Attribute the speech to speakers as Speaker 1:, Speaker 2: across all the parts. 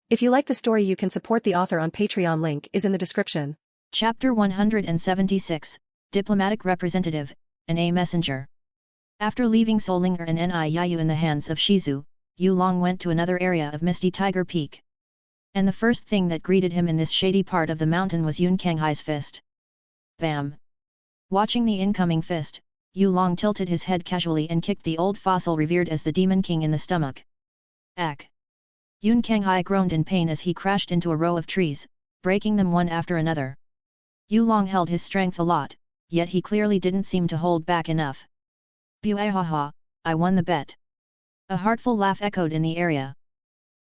Speaker 1: If you like the story, you can support the author on Patreon. Link is in the description.
Speaker 2: Chapter 176, Diplomatic Representative, and a Messenger. After leaving Solinger and Niyu in the hands of Shizu, Yu Long went to another area of Misty Tiger Peak. And the first thing that greeted him in this shady part of the mountain was Yun Kanghai's fist. Bam! Watching the incoming fist, Yu Long tilted his head casually and kicked the old fossil revered as the Demon King in the stomach. Ack! Yun Kanghai groaned in pain as he crashed into a row of trees, breaking them one after another. Yu Long held his strength a lot, yet he clearly didn't seem to hold back enough. Buahaha, I won the bet. A heartful laugh echoed in the area.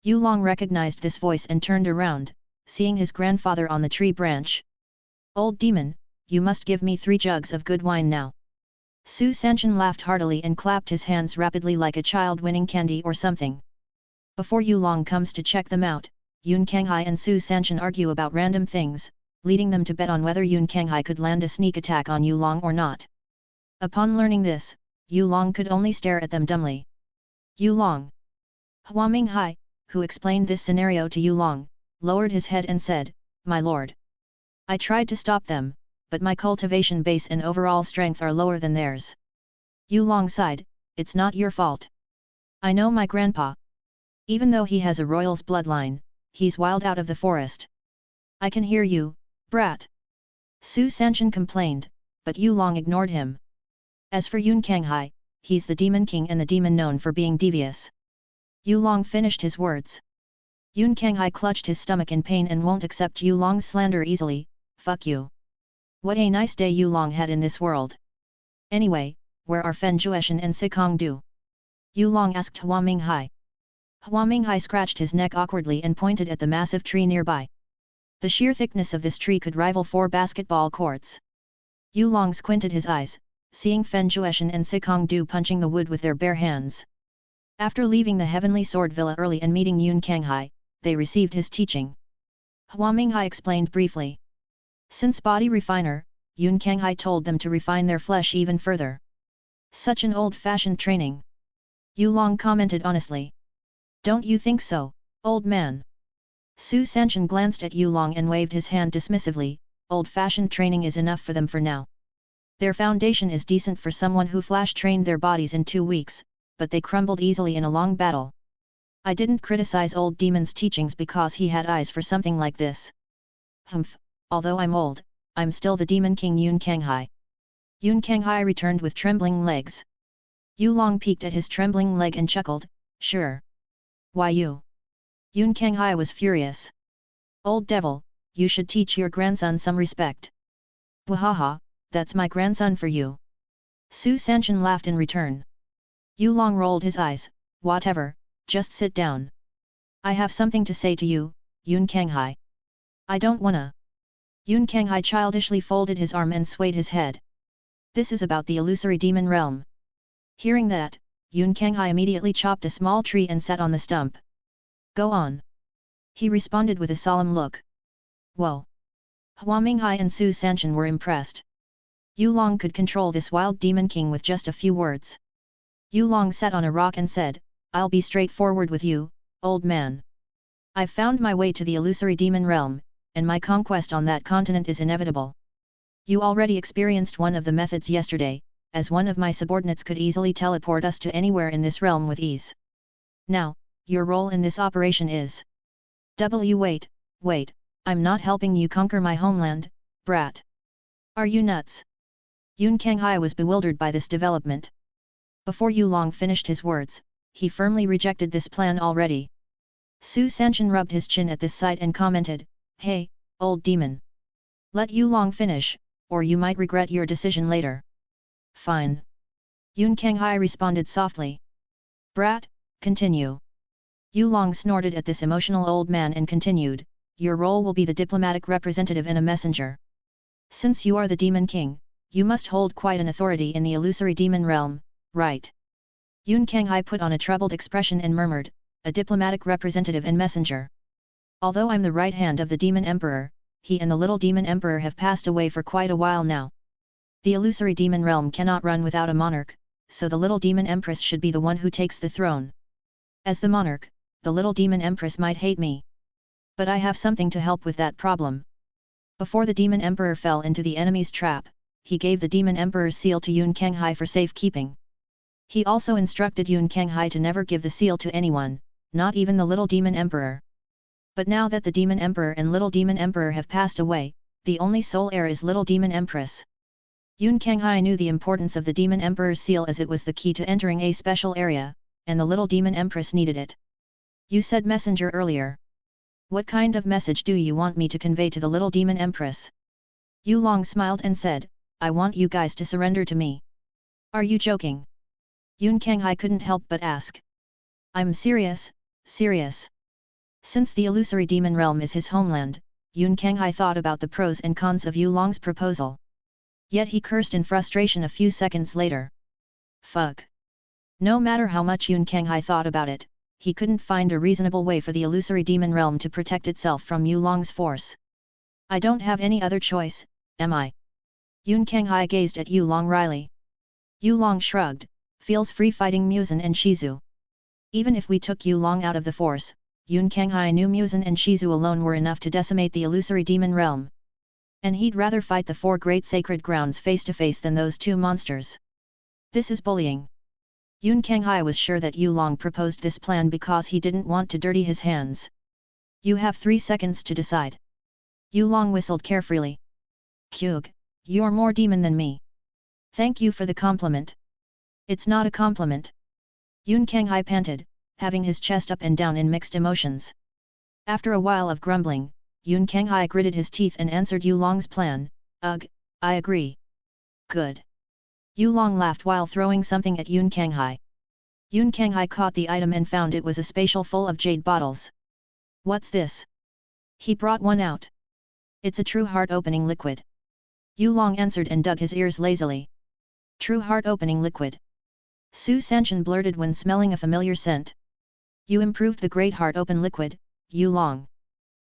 Speaker 2: Yu Long recognized this voice and turned around, seeing his grandfather on the tree branch. Old demon, you must give me 3 jugs of good wine now. Su Sanchen laughed heartily and clapped his hands rapidly like a child winning candy or something. Before Yu Long comes to check them out, Yun Kanghai and Su Sanchen argue about random things, leading them to bet on whether Yun Kanghai could land a sneak attack on Yu Long or not. Upon learning this, Yu Long could only stare at them dumbly. Yu Long. Hua Minghai, who explained this scenario to Yu Long, lowered his head and said, "My lord. I tried to stop them, but my cultivation base and overall strength are lower than theirs." Yu Long sighed, "It's not your fault. I know my grandpa. Even though he has a royal's bloodline, he's wild out of the forest. I can hear you, brat." Su Sanchen complained, but Yu Long ignored him. As for Yun Kanghai, he's the Demon King and the demon known for being devious. Yu Long finished his words. Yun Kanghai clutched his stomach in pain and won't accept Yu Long's slander easily. Fuck you. What a nice day Yu Long had in this world. Anyway, where are Fen Jueshan and Sikong Du? Yu Long asked Hua Minghai. Hua Minghai scratched his neck awkwardly and pointed at the massive tree nearby. The sheer thickness of this tree could rival 4 basketball courts. Yu Long squinted his eyes, seeing Fen Jueshan and Sikong Du punching the wood with their bare hands. After leaving the Heavenly Sword Villa early and meeting Yun Kanghai, they received his teaching. Hua Minghai explained briefly. Since body refiner, Yun Kanghai told them to refine their flesh even further. Such an old-fashioned training. Yu Long commented honestly. Don't you think so, old man? Su Sanchen glanced at Yu Long and waved his hand dismissively. Old-fashioned training is enough for them for now. Their foundation is decent for someone who flash-trained their bodies in 2 weeks, but they crumbled easily in a long battle. I didn't criticize old demon's teachings because he had eyes for something like this. Humph, although I'm old, I'm still the Demon King Yun Kanghai. Yun Kanghai returned with trembling legs. Yu Long peeked at his trembling leg and chuckled, sure. Why you? Yun Kanghai was furious. Old devil, you should teach your grandson some respect. Wahaha, that's my grandson for you. Su Sanchen laughed in return. Yu Long rolled his eyes, whatever, just sit down. I have something to say to you, Yun Kanghai. I don't wanna. Yun Kanghai childishly folded his arm and swayed his head. This is about the illusory demon realm. Hearing that, Yun Kanghai immediately chopped a small tree and sat on the stump. Go on. He responded with a solemn look. Whoa. Hua Minghai and Su Sanchen were impressed. Yu Long could control this wild demon king with just a few words. Yu Long sat on a rock and said, I'll be straightforward with you, old man. I've found my way to the illusory demon realm, and my conquest on that continent is inevitable. You already experienced one of the methods yesterday, as one of my subordinates could easily teleport us to anywhere in this realm with ease. Now, your role in this operation is... Wait, I'm not helping you conquer my homeland, brat. Are you nuts? Yun Kanghai was bewildered by this development. Before Yu Long finished his words, he firmly rejected this plan already. Su Sanchen rubbed his chin at this sight and commented, Hey, old demon. Let Yu Long finish, or you might regret your decision later. Fine. Yun Kanghai responded softly. Brat, continue. Yu Long snorted at this emotional old man and continued, Your role will be the diplomatic representative and a messenger. Since you are the Demon King, you must hold quite an authority in the illusory demon realm, right? Yun Kanghai put on a troubled expression and murmured, a diplomatic representative and messenger. Although I'm the right hand of the Demon Emperor, he and the little Demon Emperor have passed away for quite a while now. The illusory demon realm cannot run without a monarch, so the little Demon Empress should be the one who takes the throne. As the monarch, the little demon empress might hate me. But I have something to help with that problem. Before the demon emperor fell into the enemy's trap, he gave the demon emperor's seal to Yun Kanghai for safekeeping. He also instructed Yun Kanghai to never give the seal to anyone, not even the little demon emperor. But now that the demon emperor and little demon emperor have passed away, the only sole heir is little demon empress. Yun Kanghai knew the importance of the demon emperor's seal as it was the key to entering a special area, and the little demon empress needed it. You said messenger earlier. What kind of message do you want me to convey to the little demon empress? Yu Long smiled and said, I want you guys to surrender to me. Are you joking? Yun Kanghai couldn't help but ask. I'm serious, serious. Since the illusory demon realm is his homeland, Yun Kanghai thought about the pros and cons of Yu Long's proposal. Yet he cursed in frustration a few seconds later. Fuck. No matter how much Yun Kanghai thought about it, he couldn't find a reasonable way for the illusory demon realm to protect itself from Yu Long's force. I don't have any other choice, am I? Yun Kanghai gazed at Yu Long wryly. Yu Long shrugged, feels free fighting Muzan and Shizu. Even if we took Yu Long out of the force, Yun Kanghai knew Muzan and Shizu alone were enough to decimate the illusory demon realm. And he'd rather fight the 4 great sacred grounds face to face than those 2 monsters. This is bullying. Yun Kanghai was sure that Yu Long proposed this plan because he didn't want to dirty his hands. You have 3 seconds to decide. Yu Long whistled carefreely. Kyug, you're more demon than me. Thank you for the compliment. It's not a compliment. Yun Kanghai panted, having his chest up and down in mixed emotions. After a while of grumbling, Yun Kanghai gritted his teeth and answered Yu Long's plan. Ugh, I agree. Good. Yu Long laughed while throwing something at Yun Kanghai. Yun Kanghai caught the item and found it was a spatial full of jade bottles. What's this? He brought one out. It's a true heart-opening liquid. Yu Long answered and dug his ears lazily. True heart-opening liquid. Su Sanshin blurted when smelling a familiar scent. You improved the great heart-open liquid, Yu Long.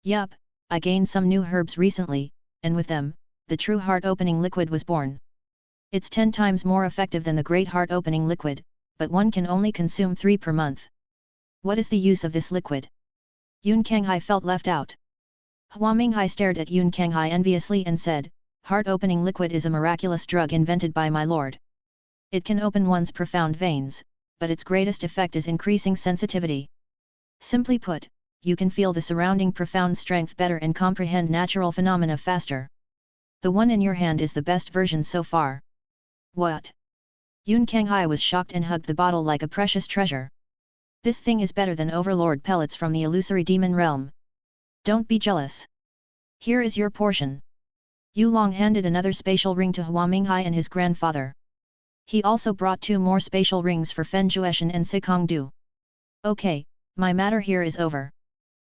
Speaker 2: Yup, I gained some new herbs recently, and with them, the true heart-opening liquid was born. It's 10 times more effective than the great heart-opening liquid, but one can only consume 3 per month. What is the use of this liquid? Yun Kanghai felt left out. Hua Minghai stared at Yun Kanghai enviously and said, Heart-opening liquid is a miraculous drug invented by my lord. It can open one's profound veins, but its greatest effect is increasing sensitivity. Simply put, you can feel the surrounding profound strength better and comprehend natural phenomena faster. The one in your hand is the best version so far. What? Yun Kanghai was shocked and hugged the bottle like a precious treasure. This thing is better than overlord pellets from the illusory demon realm. Don't be jealous. Here is your portion. Yu Long handed another spatial ring to Hua Minghai and his grandfather. He also brought 2 more spatial rings for Fen Jueshan and Sikong Du. Okay, my matter here is over.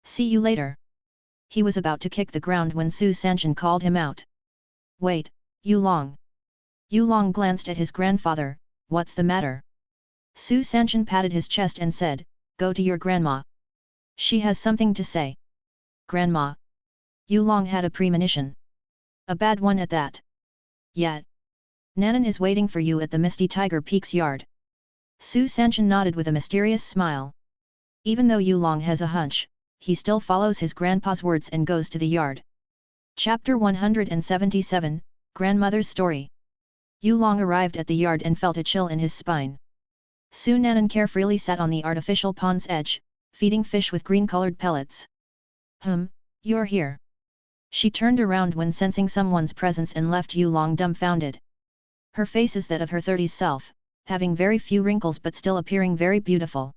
Speaker 2: See you later. He was about to kick the ground when Su Sanshin called him out. Wait, Yu Long. Yu Long glanced at his grandfather. What's the matter? Su Sanshin patted his chest and said, Go to your grandma. She has something to say. Grandma. Yu Long had a premonition. A bad one at that. Yet. Nanan is waiting for you at the Misty Tiger Peak's yard. Su Sanshin nodded with a mysterious smile. Even though Yu Long has a hunch, he still follows his grandpa's words and goes to the yard. Chapter 177, Grandmother's Story. Yu Long arrived at the yard and felt a chill in his spine. Su Nanan carefreely sat on the artificial pond's edge, feeding fish with green-colored pellets. You're here. She turned around when sensing someone's presence and left Yu Long dumbfounded. Her face is that of her 30s self, having very few wrinkles but still appearing very beautiful.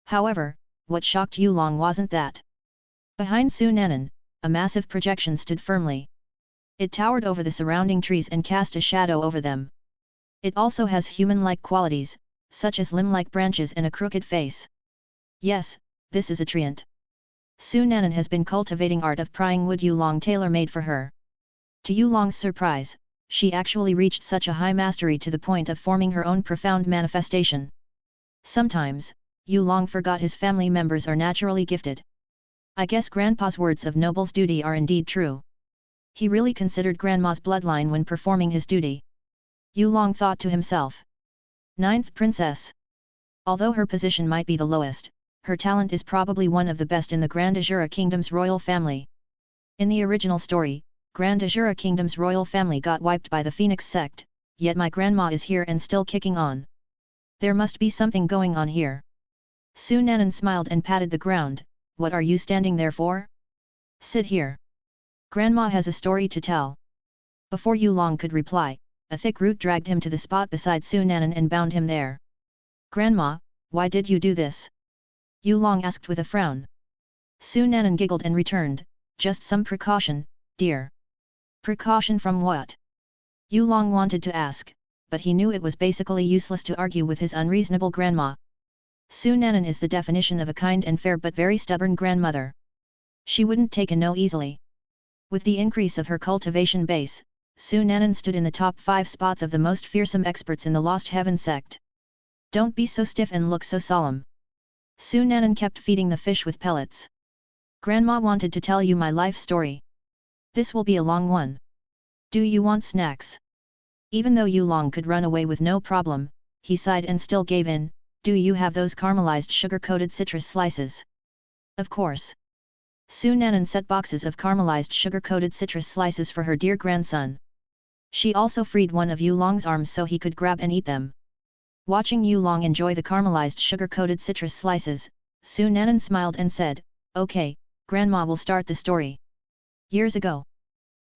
Speaker 2: However, what shocked Yu Long wasn't that. Behind Su Nanan, a massive projection stood firmly. It towered over the surrounding trees and cast a shadow over them. It also has human-like qualities, such as limb-like branches and a crooked face. Yes, this is a treant. Su Nanan has been cultivating art of prying wood Yu Long tailor-made for her. To Yu Long's surprise, she actually reached such a high mastery to the point of forming her own profound manifestation. Sometimes, Yu Long forgot his family members are naturally gifted. I guess Grandpa's words of noble's duty are indeed true. He really considered Grandma's bloodline when performing his duty. Yu Long thought to himself. 9th Princess. Although her position might be the lowest, her talent is probably one of the best in the Grand Azura Kingdom's royal family. In the original story, Grand Azura Kingdom's royal family got wiped by the Phoenix sect, yet my grandma is here and still kicking on. There must be something going on here. Su Nanan smiled and patted the ground. What are you standing there for? Sit here. Grandma has a story to tell. Before Yu Long could reply, a thick root dragged him to the spot beside Su Nanan and bound him there. Grandma, why did you do this? Yu Long asked with a frown. Su Nanan giggled and returned, just some precaution, dear. Precaution from what? Yu Long wanted to ask, but he knew it was basically useless to argue with his unreasonable grandma. Su Nanan is the definition of a kind and fair but very stubborn grandmother. She wouldn't take a no easily. With the increase of her cultivation base, Su Nanan stood in the top 5 spots of the most fearsome experts in the Lost Heaven sect. Don't be so stiff and look so solemn. Su Nanan kept feeding the fish with pellets. Grandma wanted to tell you my life story. This will be a long one. Do you want snacks? Even though Yu Long could run away with no problem, he sighed and still gave in. Do you have those caramelized sugar-coated citrus slices? Of course. Su Nanan set boxes of caramelized sugar-coated citrus slices for her dear grandson. She also freed one of Yu Long's arms so he could grab and eat them. Watching Yu Long enjoy the caramelized sugar-coated citrus slices, Su Nanan smiled and said, "Okay, Grandma will start the story." Years ago,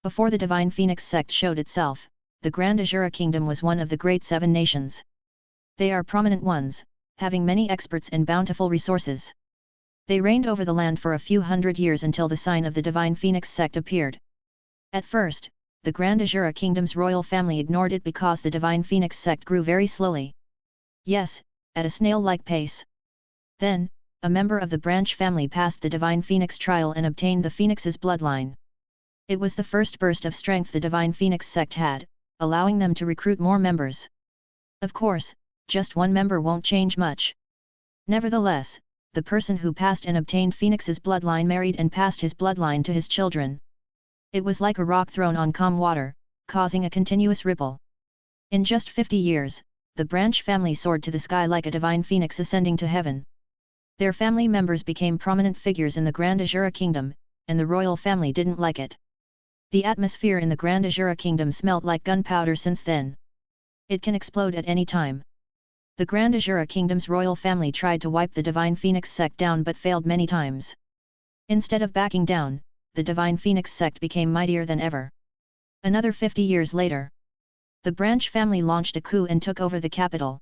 Speaker 2: before the Divine Phoenix sect showed itself, the Grand Azura Kingdom was one of the Great Seven Nations. They are prominent ones, having many experts and bountiful resources. They reigned over the land for a few hundred years until the sign of the Divine Phoenix sect appeared. At first, the Grand Azura Kingdom's royal family ignored it because the Divine Phoenix sect grew very slowly. Yes, at a snail-like pace. Then, a member of the branch family passed the Divine Phoenix trial and obtained the Phoenix's bloodline. It was the first burst of strength the Divine Phoenix sect had, allowing them to recruit more members. Of course, just one member won't change much. Nevertheless, the person who passed and obtained Phoenix's bloodline married and passed his bloodline to his children. It was like a rock thrown on calm water, causing a continuous ripple. In just 50 years, the branch family soared to the sky like a divine phoenix ascending to heaven. Their family members became prominent figures in the Grand Azura Kingdom, and the royal family didn't like it. The atmosphere in the Grand Azura Kingdom smelt like gunpowder since then. It can explode at any time. The Grand Azura Kingdom's royal family tried to wipe the Divine Phoenix sect down but failed many times. Instead of backing down, the Divine Phoenix sect became mightier than ever. Another 50 years later, the branch family launched a coup and took over the capital.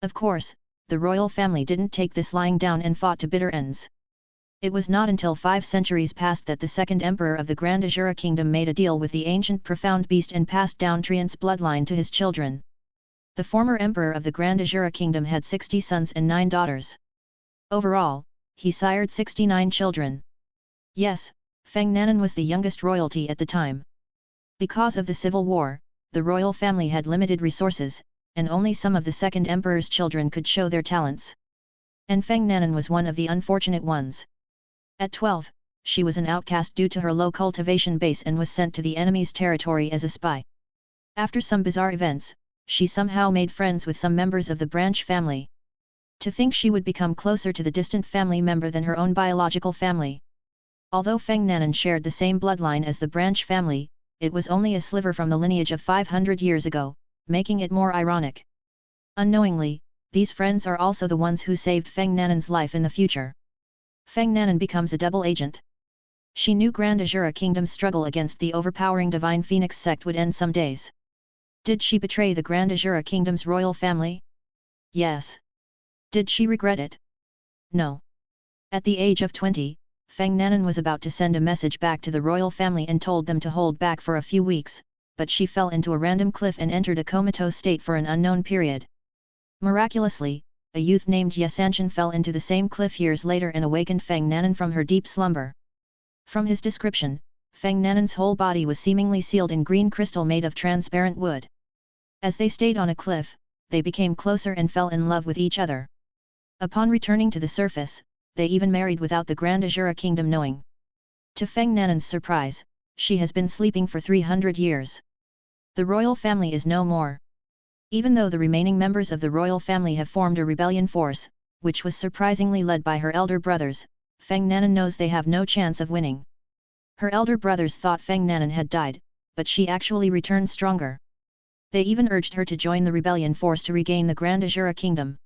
Speaker 2: Of course, the royal family didn't take this lying down and fought to bitter ends. It was not until 5 centuries passed that the second emperor of the Grand Azura Kingdom made a deal with the ancient profound beast and passed down Treant's bloodline to his children. The former emperor of the Grand Azura Kingdom had 60 sons and 9 daughters. Overall, he sired 69 children. Yes, Feng Nanan was the youngest royalty at the time. Because of the civil war, the royal family had limited resources, and only some of the second emperor's children could show their talents. And Feng Nanan was one of the unfortunate ones. At 12, she was an outcast due to her low cultivation base and was sent to the enemy's territory as a spy. After some bizarre events, she somehow made friends with some members of the branch family. To think she would become closer to the distant family member than her own biological family. Although Feng Nanan shared the same bloodline as the branch family, it was only a sliver from the lineage of 500 years ago, making it more ironic. Unknowingly, these friends are also the ones who saved Feng Nanan's life in the future. Feng Nanan becomes a double agent. She knew Grand Azura Kingdom's struggle against the overpowering Divine Phoenix sect would end some days. Did she betray the Grand Azura Kingdom's royal family? Yes. Did she regret it? No. At the age of 20, Feng Nanan was about to send a message back to the royal family and told them to hold back for a few weeks, but she fell into a random cliff and entered a comatose state for an unknown period. Miraculously, a youth named Ye Sanchen fell into the same cliff years later and awakened Feng Nanan from her deep slumber. From his description, Feng Nanan's whole body was seemingly sealed in green crystal made of transparent wood. As they stayed on a cliff, they became closer and fell in love with each other. Upon returning to the surface, they even married without the Grand Azura Kingdom knowing. To Feng Nanan's surprise, she has been sleeping for 300 years. The royal family is no more. Even though the remaining members of the royal family have formed a rebellion force, which was surprisingly led by her elder brothers, Feng Nanan knows they have no chance of winning. Her elder brothers thought Feng Nanan had died, but she actually returned stronger. They even urged her to join the rebellion force to regain the Grand Azura Kingdom.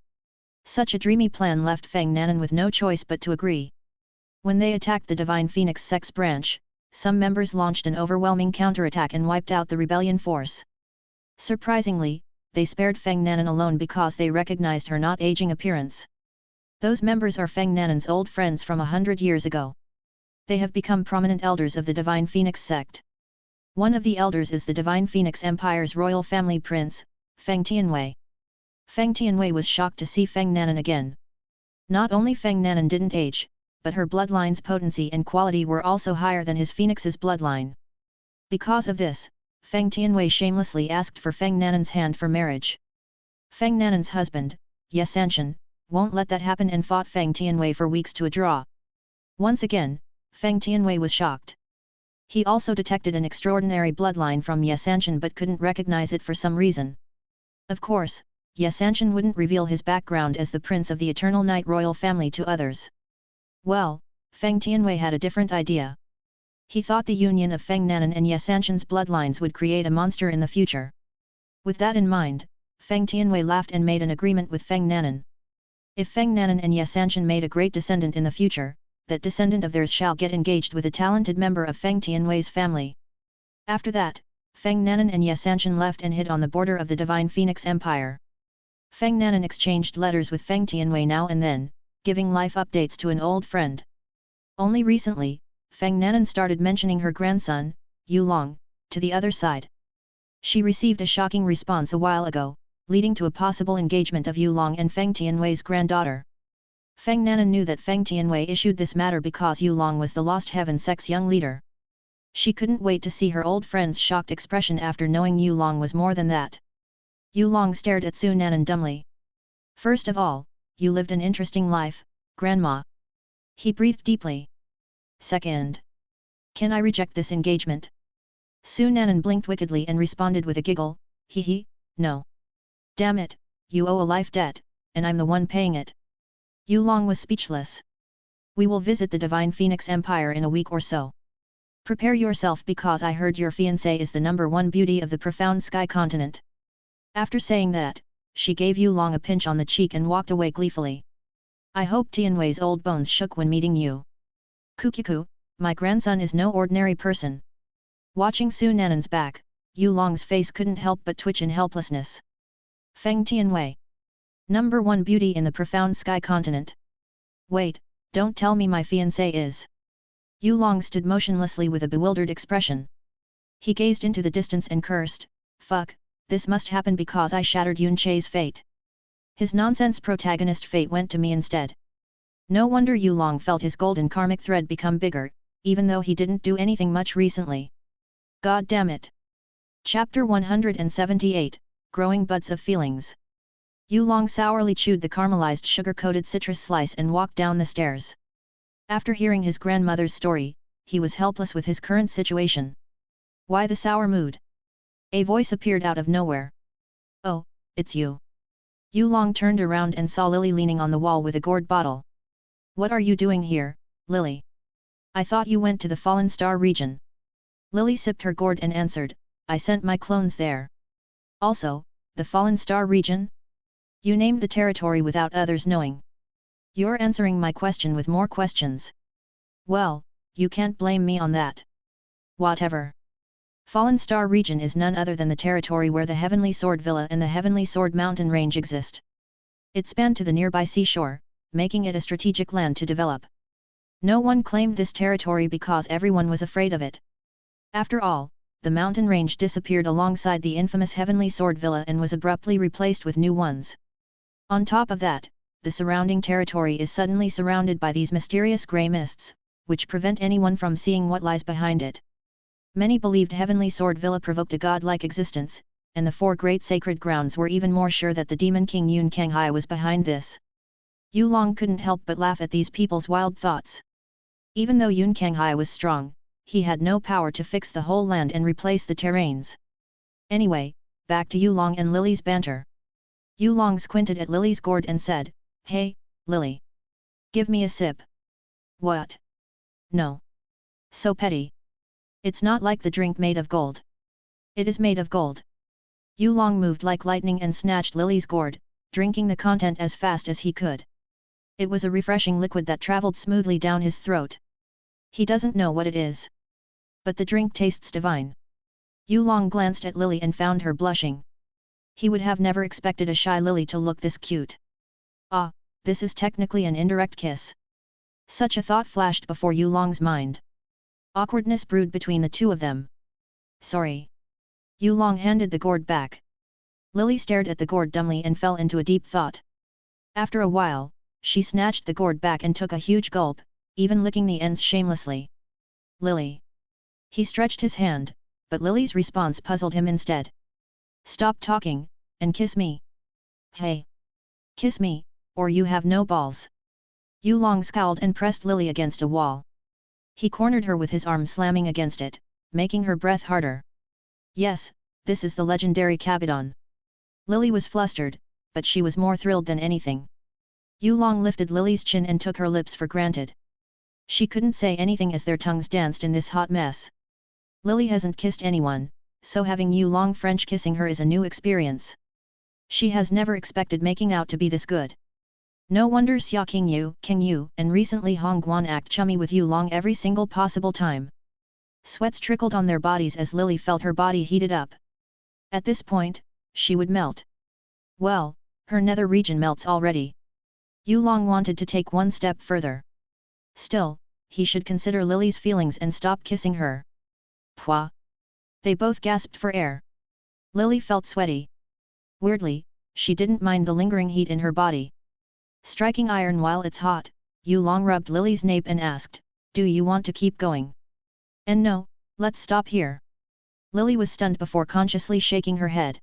Speaker 2: Such a dreamy plan left Feng Nanan with no choice but to agree. When they attacked the Divine Phoenix Sex branch, some members launched an overwhelming counterattack and wiped out the rebellion force. Surprisingly, they spared Feng Nanan alone because they recognized her not aging appearance. Those members are Feng Nanan's old friends from 100 years ago. They have become prominent elders of the Divine Phoenix sect. One of the elders is the Divine Phoenix Empire's royal family prince, Feng Tianwei. Feng Tianwei was shocked to see Feng Nanan again. Not only Feng Nanan didn't age, but her bloodline's potency and quality were also higher than his phoenix's bloodline. Because of this, Feng Tianwei shamelessly asked for Feng Nanan's hand for marriage. Feng Nanan's husband, Ye Sanshan, won't let that happen and fought Feng Tianwei for weeks to a draw. Once again, Feng Tianwei was shocked. He also detected an extraordinary bloodline from Ye Sanshan but couldn't recognize it for some reason. Of course, Ye Sanshan wouldn't reveal his background as the prince of the Eternal Night royal family to others. Well, Feng Tianwei had a different idea. He thought the union of Feng Nanan and Ye Sanshan's bloodlines would create a monster in the future. With that in mind, Feng Tianwei laughed and made an agreement with Feng Nanan. If Feng Nanan and Ye Sanshan made a great descendant in the future, that descendant of theirs shall get engaged with a talented member of Feng Tianwei's family. After that, Feng Nanan and Ye Sanshan left and hid on the border of the Divine Phoenix Empire. Feng Nanan exchanged letters with Feng Tianwei now and then, giving life updates to an old friend. Only recently, Feng Nanan started mentioning her grandson, Yu Long, to the other side. She received a shocking response a while ago, leading to a possible engagement of Yu Long and Feng Tianwei's granddaughter. Feng Nanan knew that Feng Tianwei issued this matter because Yu Long was the Lost Heaven sect's young leader. She couldn't wait to see her old friend's shocked expression after knowing Yu Long was more than that. Yu Long stared at Su Nanan dumbly. First of all, you lived an interesting life, Grandma. He breathed deeply. Second, can I reject this engagement? Su Nanan blinked wickedly and responded with a giggle, hee, no. Damn it, you owe a life debt, and I'm the one paying it. Yu Long was speechless. We will visit the Divine Phoenix Empire in a week or so. Prepare yourself because I heard your fiancé is the #1 beauty of the profound sky continent. After saying that, she gave Yu Long a pinch on the cheek and walked away gleefully. I hope Tianwei's old bones shook when meeting you. Kukiku, my grandson is no ordinary person. Watching Su Nanan's back, Yu Long's face couldn't help but twitch in helplessness. Feng Tianwei. #1 beauty in the profound sky continent. Wait, don't tell me my fiancé is. Yu Long stood motionlessly with a bewildered expression. He gazed into the distance and cursed, fuck, this must happen because I shattered Yun Che's fate. His nonsense protagonist fate went to me instead. No wonder Yu Long felt his golden karmic thread become bigger, even though he didn't do anything much recently. God damn it. Chapter 178, Growing Buds of Feelings. Yu Long sourly chewed the caramelized sugar-coated citrus slice and walked down the stairs. After hearing his grandmother's story, he was helpless with his current situation. Why the sour mood? A voice appeared out of nowhere. Oh, it's you. Yu Long turned around and saw Lily leaning on the wall with a gourd bottle. What are you doing here, Lily? I thought you went to the Fallen Star region. Lily sipped her gourd and answered, I sent my clones there. Also, the Fallen Star region? You named the territory without others knowing. You're answering my question with more questions. Well, you can't blame me on that. Whatever. Fallen Star region is none other than the territory where the Heavenly Sword Villa and the Heavenly Sword Mountain Range exist. It spanned to the nearby seashore, making it a strategic land to develop. No one claimed this territory because everyone was afraid of it. After all, the mountain range disappeared alongside the infamous Heavenly Sword Villa and was abruptly replaced with new ones. On top of that, the surrounding territory is suddenly surrounded by these mysterious grey mists, which prevent anyone from seeing what lies behind it. Many believed Heavenly Sword Villa provoked a godlike existence, and the 4 great sacred grounds were even more sure that the Demon King Yun Kanghai was behind this. Yu Long couldn't help but laugh at these people's wild thoughts. Even though Yun Kanghai was strong, he had no power to fix the whole land and replace the terrains. Anyway, back to Yu Long and Lily's banter. Yu Long squinted at Lily's gourd and said, Hey, Lily. Give me a sip. What? No. So petty. It's not like the drink made of gold. It is made of gold. Yulong moved like lightning and snatched Lily's gourd, drinking the content as fast as he could. It was a refreshing liquid that traveled smoothly down his throat. He doesn't know what it is. But the drink tastes divine. Yulong glanced at Lily and found her blushing. He would have never expected a shy Lily to look this cute. Ah, this is technically an indirect kiss. Such a thought flashed before Yulong's mind. Awkwardness brewed between the two of them. Sorry. Yulong handed the gourd back. Lily stared at the gourd dumbly and fell into a deep thought. After a while, she snatched the gourd back and took a huge gulp, even licking the ends shamelessly. Lily. He stretched his hand, but Lily's response puzzled him instead. Stop talking, and kiss me. Hey. Kiss me, or you have no balls. Yulong scowled and pressed Lily against a wall. He cornered her with his arm slamming against it, making her breath harder. Yes, this is the legendary Kabadon. Lily was flustered, but she was more thrilled than anything. Yulong lifted Lily's chin and took her lips for granted. She couldn't say anything as their tongues danced in this hot mess. Lily hasn't kissed anyone, so having Yulong French kissing her is a new experience. She has never expected making out to be this good. No wonder Xia Qingyu, and recently Hong Guan act chummy with Yulong every single possible time. Sweats trickled on their bodies as Lily felt her body heated up. At this point, she would melt. Well, her nether region melts already. Yulong wanted to take one step further. Still, he should consider Lily's feelings and stop kissing her. Pwah! They both gasped for air. Lily felt sweaty. Weirdly, she didn't mind the lingering heat in her body. Striking iron while it's hot, Yulong rubbed Lily's nape and asked, do you want to keep going? And no, let's stop here. Lily was stunned before consciously shaking her head.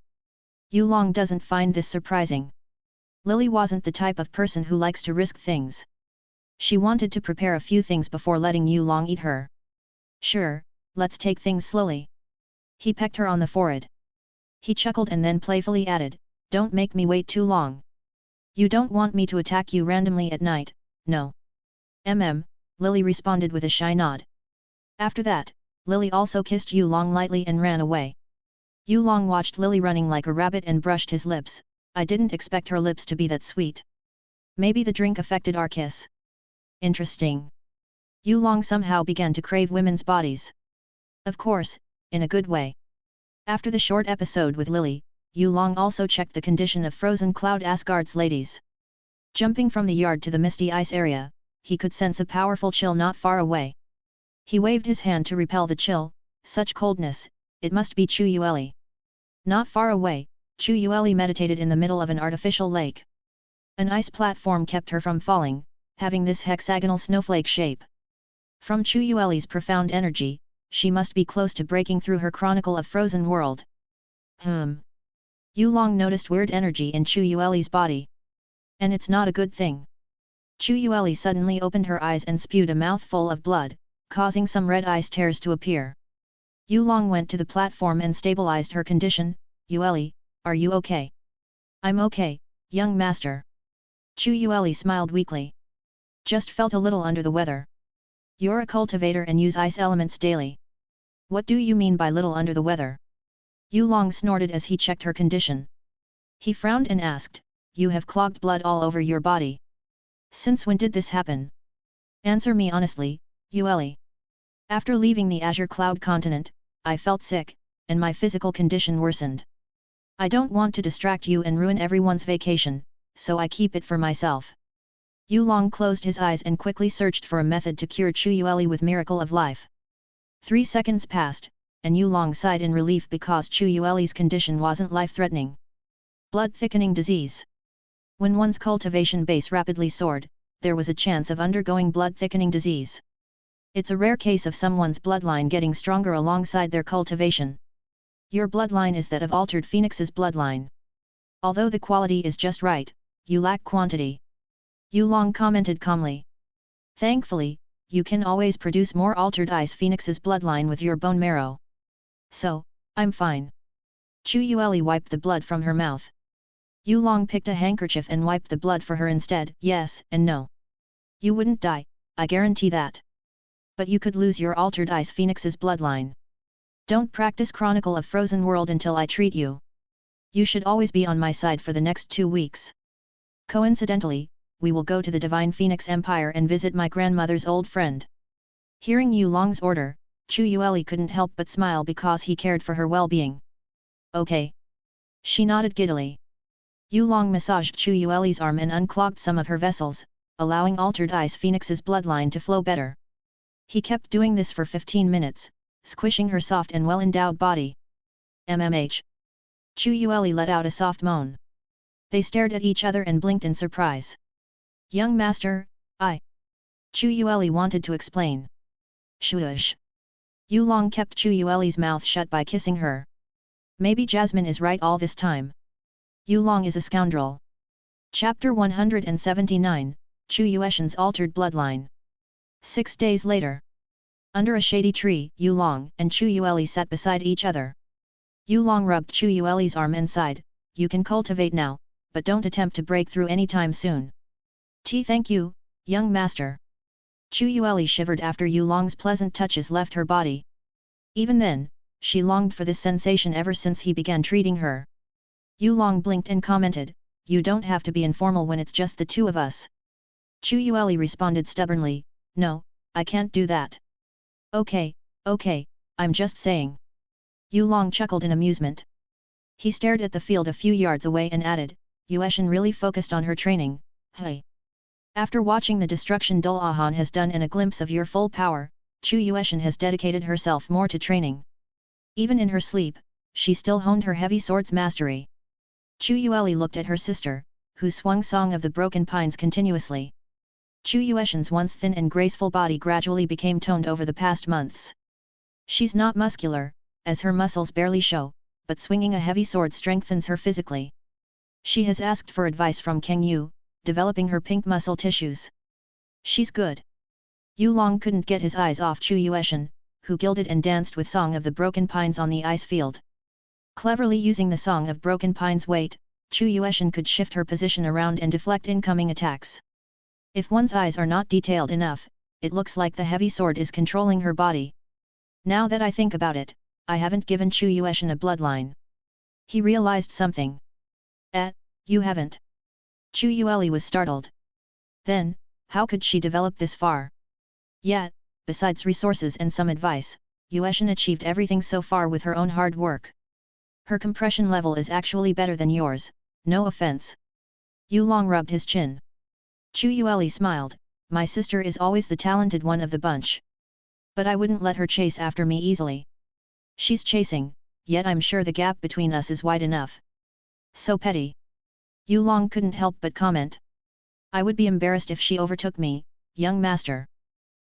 Speaker 2: Yulong doesn't find this surprising. Lily wasn't the type of person who likes to risk things. She wanted to prepare a few things before letting Yulong eat her. Sure, let's take things slowly. He pecked her on the forehead. He chuckled and then playfully added, don't make me wait too long. You don't want me to attack you randomly at night, no. Lily responded with a shy nod. After that, Lily also kissed Yulong lightly and ran away. Yulong watched Lily running like a rabbit and brushed his lips. I didn't expect her lips to be that sweet. Maybe the drink affected our kiss. Interesting. Yulong somehow began to crave women's bodies. Of course, in a good way. After the short episode with Lily, Yulong also checked the condition of frozen Cloud Asgard's ladies. Jumping from the yard to the misty ice area, he could sense a powerful chill not far away. He waved his hand to repel the chill. Such coldness, it must be Chu Yueli. Not far away, Chu Yueli meditated in the middle of an artificial lake. An ice platform kept her from falling, having this hexagonal snowflake shape. From Chu Yueli's profound energy, she must be close to breaking through her chronicle of frozen world. Yulong noticed weird energy in Chu Yueli's body. And it's not a good thing. Chu Yueli suddenly opened her eyes and spewed a mouthful of blood, causing some red ice tears to appear. Yulong went to the platform and stabilized her condition. Yueli, are you okay? I'm okay, young master. Chu Yueli smiled weakly. Just felt a little under the weather. You're a cultivator and use ice elements daily. What do you mean by little under the weather? Yulong snorted as he checked her condition. He frowned and asked, you have clogged blood all over your body. Since when did this happen? Answer me honestly, Yueli. After leaving the Azure Cloud continent, I felt sick, and my physical condition worsened. I don't want to distract you and ruin everyone's vacation, so I keep it for myself. Yulong closed his eyes and quickly searched for a method to cure Chu Yueli with miracle of life. 3 seconds passed, and Yulong sighed in relief because Chu Yueli's condition wasn't life-threatening. Blood-thickening disease. When one's cultivation base rapidly soared, there was a chance of undergoing blood-thickening disease. It's a rare case of someone's bloodline getting stronger alongside their cultivation. Your bloodline is that of Altered Phoenix's bloodline. Although the quality is just right, you lack quantity. Yulong commented calmly. Thankfully, you can always produce more Altered Ice Phoenix's bloodline with your bone marrow. So, I'm fine. Chu Yueli wiped the blood from her mouth. Yu Long picked a handkerchief and wiped the blood for her instead. Yes and no. You wouldn't die, I guarantee that. But you could lose your altered ice phoenix's bloodline. Don't practice Chronicle of Frozen World until I treat you. You should always be on my side for the next 2 weeks. Coincidentally, we will go to the Divine Phoenix Empire and visit my grandmother's old friend. Hearing Yu Long's order, Chu Yueli couldn't help but smile because he cared for her well-being. Okay. She nodded giddily. Yu Long massaged Chu Yueli's arm and unclogged some of her vessels, allowing altered ice phoenix's bloodline to flow better. He kept doing this for 15 minutes, squishing her soft and well-endowed body. MMH. Chu Yueli let out a soft moan. They stared at each other and blinked in surprise. Young master, Chu Yueli wanted to explain. Shush. Yu Long kept Chu Yueli's mouth shut by kissing her. Maybe Jasmine is right all this time. Yu Long is a scoundrel. Chapter 179, Chu Yueshan's Altered Bloodline. 6 days later. Under a shady tree, Yu Long and Chu Yueli sat beside each other. Yu Long rubbed Chu Yueli's arm and sighed, "You can cultivate now, but don't attempt to break through any time soon." Thank you, young master." Chu Yueli shivered after Yu Long's pleasant touches left her body. Even then, she longed for this sensation ever since he began treating her. Yu Long blinked and commented, "You don't have to be informal when it's just the two of us." Chu Yueli responded stubbornly, "No, I can't do that." Okay, I'm just saying." Yu Long chuckled in amusement. He stared at the field a few yards away and added, "Yueshan really focused on her training, hey." After watching the destruction Dulahan has done and a glimpse of your full power, Chu Yueshan has dedicated herself more to training. Even in her sleep, she still honed her heavy sword's mastery. Chu Yueli looked at her sister, who swung Song of the Broken Pines continuously. Chu Yueshan's once thin and graceful body gradually became toned over the past months. She's not muscular, as her muscles barely show, but swinging a heavy sword strengthens her physically. She has asked for advice from Kang Yu, developing her pink muscle tissues. She's good. Yu Long couldn't get his eyes off Chu Yueshan, who gilded and danced with Song of the Broken Pines on the ice field. Cleverly using the Song of Broken Pines' weight, Chu Yueshan could shift her position around and deflect incoming attacks. If one's eyes are not detailed enough, it looks like the heavy sword is controlling her body. Now that I think about it, I haven't given Chu Yueshan a bloodline. He realized something. You haven't? Chu Yueli was startled. Then, how could she develop this far? Yet, besides resources and some advice, Yueshan achieved everything so far with her own hard work. Her compression level is actually better than yours, no offense. Yu Long rubbed his chin. Chu Yueli smiled, "My sister is always the talented one of the bunch. But I wouldn't let her chase after me easily. She's chasing, yet I'm sure the gap between us is wide enough." So petty. Yu Long couldn't help but comment. "I would be embarrassed if she overtook me, young master.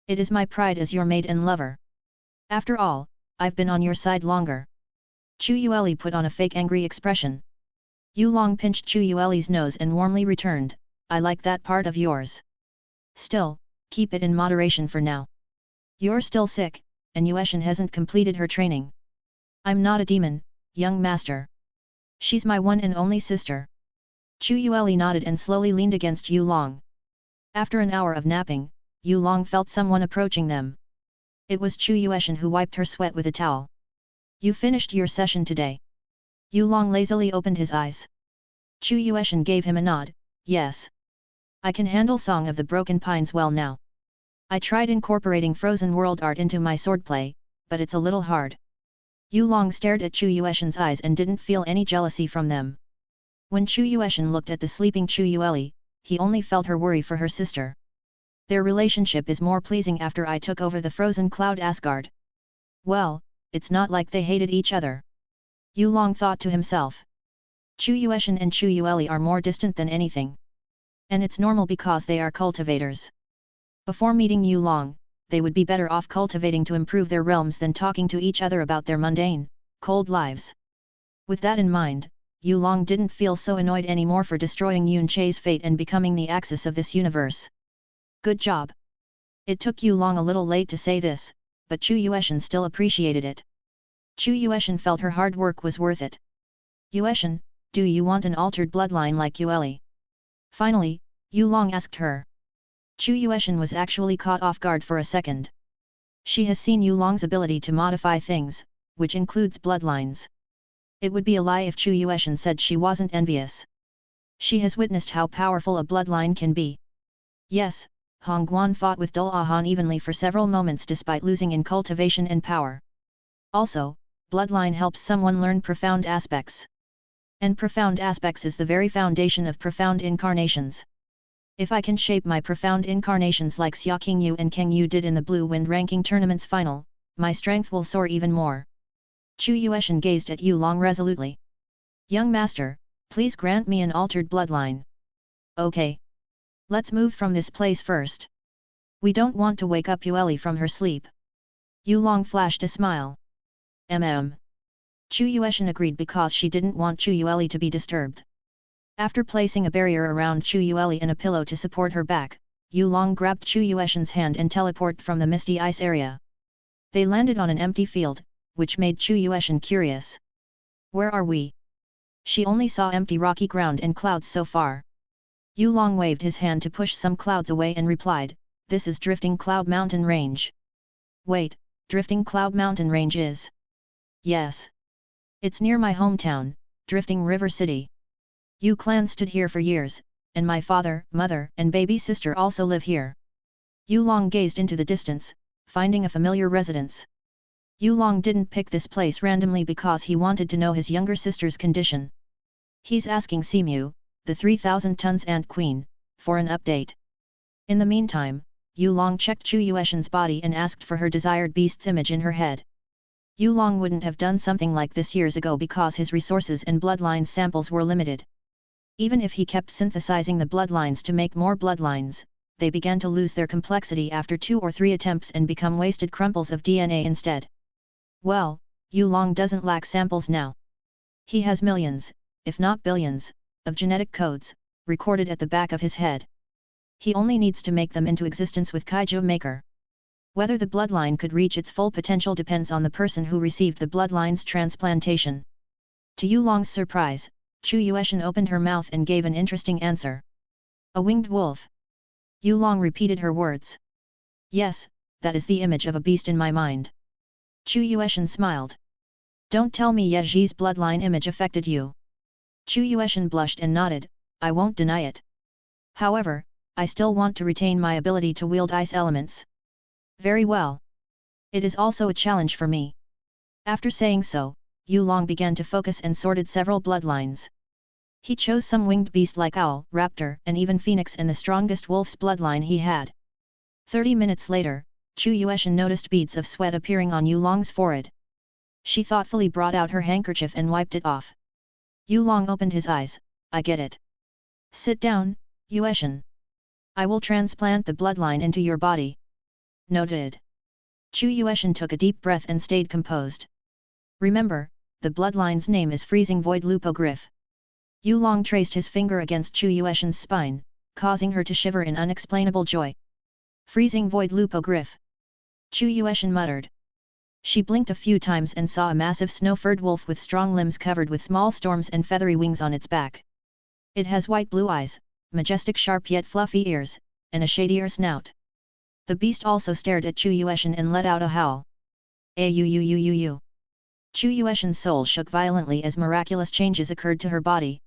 Speaker 2: It is my pride as your maid and lover. After all, I've been on your side longer." Chu Yueli put on a fake angry expression. Yu Long pinched Chu Yueli's nose and warmly returned, "I like that part of yours. Still, keep it in moderation for now. You're still sick, and Yueshan hasn't completed her training." "I'm not a demon, young master. She's my one and only sister." Chu Yueli nodded and slowly leaned against Yu Long. After an hour of napping, Yu Long felt someone approaching them. It was Chu Yueshan, who wiped her sweat with a towel. "You finished your session today?" Yu Long lazily opened his eyes. Chu Yueshan gave him a nod, "Yes. I can handle Song of the Broken Pines well now. I tried incorporating Frozen World art into my swordplay, but it's a little hard." Yu Long stared at Chu Yueshan's eyes and didn't feel any jealousy from them. When Chu Yueshan looked at the sleeping Chu Yueli, he only felt her worry for her sister. Their relationship is more pleasing after I took over the frozen cloud Asgard. Well, it's not like they hated each other. Yu Long thought to himself. Chu Yueshan and Chu Yueli are more distant than anything. And it's normal because they are cultivators. Before meeting Yu Long, they would be better off cultivating to improve their realms than talking to each other about their mundane, cold lives. With that in mind, Yu Long didn't feel so annoyed anymore for destroying Yun Che's fate and becoming the axis of this universe. Good job. It took Yu Long a little late to say this, but Chu Yueshan still appreciated it. Chu Yueshan felt her hard work was worth it. "Yueshan, Do you want an altered bloodline like Yueli? Finally, Yu Long asked her. Chu Yueshan was actually caught off guard for a second. She has seen Yu Long's ability to modify things, which includes bloodlines. It would be a lie if Chu Yueshan said she wasn't envious. She has witnessed how powerful a bloodline can be. Yes, Hong Guan fought with Dul Ahan evenly for several moments despite losing in cultivation and power. Also, bloodline helps someone learn profound aspects. And profound aspects is the very foundation of profound incarnations. If I can shape my profound incarnations like Xia Qingyu and Kang Yu did in the Blue Wind Ranking Tournament's final, my strength will soar even more. Chu Yueshan gazed at Yu Long resolutely. Young master, please grant me an altered bloodline. Okay. Let's move from this place first. We don't want to wake up Yueli from her sleep. Yu Long flashed a smile. Chu Yueshan agreed because she didn't want Chu Yueli to be disturbed. After placing a barrier around Chu Yueli and a pillow to support her back, Yu Long grabbed Chu Yueshan's hand and teleported from the misty ice area. They landed on an empty field, which made Chu Yueshan curious. Where are we? She only saw empty rocky ground and clouds so far. Yu Long waved his hand to push some clouds away and replied, "This is Drifting Cloud Mountain Range." Wait, Drifting Cloud Mountain Range is? Yes. It's near my hometown, Drifting River City. Yu clan stood here for years, and my father, mother, and baby sister also live here. Yu Long gazed into the distance, finding a familiar residence. Yu Long didn't pick this place randomly because he wanted to know his younger sister's condition. He's asking Simu, the 3,000 tons ant queen, for an update. In the meantime, Yu Long checked Chu Yueshan's body and asked for her desired beast's image in her head. Yu Long wouldn't have done something like this years ago because his resources and bloodline samples were limited. Even if he kept synthesizing the bloodlines to make more bloodlines, they began to lose their complexity after 2 or 3 attempts and become wasted crumples of DNA instead. Well, Yu Long doesn't lack samples now. He has millions, if not billions, of genetic codes, recorded at the back of his head. He only needs to make them into existence with Kaiju Maker. Whether the bloodline could reach its full potential depends on the person who received the bloodline's transplantation. To Yu Long's surprise, Chu Yueshan opened her mouth and gave an interesting answer. A winged wolf. Yu Long repeated her words. Yes, that is the image of a beast in my mind. Chu Yueshan smiled. Don't tell me Ye Zhi's bloodline image affected you. Chu Yueshan blushed and nodded, I won't deny it. However, I still want to retain my ability to wield ice elements. Very well. It is also a challenge for me. After saying so, Yu Long began to focus and sorted several bloodlines. He chose some winged beast like owl, raptor, and even phoenix and the strongest wolf's bloodline he had. 30 minutes later, Chu Yueshan noticed beads of sweat appearing on Yu Long's forehead. She thoughtfully brought out her handkerchief and wiped it off. Yu Long opened his eyes, I get it. Sit down, Yueshan. I will transplant the bloodline into your body. Noted. Chu Yueshan took a deep breath and stayed composed. Remember, the bloodline's name is Freezing Void Lupogryph. Yu Long traced his finger against Chu Yueshan's spine, causing her to shiver in unexplainable joy. Freezing Void Lupogryph. Chu Yueshan muttered. She blinked a few times and saw a massive snow-furred wolf with strong limbs covered with small storms and feathery wings on its back. It has white-blue eyes, majestic sharp yet fluffy ears, and a shadier snout. The beast also stared at Chu Yueshan and let out a howl. Ayuuuuuuu. Chu Yueshan's soul shook violently as miraculous changes occurred to her body.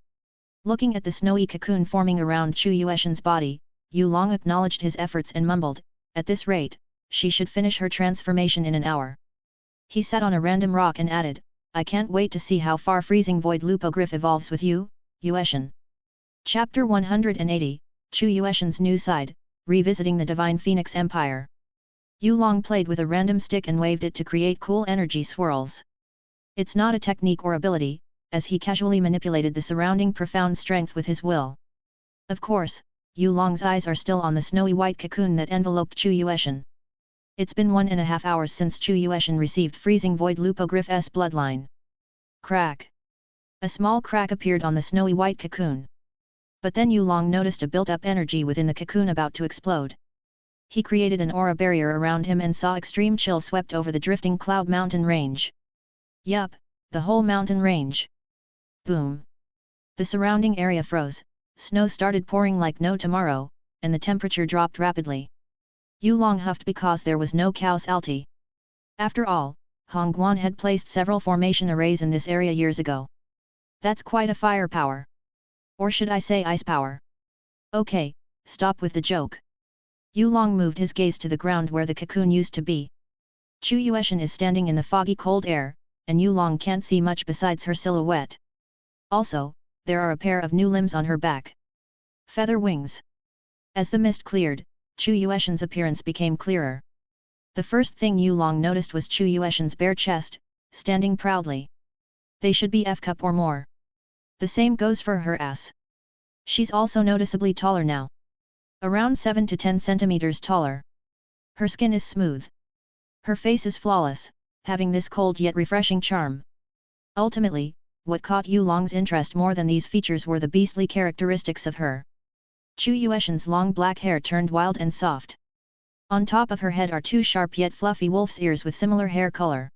Speaker 2: Looking at the snowy cocoon forming around Chu Yueshan's body, Yu Long acknowledged his efforts and mumbled, at this rate, she should finish her transformation in an hour. He sat on a random rock and added, I can't wait to see how far Freezing Void Lupogryph evolves with you, Yueshan. Chapter 180, Chu Yueshan's New Side, Revisiting the Divine Phoenix Empire. Yu Long played with a random stick and waved it to create cool energy swirls. It's not a technique or ability, as he casually manipulated the surrounding profound strength with his will. Of course, Yu Long's eyes are still on the snowy white cocoon that enveloped Chu Yueshan. It's been 1.5 hours since Chu Yueshan received Freezing Void Lupogryph's bloodline. Crack! A small crack appeared on the snowy white cocoon. But then Yu Long noticed a built-up energy within the cocoon about to explode. He created an aura barrier around him and saw extreme chill swept over the Drifting Cloud Mountain range. Yup, the whole mountain range. Boom! The surrounding area froze, snow started pouring like no tomorrow, and the temperature dropped rapidly. Yulong huffed because there was no causality. After all, Hongguan had placed several formation arrays in this area years ago. That's quite a firepower. Or should I say ice power? Okay, stop with the joke. Yulong moved his gaze to the ground where the cocoon used to be. Chu Yueshan is standing in the foggy cold air, and Yulong can't see much besides her silhouette. Also, there are a pair of new limbs on her back. Feather wings. As the mist cleared, Chu Yueshan's appearance became clearer. The first thing Yulong noticed was Chu Yueshan's bare chest, standing proudly. They should be F-cup or more. The same goes for her ass. She's also noticeably taller now. Around 7 to 10 centimeters taller. Her skin is smooth. Her face is flawless, having this cold yet refreshing charm. Ultimately, what caught Yulong's interest more than these features were the beastly characteristics of her. Chu Yueshan's long black hair turned wild and soft. On top of her head are two sharp yet fluffy wolf's ears with similar hair color.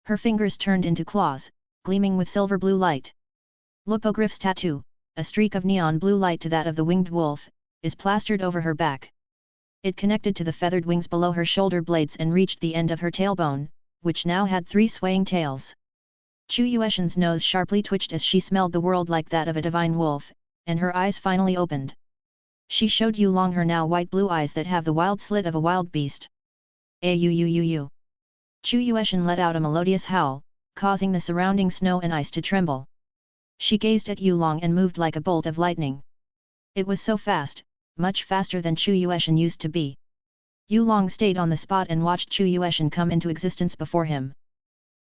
Speaker 2: Her fingers turned into claws, gleaming with silver blue light. Lupogryph's tattoo, a streak of neon blue light to that of the winged wolf, is plastered over her back. It connected to the feathered wings below her shoulder blades and reached the end of her tailbone, which now had 3 swaying tails. Chu Yueshan's nose sharply twitched as she smelled the world like that of a divine wolf, and her eyes finally opened. She showed Yulong her now white-blue eyes that have the wild slit of a wild beast. Ayuuuuuu. Chu Yueshan let out a melodious howl, causing the surrounding snow and ice to tremble. She gazed at Yulong and moved like a bolt of lightning. It was so fast, much faster than Chu Yueshan used to be. Yulong stayed on the spot and watched Chu Yueshan come into existence before him.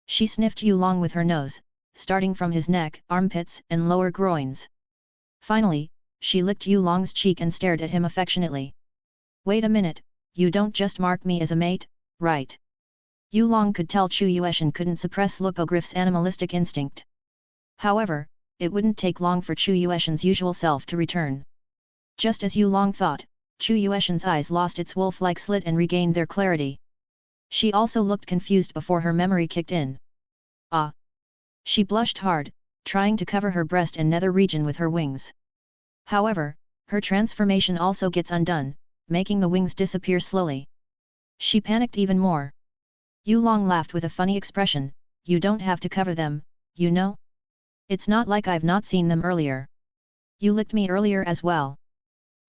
Speaker 2: She sniffed Yulong with her nose, starting from his neck, armpits and lower groins. Finally, she licked Yulong's cheek and stared at him affectionately. Wait a minute, you don't just mark me as a mate, right? Yulong could tell Chu Yueshan couldn't suppress Lupogryph's animalistic instinct. However, it wouldn't take long for Chu Yueshan's usual self to return. Just as Yulong thought, Chu Yueshan's eyes lost its wolf-like slit and regained their clarity. She also looked confused before her memory kicked in. Ah! She blushed hard, trying to cover her breast and nether region with her wings. However, her transformation also gets undone, making the wings disappear slowly. She panicked even more. Yulong laughed with a funny expression, you don't have to cover them, you know? It's not like I've not seen them earlier. You licked me earlier as well.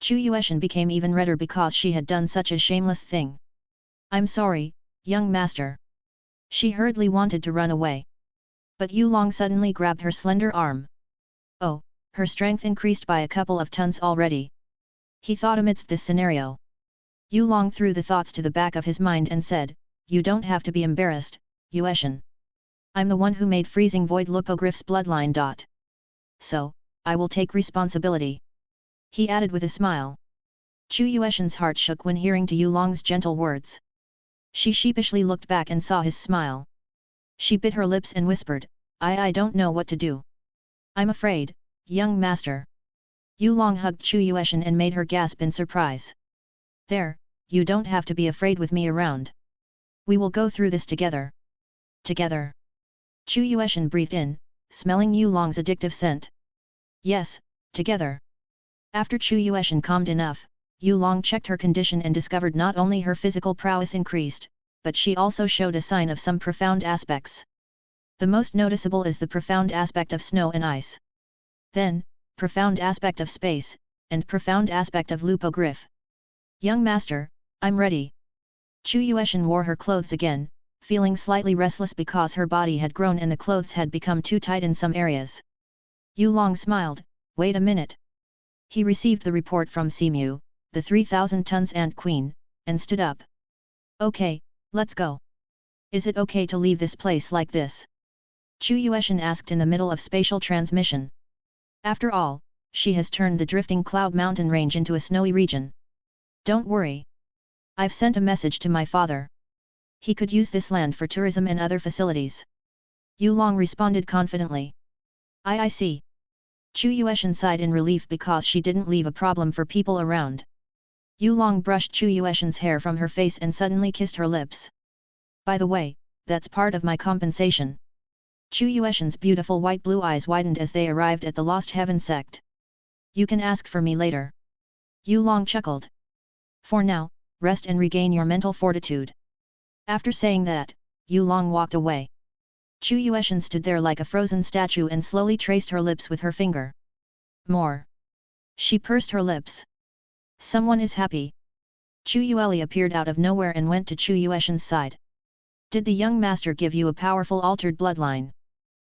Speaker 2: Chu Yueshan became even redder because she had done such a shameless thing. I'm sorry, young master. She hurriedly wanted to run away. But Yulong suddenly grabbed her slender arm. Oh, her strength increased by a couple of tons already. He thought amidst this scenario. Yulong threw the thoughts to the back of his mind and said, you don't have to be embarrassed, Yueshan. I'm the one who made freezing void Lupogryph's bloodline. So, I will take responsibility. He added with a smile. Chu Yueshan's heart shook when hearing to Yulong's gentle words. She sheepishly looked back and saw his smile. She bit her lips and whispered, I don't know what to do. I'm afraid, young master. Yulong hugged Chu Yueshan and made her gasp in surprise. There, you don't have to be afraid with me around. We will go through this together. Together. Chu Yueshan breathed in, smelling Yulong's addictive scent. Yes, together. After Chu Yueshan calmed enough, Yulong checked her condition and discovered not only her physical prowess increased, but she also showed a sign of some profound aspects. The most noticeable is the profound aspect of snow and ice. Then, profound aspect of space, and profound aspect of Lupogryph. Young master, I'm ready. Chu Yueshan wore her clothes again, feeling slightly restless because her body had grown and the clothes had become too tight in some areas. Yulong smiled, wait a minute. He received the report from Simu, the 3,000 tons ant queen, and stood up. Okay, let's go. Is it okay to leave this place like this? Chu Yueshan asked in the middle of spatial transmission. After all, she has turned the drifting cloud mountain range into a snowy region. Don't worry. I've sent a message to my father. He could use this land for tourism and other facilities. Yulong responded confidently. I see. Chu Yueshan sighed in relief because she didn't leave a problem for people around. Yulong brushed Chu Yueshan's hair from her face and suddenly kissed her lips. By the way, that's part of my compensation. Chu Yueshan's beautiful white blue eyes widened as they arrived at the Lost Heaven sect. You can ask for me later. Yu Long chuckled. For now, rest and regain your mental fortitude. After saying that, Yu Long walked away. Chu Yueshan stood there like a frozen statue and slowly traced her lips with her finger. More. She pursed her lips. Someone is happy. Chu Yueli appeared out of nowhere and went to Chu Yueshan's side. Did the young master give you a powerful altered bloodline?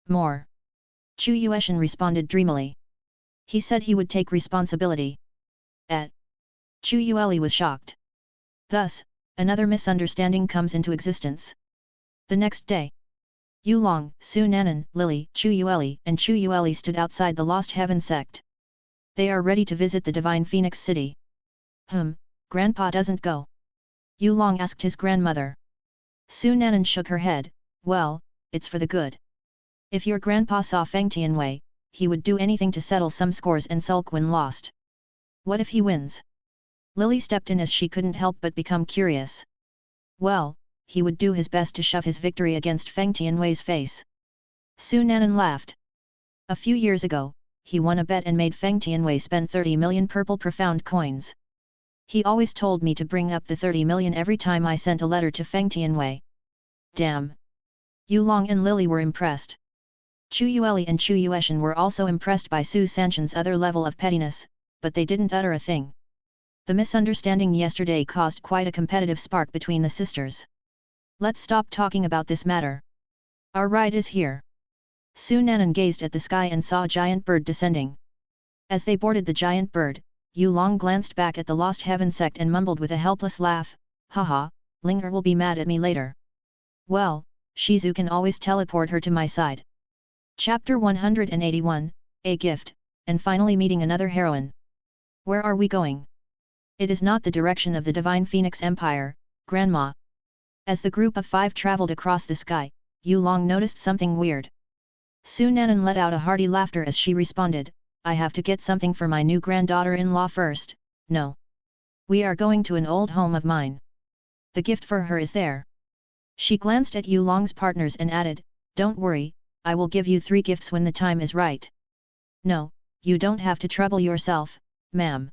Speaker 2: More. Chu Yueshan responded dreamily. He said he would take responsibility. Chu Yueli was shocked. Thus, another misunderstanding comes into existence. The next day, Yu Long, Su Nanan, Lily, Chu Yueli and Chu Yueli stood outside the Lost Heaven sect. They are ready to visit the Divine Phoenix City. Grandpa doesn't go? Yu Long asked his grandmother. Su Nanan shook her head. Well, it's for the good. If your grandpa saw Feng Tianwei, he would do anything to settle some scores and sulk when lost. What if he wins? Lily stepped in as she couldn't help but become curious. Well, he would do his best to shove his victory against Feng Tianwei's face. Su Nanan laughed. A few years ago, he won a bet and made Feng Tianwei spend 30 million purple profound coins. He always told me to bring up the 30 million every time I sent a letter to Feng Tianwei. Damn! Yu Long and Lily were impressed. Chu Yueli and Chu Yueshan were also impressed by Su Sanshan's other level of pettiness, but they didn't utter a thing. The misunderstanding yesterday caused quite a competitive spark between the sisters. Let's stop talking about this matter. Our ride is here. Su Nanan gazed at the sky and saw a giant bird descending. As they boarded the giant bird, Yu Long glanced back at the Lost Heaven sect and mumbled with a helpless laugh, haha, Linger will be mad at me later. Well, Shizu can always teleport her to my side. Chapter 181, A Gift, and finally meeting another heroine. Where are we going? It is not the direction of the Divine Phoenix Empire, Grandma. As the group of 5 traveled across the sky, Yu Long noticed something weird. Su Nanan let out a hearty laughter as she responded, I have to get something for my new granddaughter-in-law first. No. We are going to an old home of mine. The gift for her is there. She glanced at Yu Long's partners and added, don't worry, I will give you 3 gifts when the time is right. No, you don't have to trouble yourself, ma'am.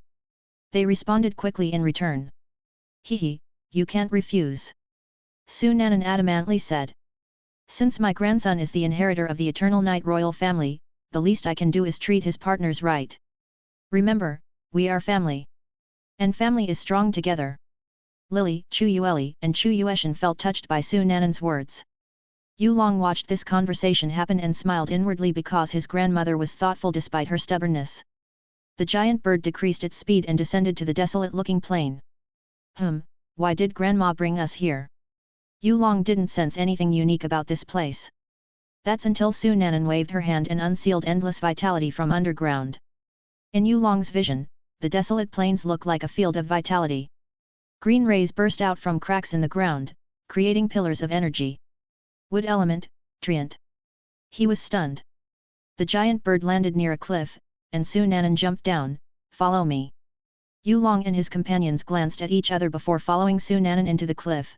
Speaker 2: They responded quickly in return. Hehe, you can't refuse. Su Nanan adamantly said. Since my grandson is the inheritor of the Eternal Night royal family, the least I can do is treat his partners right. Remember, we are family. And family is strong together. Lily, Chu Yueli and Chu Yueshan felt touched by Su Nanan's words. Yu Long watched this conversation happen and smiled inwardly because his grandmother was thoughtful despite her stubbornness. The giant bird decreased its speed and descended to the desolate-looking plain. Why did Grandma bring us here? Yu Long didn't sense anything unique about this place. That's until Su Nanan waved her hand and unsealed endless vitality from underground. In Yu Long's vision, the desolate plains looked like a field of vitality. Green rays burst out from cracks in the ground, creating pillars of energy. Wood element, Trient. He was stunned. The giant bird landed near a cliff, and Su Nanan jumped down, follow me. Yu Long and his companions glanced at each other before following Su Nanan into the cliff.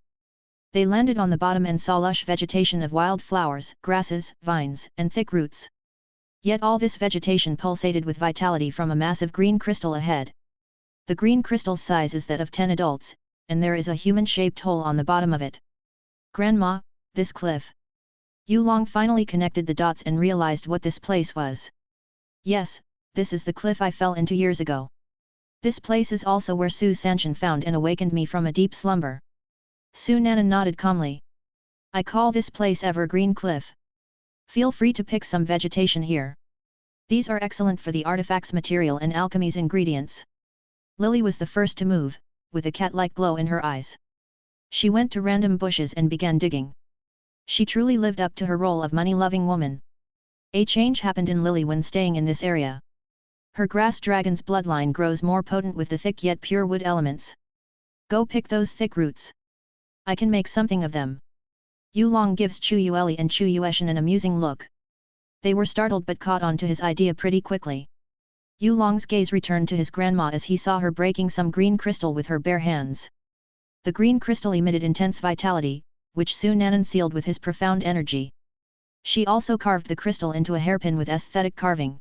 Speaker 2: They landed on the bottom and saw lush vegetation of wild flowers, grasses, vines, and thick roots. Yet all this vegetation pulsated with vitality from a massive green crystal ahead. The green crystal's size is that of 10 adults, and there is a human-shaped hole on the bottom of it. Grandma, this cliff. Yu Long finally connected the dots and realized what this place was. Yes, this is the cliff I fell into years ago. This place is also where Su Sanshan found and awakened me from a deep slumber. Su Nanan nodded calmly. I call this place Evergreen Cliff. Feel free to pick some vegetation here. These are excellent for the artifacts material and alchemy's ingredients. Lily was the first to move, with a cat-like glow in her eyes. She went to random bushes and began digging. She truly lived up to her role of money-loving woman. A change happened in Lily when staying in this area. Her grass dragon's bloodline grows more potent with the thick yet pure wood elements. Go pick those thick roots. I can make something of them. Yu Long gives Chu Yueli and Chu Yueshan an amusing look. They were startled but caught on to his idea pretty quickly. Yu Long's gaze returned to his grandma as he saw her breaking some green crystal with her bare hands. The green crystal emitted intense vitality, which Su Nanan sealed with his profound energy. She also carved the crystal into a hairpin with aesthetic carving.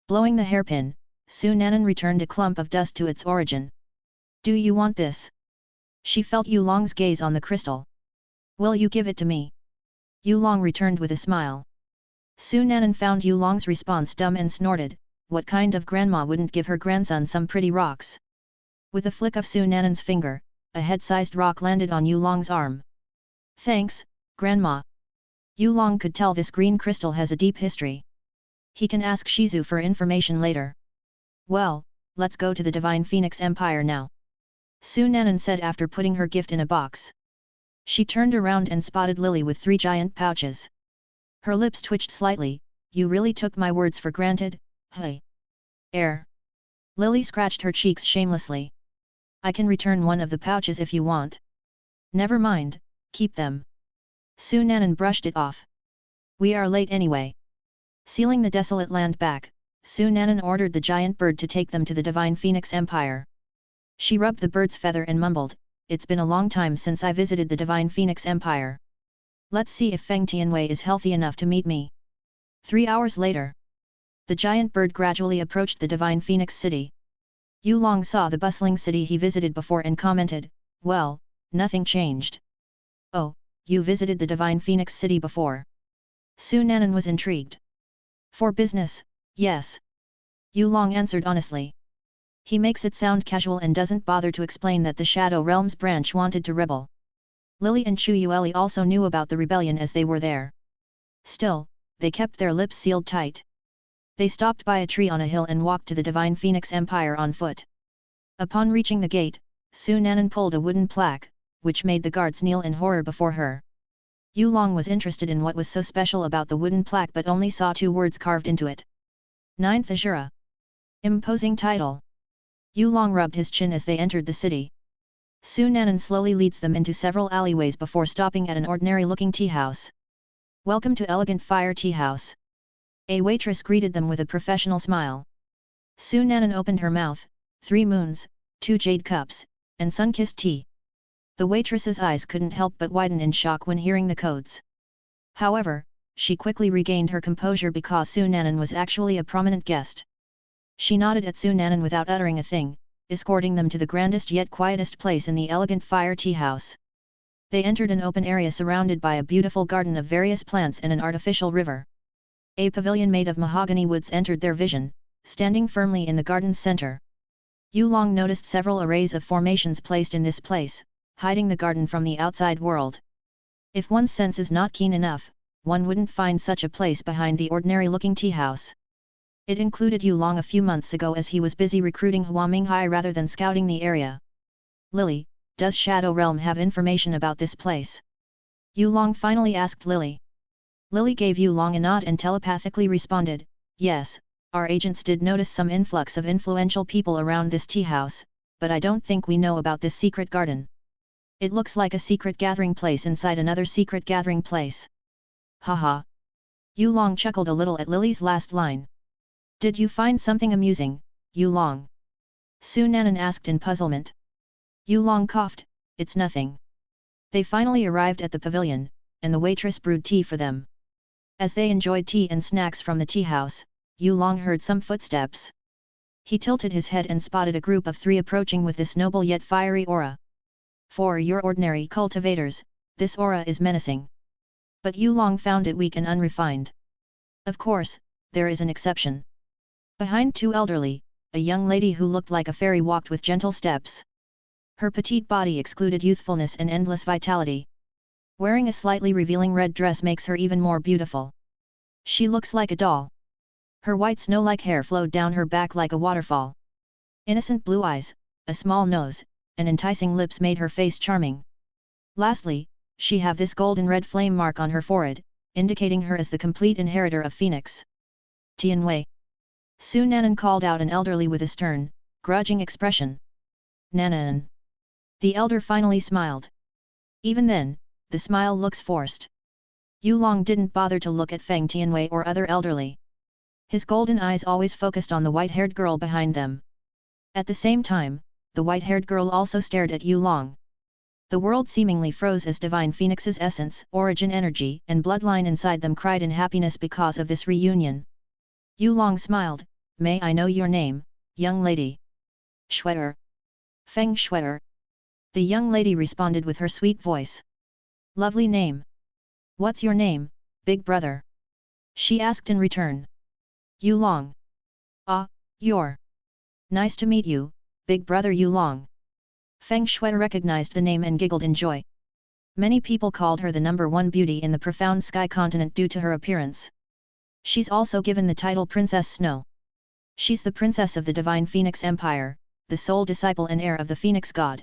Speaker 2: Blowing the hairpin, Su Nanan returned a clump of dust to its origin. Do you want this? She felt Yulong's gaze on the crystal. Will you give it to me? Yulong returned with a smile. Su Nanan found Yulong's response dumb and snorted, what kind of grandma wouldn't give her grandson some pretty rocks? With a flick of Su Nanan's finger, a head-sized rock landed on Yulong's arm. Thanks, grandma. Yulong could tell this green crystal has a deep history. He can ask Shizu for information later. Well, let's go to the Divine Phoenix Empire now. Su Nanan said after putting her gift in a box. She turned around and spotted Lily with 3 giant pouches. Her lips twitched slightly. You really took my words for granted, hey. Air. Lily scratched her cheeks shamelessly. I can return one of the pouches if you want. Never mind, keep them. Su Nanan brushed it off. We are late anyway. Sealing the desolate land back, Su Nanan ordered the giant bird to take them to the Divine Phoenix Empire. She rubbed the bird's feather and mumbled, it's been a long time since I visited the Divine Phoenix Empire. Let's see if Feng Tianwei is healthy enough to meet me. 3 hours later. The giant bird gradually approached the Divine Phoenix City. Yulong saw the bustling city he visited before and commented, well, nothing changed. Oh, you visited the Divine Phoenix City before? Su Nanan was intrigued. For business, yes. Yulong answered honestly. He makes it sound casual and doesn't bother to explain that the Shadow Realms branch wanted to rebel. Lily and Chu Yueli also knew about the rebellion as they were there. Still, they kept their lips sealed tight. They stopped by a tree on a hill and walked to the Divine Phoenix Empire on foot. Upon reaching the gate, Su Nanan pulled a wooden plaque, which made the guards kneel in horror before her. Yulong was interested in what was so special about the wooden plaque but only saw 2 words carved into it. 9th Azura. Imposing title. Yulong rubbed his chin as they entered the city. Su Nanan slowly leads them into several alleyways before stopping at an ordinary-looking tea house. Welcome to Elegant Fire Tea House. A waitress greeted them with a professional smile. Su Nanan opened her mouth, 3 moons, 2 jade cups, and sun-kissed tea. The waitress's eyes couldn't help but widen in shock when hearing the codes. However, she quickly regained her composure because Su Nanan was actually a prominent guest. She nodded at Su Nanan without uttering a thing, escorting them to the grandest yet quietest place in the Elegant Fire Tea House. They entered an open area surrounded by a beautiful garden of various plants and an artificial river. A pavilion made of mahogany woods entered their vision, standing firmly in the garden's center. Yulong noticed several arrays of formations placed in this place, hiding the garden from the outside world. If one's sense is not keen enough, one wouldn't find such a place behind the ordinary-looking tea house. It included Yulong a few months ago as he was busy recruiting Hua Minghai rather than scouting the area. Lily, does Shadow Realm have information about this place? Yulong finally asked Lily. Lily gave Yulong a nod and telepathically responded, yes, our agents did notice some influx of influential people around this tea house, but I don't think we know about this secret garden. It looks like a secret gathering place inside another secret gathering place. Haha. Yulong chuckled a little at Lily's last line. Did you find something amusing, Yulong? Su Nanan asked in puzzlement. Yulong coughed, it's nothing. They finally arrived at the pavilion, and the waitress brewed tea for them. As they enjoyed tea and snacks from the tea house, Yulong heard some footsteps. He tilted his head and spotted a group of 3 approaching with this noble yet fiery aura. For your ordinary cultivators, this aura is menacing. But Yulong found it weak and unrefined. Of course, there is an exception. Behind 2 elderly, a young lady who looked like a fairy walked with gentle steps. Her petite body excluded youthfulness and endless vitality. Wearing a slightly revealing red dress makes her even more beautiful. She looks like a doll. Her white snow-like hair flowed down her back like a waterfall. Innocent blue eyes, a small nose, and enticing lips made her face charming. Lastly, she have this golden red flame mark on her forehead, indicating her as the complete inheritor of Phoenix. Tianwei. Su Nanan called out an elderly with a stern, grudging expression. Nanan. The elder finally smiled. Even then, the smile looks forced. Yulong didn't bother to look at Feng Tianwei or other elderly. His golden eyes always focused on the white-haired girl behind them. At the same time, the white-haired girl also stared at Yulong. The world seemingly froze as Divine Phoenix's essence, origin energy, and bloodline inside them cried in happiness because of this reunion. Yulong smiled, "May I know your name, young lady?" "Shue'er. Feng Shue'er." The young lady responded with her sweet voice. "Lovely name. What's your name, big brother?" she asked in return. "Yulong." "Ah, you're. Nice to meet you, big brother Yulong." Feng Shue'er recognized the name and giggled in joy. Many people called her the #1 beauty in the profound sky continent due to her appearance. She's also given the title Princess Snow. She's the princess of the Divine Phoenix Empire, the sole disciple and heir of the Phoenix God.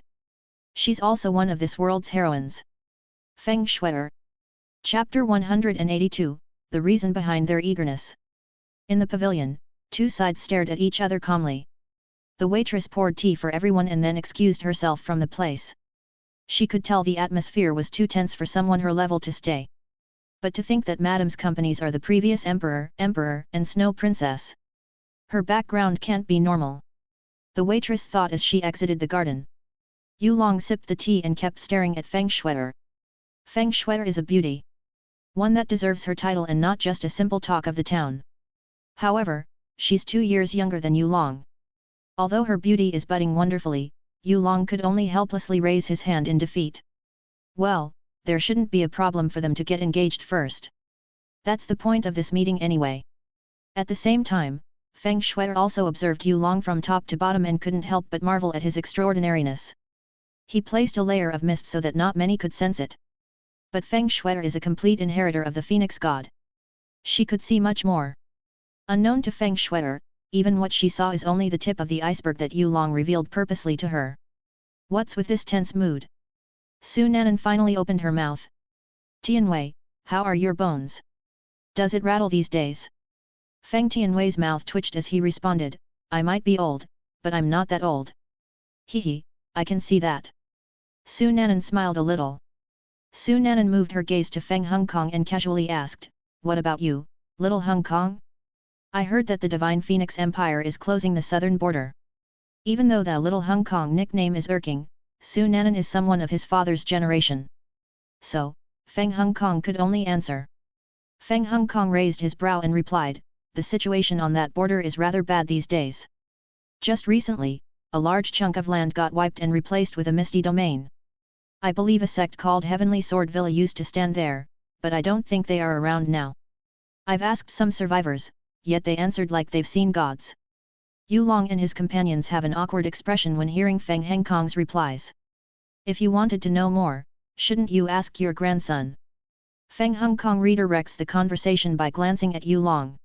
Speaker 2: She's also one of this world's heroines. Feng Shue'er. Chapter 182, The Reason Behind Their Eagerness. In the pavilion, two sides stared at each other calmly. The waitress poured tea for everyone and then excused herself from the place. She could tell the atmosphere was too tense for someone her level to stay. But to think that Madame's companies are the previous emperor, and Snow Princess. Her background can't be normal. The waitress thought as she exited the garden. Yulong sipped the tea and kept staring at Feng Shue'er. Feng Shue'er is a beauty. One that deserves her title and not just a simple talk of the town. However, she's 2 years younger than Yulong. Although her beauty is budding wonderfully, Yulong could only helplessly raise his hand in defeat. Well, there shouldn't be a problem for them to get engaged first. That's the point of this meeting anyway. At the same time, Feng Shue'er also observed Yulong from top to bottom and couldn't help but marvel at his extraordinariness. He placed a layer of mist so that not many could sense it. But Feng Shue'er is a complete inheritor of the Phoenix God. She could see much more. Unknown to Feng Shue'er, even what she saw is only the tip of the iceberg that Yulong revealed purposely to her. What's with this tense mood? Su Nanan finally opened her mouth. "Tianwei, how are your bones? Does it rattle these days?" Feng Tianwei's mouth twitched as he responded, "I might be old, but I'm not that old." "Hehe, I can see that." Su Nanan smiled a little. Su Nanan moved her gaze to Feng Hong Kong and casually asked, "What about you, little Hong Kong? I heard that the Divine Phoenix Empire is closing the southern border." Even though the little Hong Kong nickname is irking, Su Nanan is someone of his father's generation. So, Feng Hong Kong could only answer. Feng Hong Kong raised his brow and replied, "The situation on that border is rather bad these days. Just recently, a large chunk of land got wiped and replaced with a misty domain. I believe a sect called Heavenly Sword Villa used to stand there, but I don't think they are around now. I've asked some survivors, yet they answered like they've seen gods." Yulong and his companions have an awkward expression when hearing Feng Hong Kong's replies. "If you wanted to know more, shouldn't you ask your grandson?" Feng Hong Kong redirects the conversation by glancing at Yulong.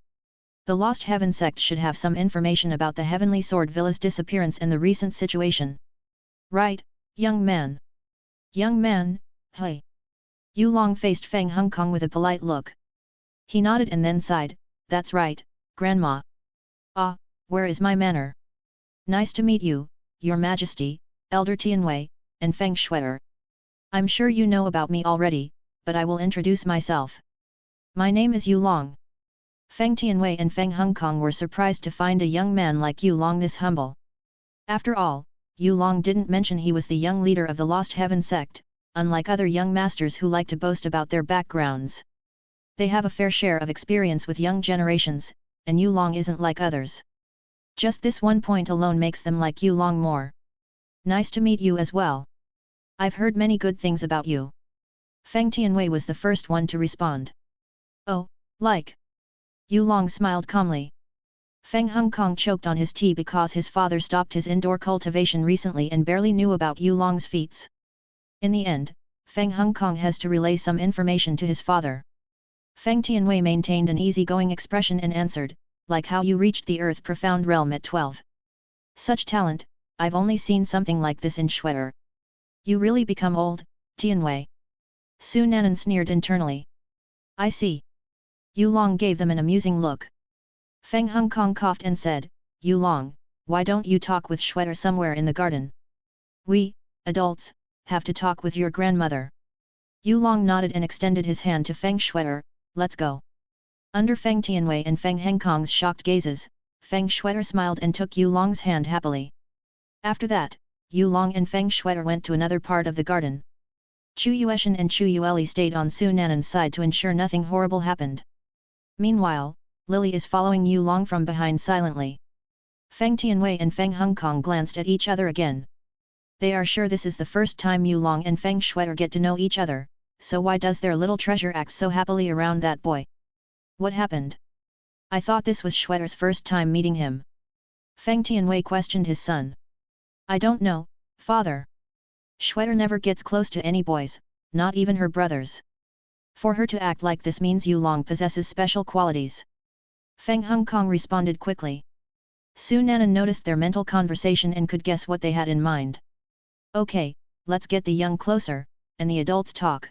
Speaker 2: The Lost Heaven sect should have some information about the Heavenly Sword Villa's disappearance and the recent situation. "Right, young man." "Young man, hey." Yulong faced Feng Hong Kong with a polite look. He nodded and then sighed, "That's right, Grandma. Ah, where is my manner? Nice to meet you, Your Majesty, Elder Tianwei, and Feng Shue'er. I'm sure you know about me already, but I will introduce myself. My name is Yulong." Feng Tianwei and Feng Hong Kong were surprised to find a young man like Yulong this humble. After all, Yulong didn't mention he was the young leader of the Lost Heaven sect, unlike other young masters who like to boast about their backgrounds. They have a fair share of experience with young generations, and Yulong isn't like others. Just this one point alone makes them like Yulong more. "Nice to meet you as well. I've heard many good things about you." Feng Tianwei was the first one to respond. "Oh, like?" Yulong smiled calmly. Feng Hong Kong choked on his tea because his father stopped his indoor cultivation recently and barely knew about Yulong's feats. In the end, Feng Hong Kong has to relay some information to his father. Feng Tianwei maintained an easygoing expression and answered, "Like how you reached the Earth Profound Realm at 12. Such talent, I've only seen something like this in Shue'er. You really become old, Tianwei." Su Nanan sneered internally. "I see." Yulong gave them an amusing look. Feng Hong Kong coughed and said, "Yulong, why don't you talk with Shue'er somewhere in the garden? We, adults, have to talk with your grandmother." Yulong nodded and extended his hand to Feng Shue'er, "Let's go." Under Feng Tianwei and Feng Hong Kong's shocked gazes, Feng Shue'er smiled and took Yulong's hand happily. After that, Yulong and Feng Shue'er went to another part of the garden, Chu Yueshan and Chu Yueli stayed on Su Nanan's side to ensure nothing horrible happened. Meanwhile, Lily is following Yu Long from behind silently. Feng Tianwei and Feng Hongkong glanced at each other again. They are sure this is the first time Yu Long and Feng Shui'er get to know each other, so why does their little treasure act so happily around that boy? What happened? I thought this was Shui'er's first time meeting him. Feng Tianwei questioned his son. I don't know, father. Shui'er never gets close to any boys, not even her brothers. For her to act like this means Yu Long possesses special qualities. Feng Hongkong responded quickly. Su Nanan noticed their mental conversation and could guess what they had in mind. Okay, let's get the young closer, and the adults talk.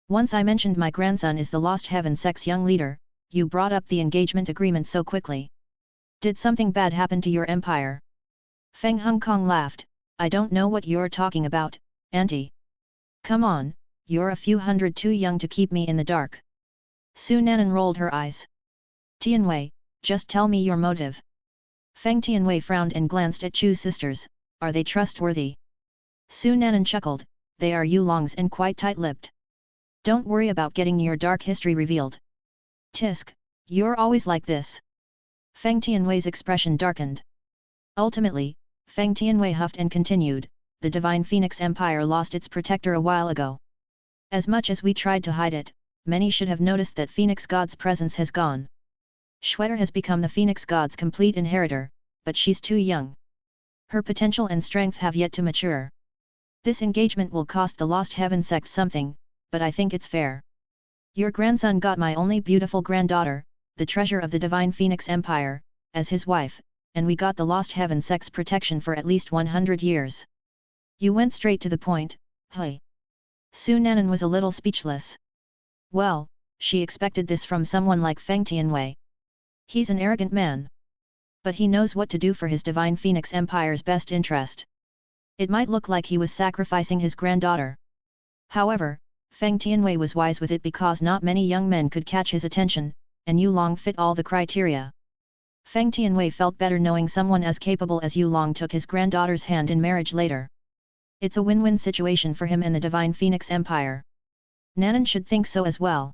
Speaker 2: Once I mentioned my grandson is the Lost Heaven Sect's young leader, you brought up the engagement agreement so quickly. Did something bad happen to your empire? Feng Hongkong laughed. I don't know what you're talking about, auntie. Come on, you're a few hundred too young to keep me in the dark. Su Nanan rolled her eyes. Tianwei, just tell me your motive. Feng Tianwei frowned and glanced at Chu's sisters, are they trustworthy? Su Nanan chuckled, they are Yu Long's and quite tight-lipped. Don't worry about getting your dark history revealed. Tisk, you're always like this. Feng Tianwei's expression darkened. Ultimately, Feng Tianwei huffed and continued, the Divine Phoenix Empire lost its protector a while ago. As much as we tried to hide it, many should have noticed that Phoenix God's presence has gone. Shui'er has become the Phoenix God's complete inheritor, but she's too young. Her potential and strength have yet to mature. This engagement will cost the Lost Heaven sect something, but I think it's fair. Your grandson got my only beautiful granddaughter, the treasure of the Divine Phoenix Empire, as his wife, and we got the Lost Heaven sect's protection for at least 100 years. You went straight to the point, hey. Su Nanan was a little speechless. Well, she expected this from someone like Feng Tianwei. He's an arrogant man. But he knows what to do for his Divine Phoenix Empire's best interest. It might look like he was sacrificing his granddaughter. However, Feng Tianwei was wise with it because not many young men could catch his attention, and Yu Long fit all the criteria. Feng Tianwei felt better knowing someone as capable as Yu Long took his granddaughter's hand in marriage later. It's a win-win situation for him and the Divine Phoenix Empire. Nanan should think so as well.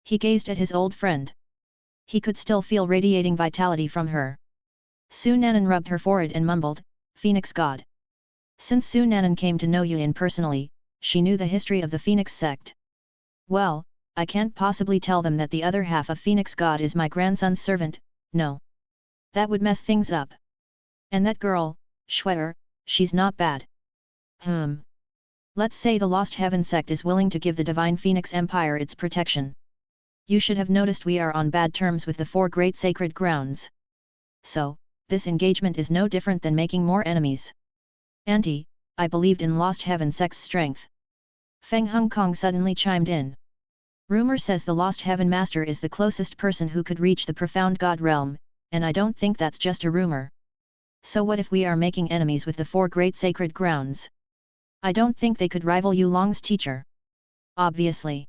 Speaker 2: He gazed at his old friend. He could still feel radiating vitality from her. Su Nanan rubbed her forehead and mumbled, Phoenix God. Since Su Nanan came to know Yuan personally, she knew the history of the Phoenix sect. Well, I can't possibly tell them that the other half of Phoenix God is my grandson's servant, no. That would mess things up. And that girl, Shui'er, she's not bad. Let's say the Lost Heaven sect is willing to give the Divine Phoenix Empire its protection. You should have noticed we are on bad terms with the 4 great sacred grounds. So, this engagement is no different than making more enemies. Auntie, I believed in Lost Heaven sect's strength. Feng Hongkong suddenly chimed in. Rumor says the Lost Heaven Master is the closest person who could reach the profound God realm, and I don't think that's just a rumor. So what if we are making enemies with the 4 great sacred grounds? I don't think they could rival Yu Long's teacher. Obviously.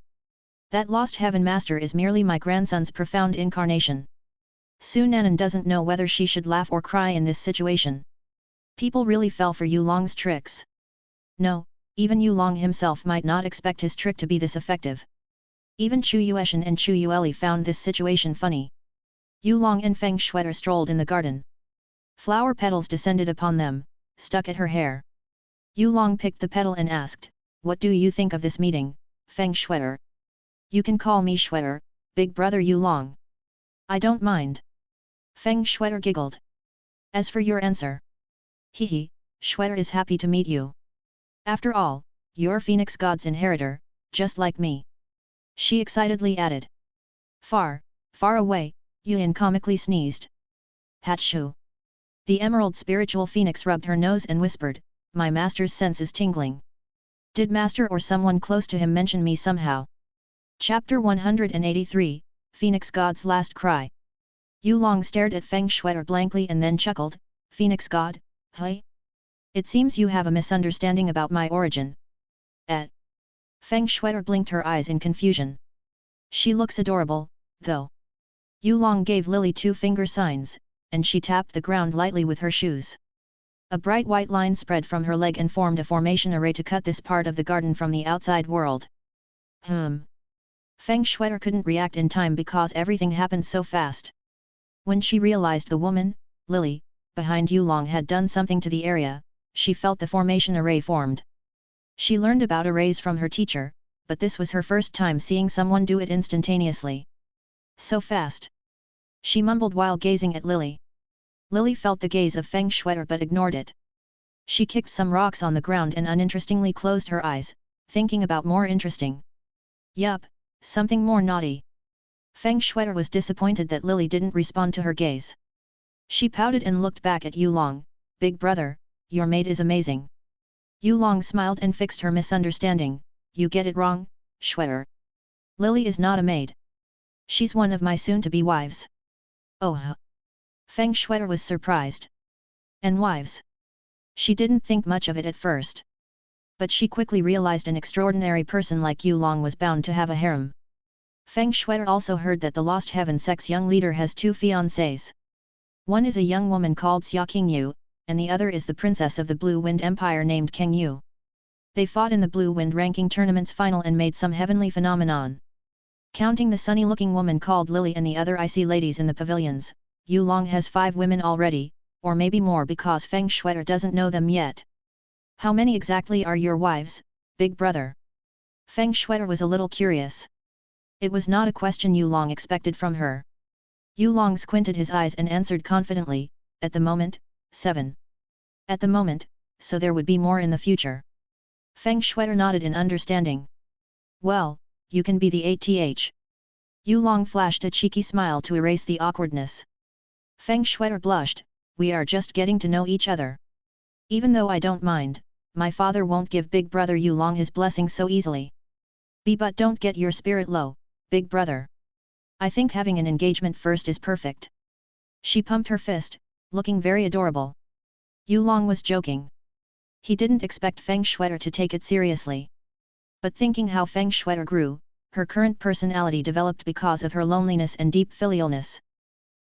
Speaker 2: That Lost Heaven Master is merely my grandson's profound incarnation. Su Nanan doesn't know whether she should laugh or cry in this situation. People really fell for Yu Long's tricks. No, even Yu Long himself might not expect his trick to be this effective. Even Chu Yueshan and Chu Yueli found this situation funny. Yu Long and Feng Shui'er strolled in the garden. Flower petals descended upon them, stuck at her hair. Yu Long picked the petal and asked, what do you think of this meeting, Feng Shui'er? You can call me Shui'er, big brother Yu Long. I don't mind. Feng Shui'er giggled. As for your answer. Hehe, Shui'er is happy to meet you. After all, you're Phoenix God's inheritor, just like me. She excitedly added. Far, far away, Yuan comically sneezed. Hatshu. The emerald spiritual phoenix rubbed her nose and whispered, my master's sense is tingling. Did master or someone close to him mention me somehow? Chapter 183, Phoenix God's Last Cry. Yu Long stared at Feng Shui'er blankly and then chuckled, Phoenix God, hey? It seems you have a misunderstanding about my origin. Feng Shui'er blinked her eyes in confusion. She looks adorable, though. Yu Long gave Lily 2 finger signs, and she tapped the ground lightly with her shoes. A bright white line spread from her leg and formed a formation array to cut this part of the garden from the outside world. Feng Shuier couldn't react in time because everything happened so fast. When she realized the woman, Lily, behind Yulong had done something to the area, she felt the formation array formed. She learned about arrays from her teacher, but this was her first time seeing someone do it instantaneously. So fast. She mumbled while gazing at Lily. Lily felt the gaze of Feng Shuier but ignored it. She kicked some rocks on the ground and uninterestingly closed her eyes, thinking about more interesting. Yup, something more naughty. Feng Shuier was disappointed that Lily didn't respond to her gaze. She pouted and looked back at Yulong. Big brother, your maid is amazing. Yulong smiled and fixed her misunderstanding. You get it wrong, Shuier. Lily is not a maid. She's one of my soon-to-be wives. Oh. Feng Shuier was surprised. And wives? She didn't think much of it at first. But she quickly realized an extraordinary person like Yulong was bound to have a harem. Feng Shuier also heard that the Lost Heaven sect's young leader has two fiancées. One is a young woman called Xia Qingyu, and the other is the princess of the Blue Wind Empire named Kang Yu. They fought in the Blue Wind ranking tournament's final and made some heavenly phenomenon. Counting the sunny-looking woman called Lily and the other icy ladies in the pavilions, Yulong has 5 women already, or maybe more because Feng Shuier doesn't know them yet. How many exactly are your wives, big brother? Feng Shuier was a little curious. It was not a question Yulong expected from her. Yulong squinted his eyes and answered confidently, at the moment, 7. At the moment, so there would be more in the future. Feng Shuier nodded in understanding. Well, you can be the ATH. Yulong flashed a cheeky smile to erase the awkwardness. Feng Shuier blushed, we are just getting to know each other. Even though I don't mind, my father won't give big brother Yulong his blessing so easily. But don't get your spirit low, big brother. I think having an engagement first is perfect. She pumped her fist, looking very adorable. Yulong was joking. He didn't expect Feng Shuier to take it seriously. But thinking how Feng Shuier grew, her current personality developed because of her loneliness and deep filialness.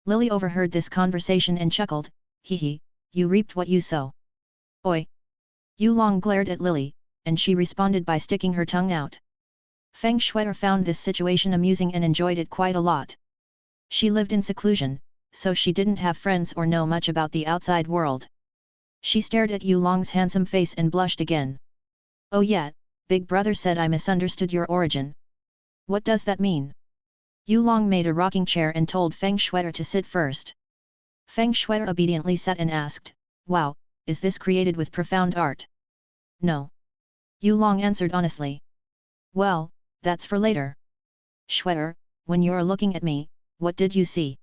Speaker 2: Lily overheard this conversation and chuckled, hee, you reaped what you sow. Oi! Yulong glared at Lily, and she responded by sticking her tongue out. Feng Shuier found this situation amusing and enjoyed it quite a lot. She lived in seclusion, so she didn't have friends or know much about the outside world. She stared at Yulong's handsome face and blushed again. Oh yeah, big brother said I misunderstood your origin. What does that mean? Yulong made a rocking chair and told Feng Shuier to sit first. Feng Shuier obediently sat and asked, wow, is this created with profound art? No. Yulong answered honestly. Well, that's for later. Shuier, when you're looking at me, what did you see?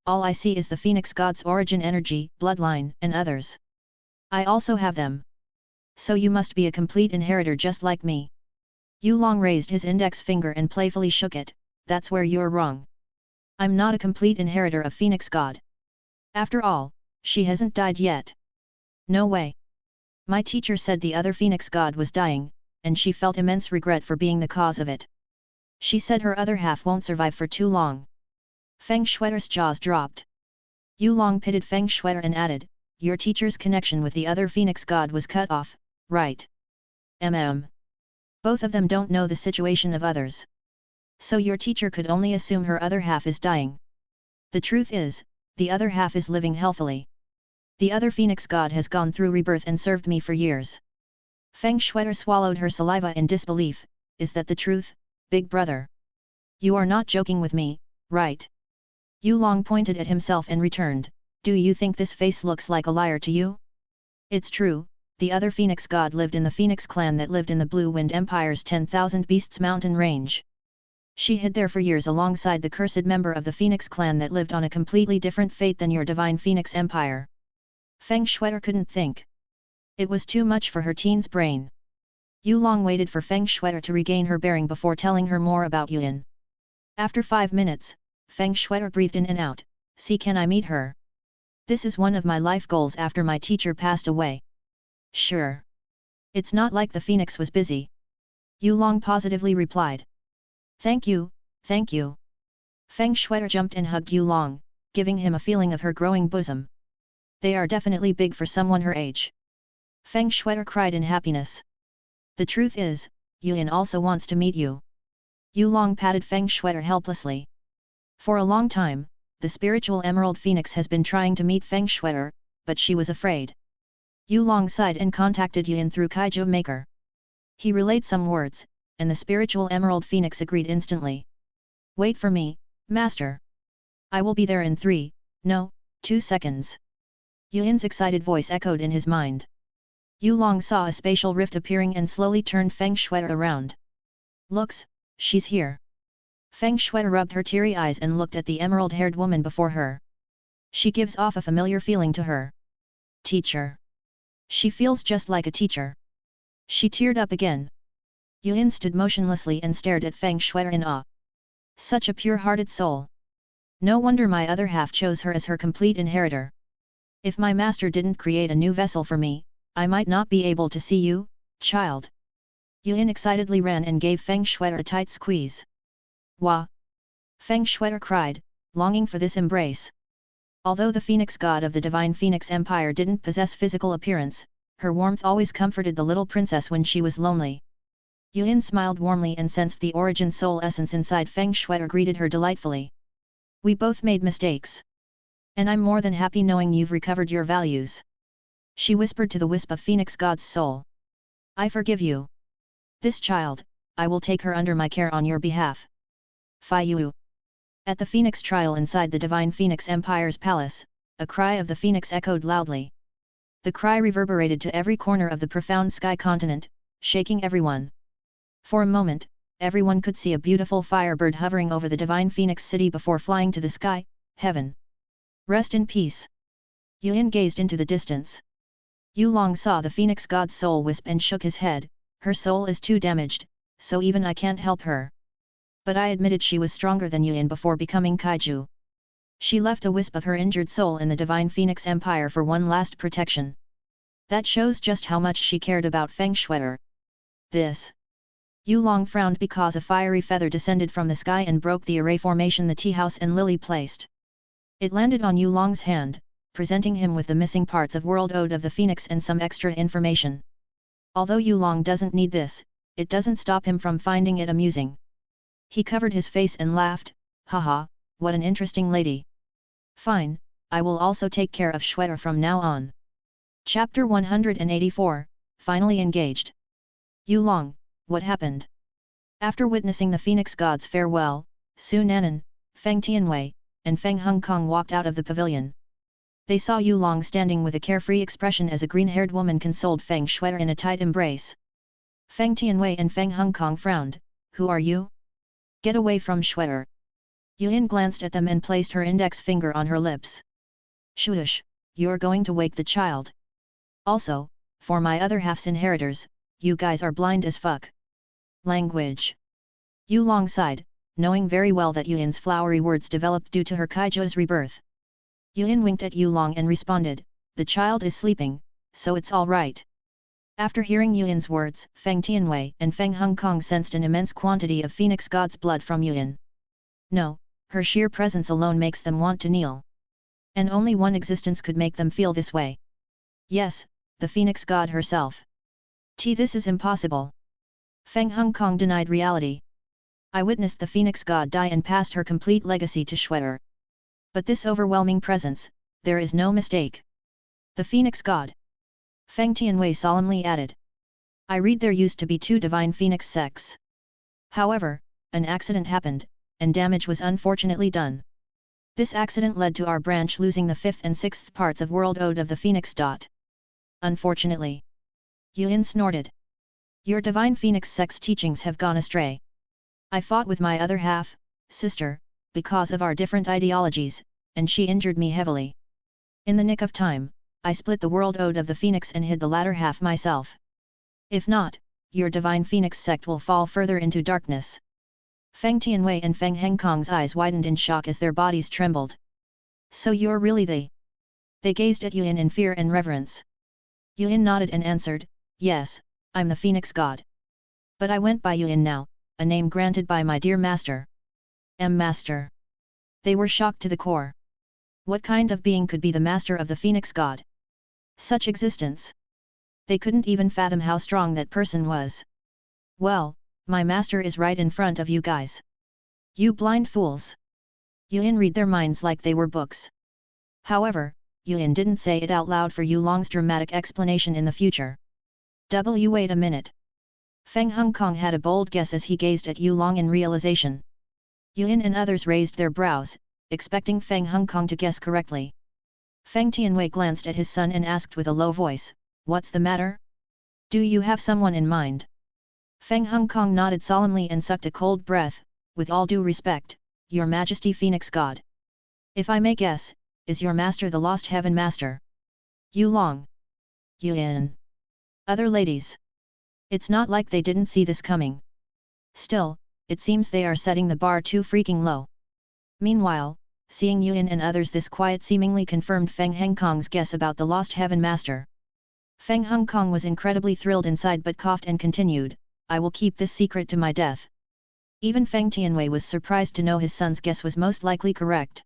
Speaker 2: All I see is the Phoenix God's origin energy, bloodline, and others. I also have them. So you must be a complete inheritor just like me. Yulong raised his index finger and playfully shook it, that's where you're wrong. I'm not a complete inheritor of Phoenix God. After all, she hasn't died yet. No way. My teacher said the other Phoenix God was dying, and she felt immense regret for being the cause of it. She said her other half won't survive for too long. Feng Shuier's jaws dropped. Yulong pitied Feng Shuier and added, your teacher's connection with the other Phoenix God was cut off, right? Both of them don't know the situation of others. So your teacher could only assume her other half is dying. The truth is, the other half is living healthily. The other Phoenix God has gone through rebirth and served me for years. Feng Shuier swallowed her saliva in disbelief, is that the truth, big brother? You are not joking with me, right? Yulong pointed at himself and returned, do you think this face looks like a liar to you? It's true, the other Phoenix God lived in the Phoenix clan that lived in the Blue Wind Empire's 10,000 Beasts mountain range. She hid there for years alongside the cursed member of the Phoenix clan that lived on a completely different fate than your divine Phoenix Empire. Feng Shuier couldn't think. It was too much for her teen's brain. Yulong waited for Feng Shuier to regain her bearing before telling her more about Yuan. After 5 minutes, Feng Shuier breathed in and out, see can I meet her? This is one of my life goals after my teacher passed away. Sure. It's not like the Phoenix was busy. Yulong positively replied. Thank you, thank you. Feng Shuier jumped and hugged Yulong, giving him a feeling of her growing bosom. They are definitely big for someone her age. Feng Shuai cried in happiness. The truth is, Yuan also wants to meet you. Yu Long patted Feng Shuai helplessly. For a long time, the spiritual Emerald Phoenix has been trying to meet Feng Shuai, but she was afraid. Yu Long sighed and contacted Yuan through Kaiju Maker. He relayed some words, and the spiritual Emerald Phoenix agreed instantly. Wait for me, Master. I will be there in 2 seconds. Yuan's excited voice echoed in his mind. Yu Long saw a spatial rift appearing and slowly turned Feng Shuai around. Looks, she's here. Feng Shuai rubbed her teary eyes and looked at the emerald-haired woman before her. She gives off a familiar feeling to her. Teacher. She feels just like a teacher. She teared up again. Yuan stood motionlessly and stared at Feng Shuai in awe. Such a pure-hearted soul. No wonder my other half chose her as her complete inheritor. If my master didn't create a new vessel for me, I might not be able to see you, child. Yuan excitedly ran and gave Feng Shuai a tight squeeze. Wah! Feng Shuai cried, longing for this embrace. Although the Phoenix god of the Divine Phoenix Empire didn't possess physical appearance, her warmth always comforted the little princess when she was lonely. Yuan smiled warmly and sensed the origin soul essence inside Feng Shuai greeted her delightfully. We both made mistakes. And I'm more than happy knowing you've recovered your values. She whispered to the wisp of Phoenix god's soul. I forgive you. This child, I will take her under my care on your behalf. Fi Yu. At the Phoenix trial inside the Divine Phoenix Empire's palace, a cry of the Phoenix echoed loudly. The cry reverberated to every corner of the profound sky continent, shaking everyone. For a moment, everyone could see a beautiful firebird hovering over the Divine Phoenix city before flying to the sky, heaven. Rest in peace. Yuan gazed into the distance. Yu Long saw the Phoenix god's soul wisp and shook his head. Her soul is too damaged, so even I can't help her. But I admitted she was stronger than Yuan before becoming Kaiju. She left a wisp of her injured soul in the Divine Phoenix Empire for one last protection. That shows just how much she cared about Feng Shuai. This. Yu Long frowned because a fiery feather descended from the sky and broke the array formation the tea house and Lily placed. It landed on Yu Long's hand, presenting him with the missing parts of World Ode of the Phoenix and some extra information. Although Yu Long doesn't need this, it doesn't stop him from finding it amusing. He covered his face and laughed, haha, what an interesting lady. Fine, I will also take care of Shuai from now on. Chapter 184, Finally Engaged. Yu Long, what happened? After witnessing the Phoenix god's farewell, Su Nanan, Feng Tianwei, and Feng Hongkong walked out of the pavilion. They saw Yu Long standing with a carefree expression as a green-haired woman consoled Feng Shuai in a tight embrace. Feng Tianwei and Feng Hongkong frowned, who are you? Get away from Shuai. Yuan glanced at them and placed her index finger on her lips. Shush, you're going to wake the child. Also, for my other half's inheritors, you guys are blind as fuck. Language. Yu Long sighed, knowing very well that Yuan's flowery words developed due to her Kaiju's rebirth. Yuan winked at Yu Long and responded, the child is sleeping, so it's all right. After hearing Yuan's words, Feng Tianwei and Feng Hongkong sensed an immense quantity of Phoenix God's blood from Yuan. No, her sheer presence alone makes them want to kneel. And only one existence could make them feel this way. Yes, the Phoenix God herself. This is impossible. Feng Hongkong denied reality. I witnessed the Phoenix God die and passed her complete legacy to Shuai. But this overwhelming presence, there is no mistake. The Phoenix God. Feng Tianwei solemnly added. I read there used to be 2 divine Phoenix sects. However, an accident happened, and damage was unfortunately done. This accident led to our branch losing the 5th and 6th parts of World Ode of the Phoenix. Unfortunately. Yuan snorted. Your divine Phoenix sect's teachings have gone astray. I fought with my other half, sister, because of our different ideologies, and she injured me heavily. In the nick of time, I split the World Ode of the Phoenix and hid the latter half myself. If not, your divine Phoenix sect will fall further into darkness. Feng Tianwei and Feng Hongkong's eyes widened in shock as their bodies trembled. So you're really they? They gazed at Yuan in fear and reverence. Yuan nodded and answered, yes, I'm the Phoenix God. But I went by Yuan now, a name granted by my dear master. Master. They were shocked to the core. What kind of being could be the master of the Phoenix God? Such existence! They couldn't even fathom how strong that person was. Well, my master is right in front of you guys. You blind fools! Yuan read their minds like they were books. However, Yuan didn't say it out loud for Yulong's dramatic explanation in the future. Wait a minute. Feng Hongkong had a bold guess as he gazed at Yulong in realization. Yuan and others raised their brows, expecting Feng Hongkong to guess correctly. Feng Tianwei glanced at his son and asked with a low voice, "What's the matter? Do you have someone in mind?" Feng Hongkong nodded solemnly and sucked a cold breath, "With all due respect, Your Majesty Phoenix God. If I may guess, is your master the Lost Heaven Master?" Yulong. Yuan. Other ladies. It's not like they didn't see this coming. Still, it seems they are setting the bar too freaking low. Meanwhile, seeing Yuan and others, this quiet seemingly confirmed Feng Hongkong's guess about the Lost Heaven Master. Feng Hongkong was incredibly thrilled inside but coughed and continued, "I will keep this secret to my death." Even Feng Tianwei was surprised to know his son's guess was most likely correct.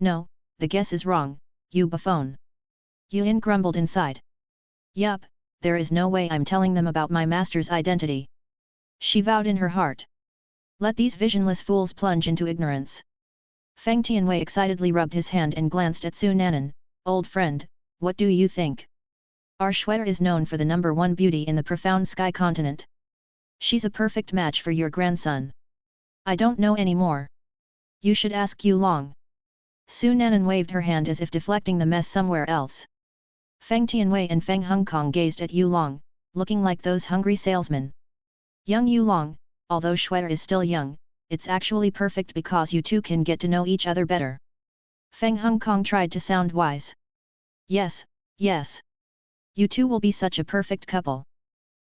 Speaker 2: "No, the guess is wrong, you buffoon." Yuan grumbled inside. "Yup, there is no way I'm telling them about my master's identity," she vowed in her heart. "Let these visionless fools plunge into ignorance." Feng Tianwei excitedly rubbed his hand and glanced at Su Nanan, "Old friend, what do you think? Our Shuer is known for the #1 beauty in the profound sky continent. She's a perfect match for your grandson." "I don't know any more. You should ask Yulong." Su Nanan waved her hand as if deflecting the mess somewhere else. Feng Tianwei and Feng Hongkong gazed at Yulong, looking like those hungry salesmen. "Young Yulong, although Shuer is still young, it's actually perfect because you two can get to know each other better." Feng Hongkong tried to sound wise. Yes. You two will be such a perfect couple.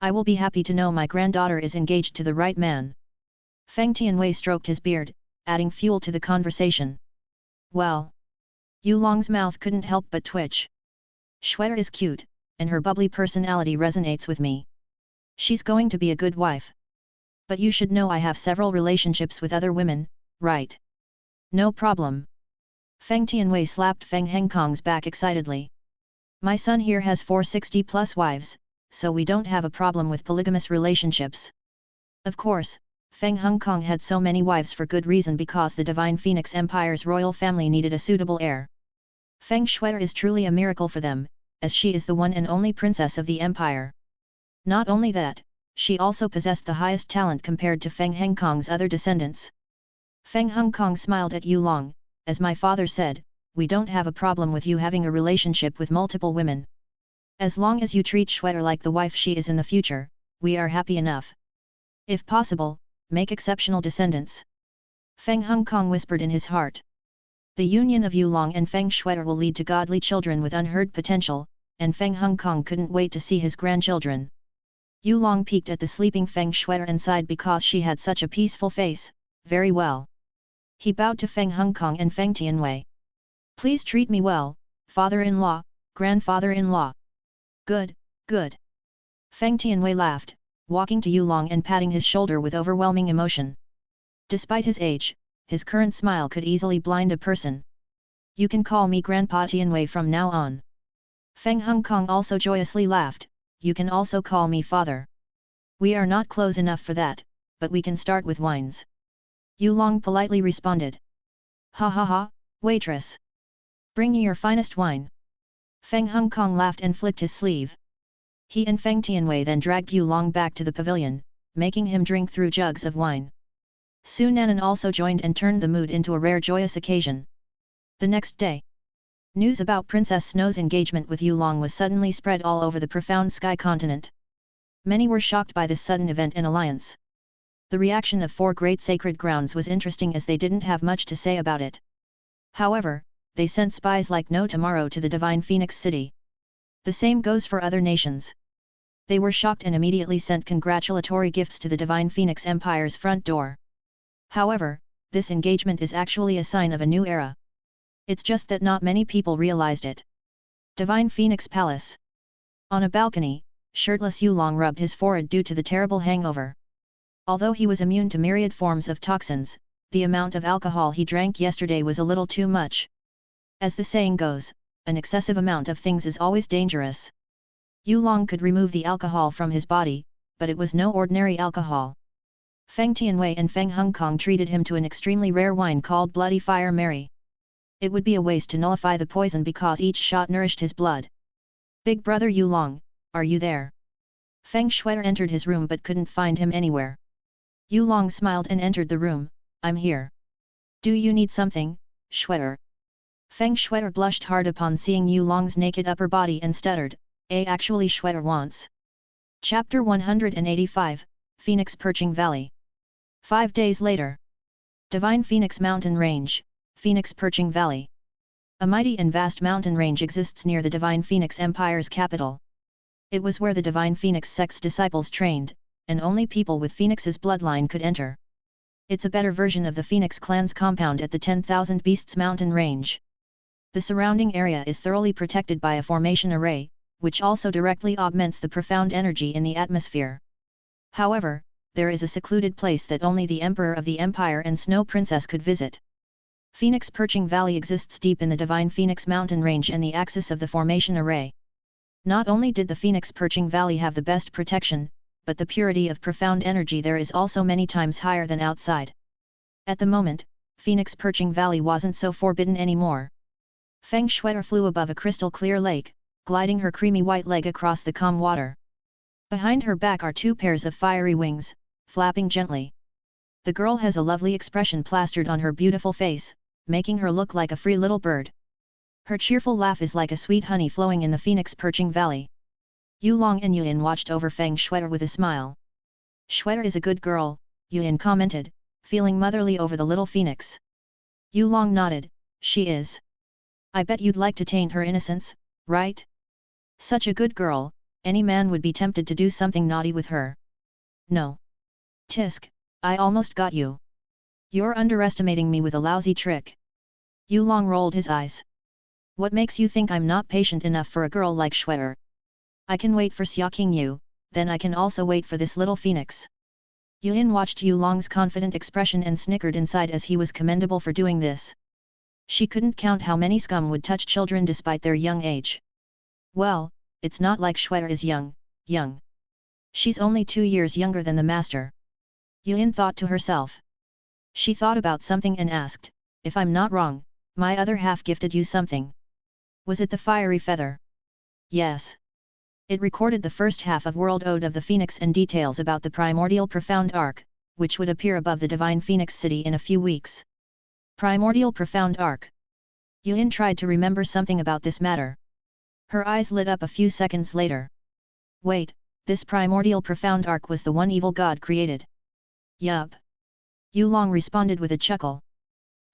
Speaker 2: I will be happy to know my granddaughter is engaged to the right man." Feng Tianwei stroked his beard, adding fuel to the conversation. "Well." Yulong's mouth couldn't help but twitch. "Shuer is cute, and her bubbly personality resonates with me. She's going to be a good wife. But you should know I have several relationships with other women, right?" "No problem." Feng Tianwei slapped Feng Hongkong's back excitedly. "My son here has 460+ wives, so we don't have a problem with polygamous relationships." Of course, Feng Hongkong had so many wives for good reason, because the Divine Phoenix Empire's royal family needed a suitable heir. Feng Shuer is truly a miracle for them, as she is the one and only princess of the empire. Not only that, she also possessed the highest talent compared to Feng Hongkong's other descendants. Feng Hongkong smiled at Yulong, "As my father said, we don't have a problem with you having a relationship with multiple women. As long as you treat Shuer like the wife she is in the future, we are happy enough. If possible, make exceptional descendants." Feng Hongkong whispered in his heart. The union of Yulong and Feng Shuer will lead to godly children with unheard potential, and Feng Hongkong couldn't wait to see his grandchildren. Yulong peeked at the sleeping Feng Shuer and sighed because she had such a peaceful face. "Very well." He bowed to Feng Hongkong and Feng Tianwei. "Please treat me well, father-in-law, grandfather-in-law." Good. Feng Tianwei laughed, walking to Yulong and patting his shoulder with overwhelming emotion. Despite his age, his current smile could easily blind a person. "You can call me Grandpa Tianwei from now on." Feng Hongkong also joyously laughed, "You can also call me father. We are not close enough for that, but we can start with wines." Yulong politely responded. Ha, waitress. Bring your finest wine." Feng Hongkong laughed and flicked his sleeve. He and Feng Tianwei then dragged Yulong back to the pavilion, making him drink through jugs of wine. Su Nanan also joined and turned the mood into a rare joyous occasion. The next day, news about Princess Snow's engagement with Yulong was suddenly spread all over the profound sky continent. Many were shocked by this sudden event and alliance. The reaction of 4 great sacred grounds was interesting, as they didn't have much to say about it. However, they sent spies like no tomorrow to the Divine Phoenix City. The same goes for other nations. They were shocked and immediately sent congratulatory gifts to the Divine Phoenix Empire's front door. However, this engagement is actually a sign of a new era. It's just that not many people realized it. Divine Phoenix Palace. On a balcony, shirtless Yulong rubbed his forehead due to the terrible hangover. Although he was immune to myriad forms of toxins, the amount of alcohol he drank yesterday was a little too much. As the saying goes, an excessive amount of things is always dangerous. Yu Long could remove the alcohol from his body, but it was no ordinary alcohol. Feng Tianwei and Feng Hongkong treated him to an extremely rare wine called Bloody Fire Mary. It would be a waste to nullify the poison because each shot nourished his blood. Big brother Yu Long, are you there? Feng Shuer entered his room but couldn't find him anywhere. Yu Long smiled and entered the room. I'm here. Do you need something, Shuer? Feng Shuer blushed hard upon seeing Yu Long's naked upper body and stuttered, actually Shuer wants. Chapter 185, Phoenix Perching Valley. 5 days later. Divine Phoenix Mountain Range, Phoenix Perching Valley. A mighty and vast mountain range exists near the Divine Phoenix Empire's capital. It was where the Divine Phoenix sect's disciples trained, and only people with Phoenix's bloodline could enter. It's a better version of the Phoenix clan's compound at the 10,000 Beasts mountain range. The surrounding area is thoroughly protected by a formation array, which also directly augments the profound energy in the atmosphere. However, there is a secluded place that only the Emperor of the Empire and Snow Princess could visit. Phoenix Perching Valley exists deep in the Divine Phoenix mountain range and the axis of the formation array. Not only did the Phoenix Perching Valley have the best protection, but the purity of profound energy there is also many times higher than outside. At the moment, Phoenix Perching Valley wasn't so forbidden anymore. Feng Shuer flew above a crystal clear lake, gliding her creamy white leg across the calm water. Behind her back are 2 pairs of fiery wings, flapping gently. The girl has a lovely expression plastered on her beautiful face, making her look like a free little bird. Her cheerful laugh is like a sweet honey flowing in the Phoenix Perching Valley. Yu Long and Yuan watched over Feng Shuer with a smile. Shuer is a good girl, Yuan commented, feeling motherly over the little phoenix. Yu Long nodded, she is. I bet you'd like to taint her innocence, right? Such a good girl, any man would be tempted to do something naughty with her. No. Tisk, I almost got you. You're underestimating me with a lousy trick. Yu Long rolled his eyes. What makes you think I'm not patient enough for a girl like Shuer? I can wait for Xia Qingyu, then I can also wait for this little phoenix. Yuan watched Yu Long's confident expression and snickered inside as he was commendable for doing this. She couldn't count how many scum would touch children despite their young age. Well, it's not like Shuer is young. She's only 2 years younger than the master. Yuan thought to herself. She thought about something and asked, if I'm not wrong, my other half gifted you something. Was it the fiery feather? Yes. It recorded the first half of World Ode of the Phoenix and details about the primordial profound arc, which would appear above the Divine Phoenix City in a few weeks. Primordial profound arc. Yuan tried to remember something about this matter. Her eyes lit up a few seconds later. Wait, this primordial profound arc was the one evil god created. Yup. Yu Long responded with a chuckle.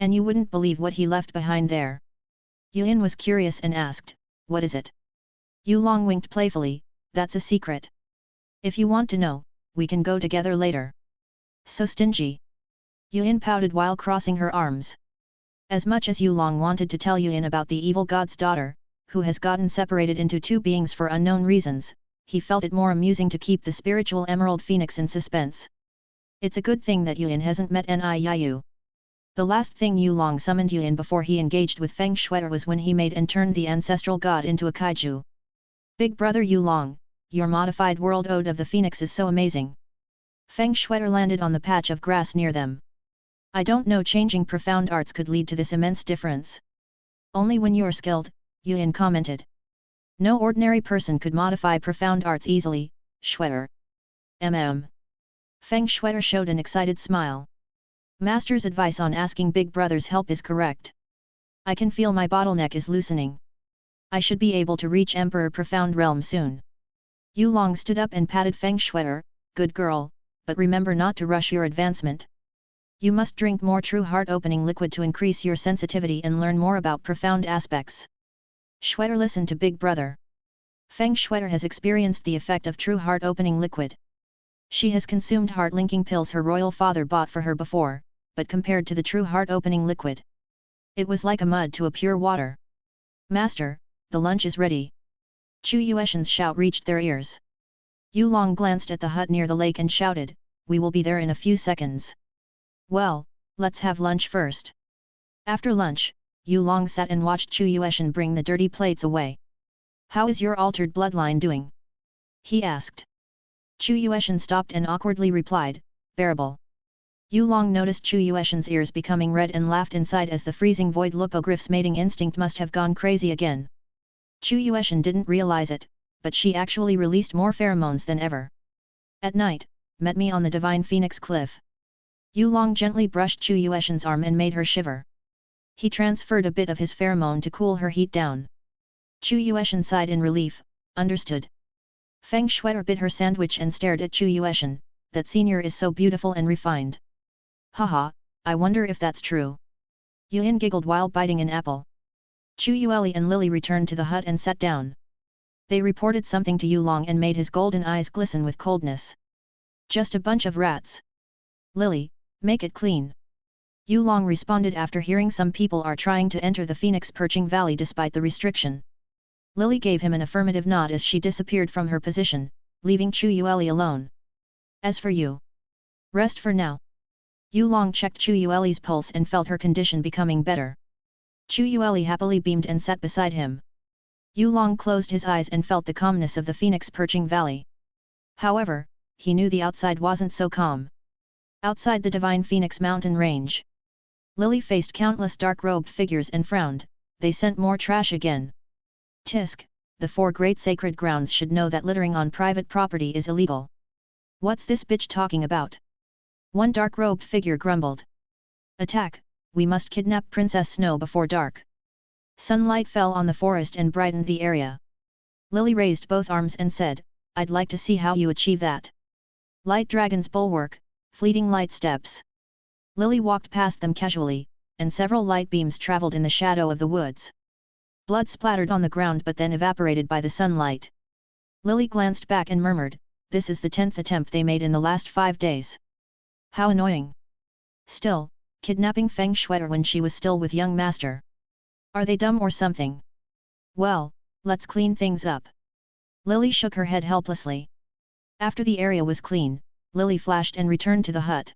Speaker 2: And you wouldn't believe what he left behind there. Yuan was curious and asked, what is it? Yu Long winked playfully, that's a secret. If you want to know, we can go together later. So stingy. Yuan pouted while crossing her arms. As much as Yu Long wanted to tell Yuan about the evil god's daughter, who has gotten separated into 2 beings for unknown reasons, he felt it more amusing to keep the spiritual Emerald Phoenix in suspense. It's a good thing that Yuan hasn't met Niu. The last thing Yu Long summoned Yuan before he engaged with Feng Shuer was when he made and turned the ancestral god into a kaiju. Big brother Yu Long, your modified World Ode of the Phoenix is so amazing. Feng Shuer landed on the patch of grass near them. I don't know, changing profound arts could lead to this immense difference. Only when you're skilled, Yuan commented. No ordinary person could modify profound arts easily, Shuer. Feng Shuer showed an excited smile. Master's advice on asking Big Brother's help is correct. I can feel my bottleneck is loosening. I should be able to reach Emperor Profound Realm soon. Yu Long stood up and patted Feng Shuer, good girl, but remember not to rush your advancement. You must drink more true heart-opening liquid to increase your sensitivity and learn more about profound aspects. Shuer listened to Big Brother. Feng Shuer has experienced the effect of true heart-opening liquid. She has consumed heart-linking pills her royal father bought for her before, but compared to the true heart-opening liquid, it was like a mud to a pure water. Master, the lunch is ready. Chu Yueshan's shout reached their ears. Yu Long glanced at the hut near the lake and shouted, we will be there in a few seconds. Well, let's have lunch first. After lunch, Yu Long sat and watched Chu Yueshan bring the dirty plates away. "How is your altered bloodline doing?" he asked. Chu Yueshan stopped and awkwardly replied, "Bearable." Yu Long noticed Chu Yueshan's ears becoming red and laughed inside as the freezing void lupogryph's mating instinct must have gone crazy again. Chu Yueshan didn't realize it, but she actually released more pheromones than ever. "At night, met me on the Divine Phoenix Cliff." Yu Long gently brushed Chu Yueshan's arm and made her shiver. He transferred a bit of his pheromone to cool her heat down. Chu Yueshan sighed in relief, "Understood." Feng Shuai bit her sandwich and stared at Chu Yueshan, "That senior is so beautiful and refined." "Haha, I wonder if that's true." Yuan giggled while biting an apple. Chu Yueli and Lily returned to the hut and sat down. They reported something to Yu Long and made his golden eyes glisten with coldness. "Just a bunch of rats." "Lily, make it clean." Yu Long responded after hearing some people are trying to enter the Phoenix Perching Valley despite the restriction. Lily gave him an affirmative nod as she disappeared from her position, leaving Chu Yueli alone. "As for you, rest for now." Yu Long checked Chu Yueli's pulse and felt her condition becoming better. Chu Yueli happily beamed and sat beside him. Yu Long closed his eyes and felt the calmness of the Phoenix Perching Valley. However, he knew the outside wasn't so calm. Outside the Divine Phoenix mountain range, Lily faced countless dark-robed figures and frowned, "They sent more trash again." "Tisk, the 4 great sacred grounds should know that littering on private property is illegal." "What's this bitch talking about?" one dark-robed figure grumbled. "Attack, we must kidnap Princess Snow before dark." Sunlight fell on the forest and brightened the area. Lily raised both arms and said, "I'd like to see how you achieve that." Light Dragon's bulwark, fleeting light steps. Lily walked past them casually, and several light beams traveled in the shadow of the woods. Blood splattered on the ground but then evaporated by the sunlight. Lily glanced back and murmured, "This is the 10th attempt they made in the last 5 days. How annoying." Still, kidnapping Feng Shuai when she was still with young master. Are they dumb or something? "Well, let's clean things up." Lily shook her head helplessly. After the area was clean, Lily flashed and returned to the hut.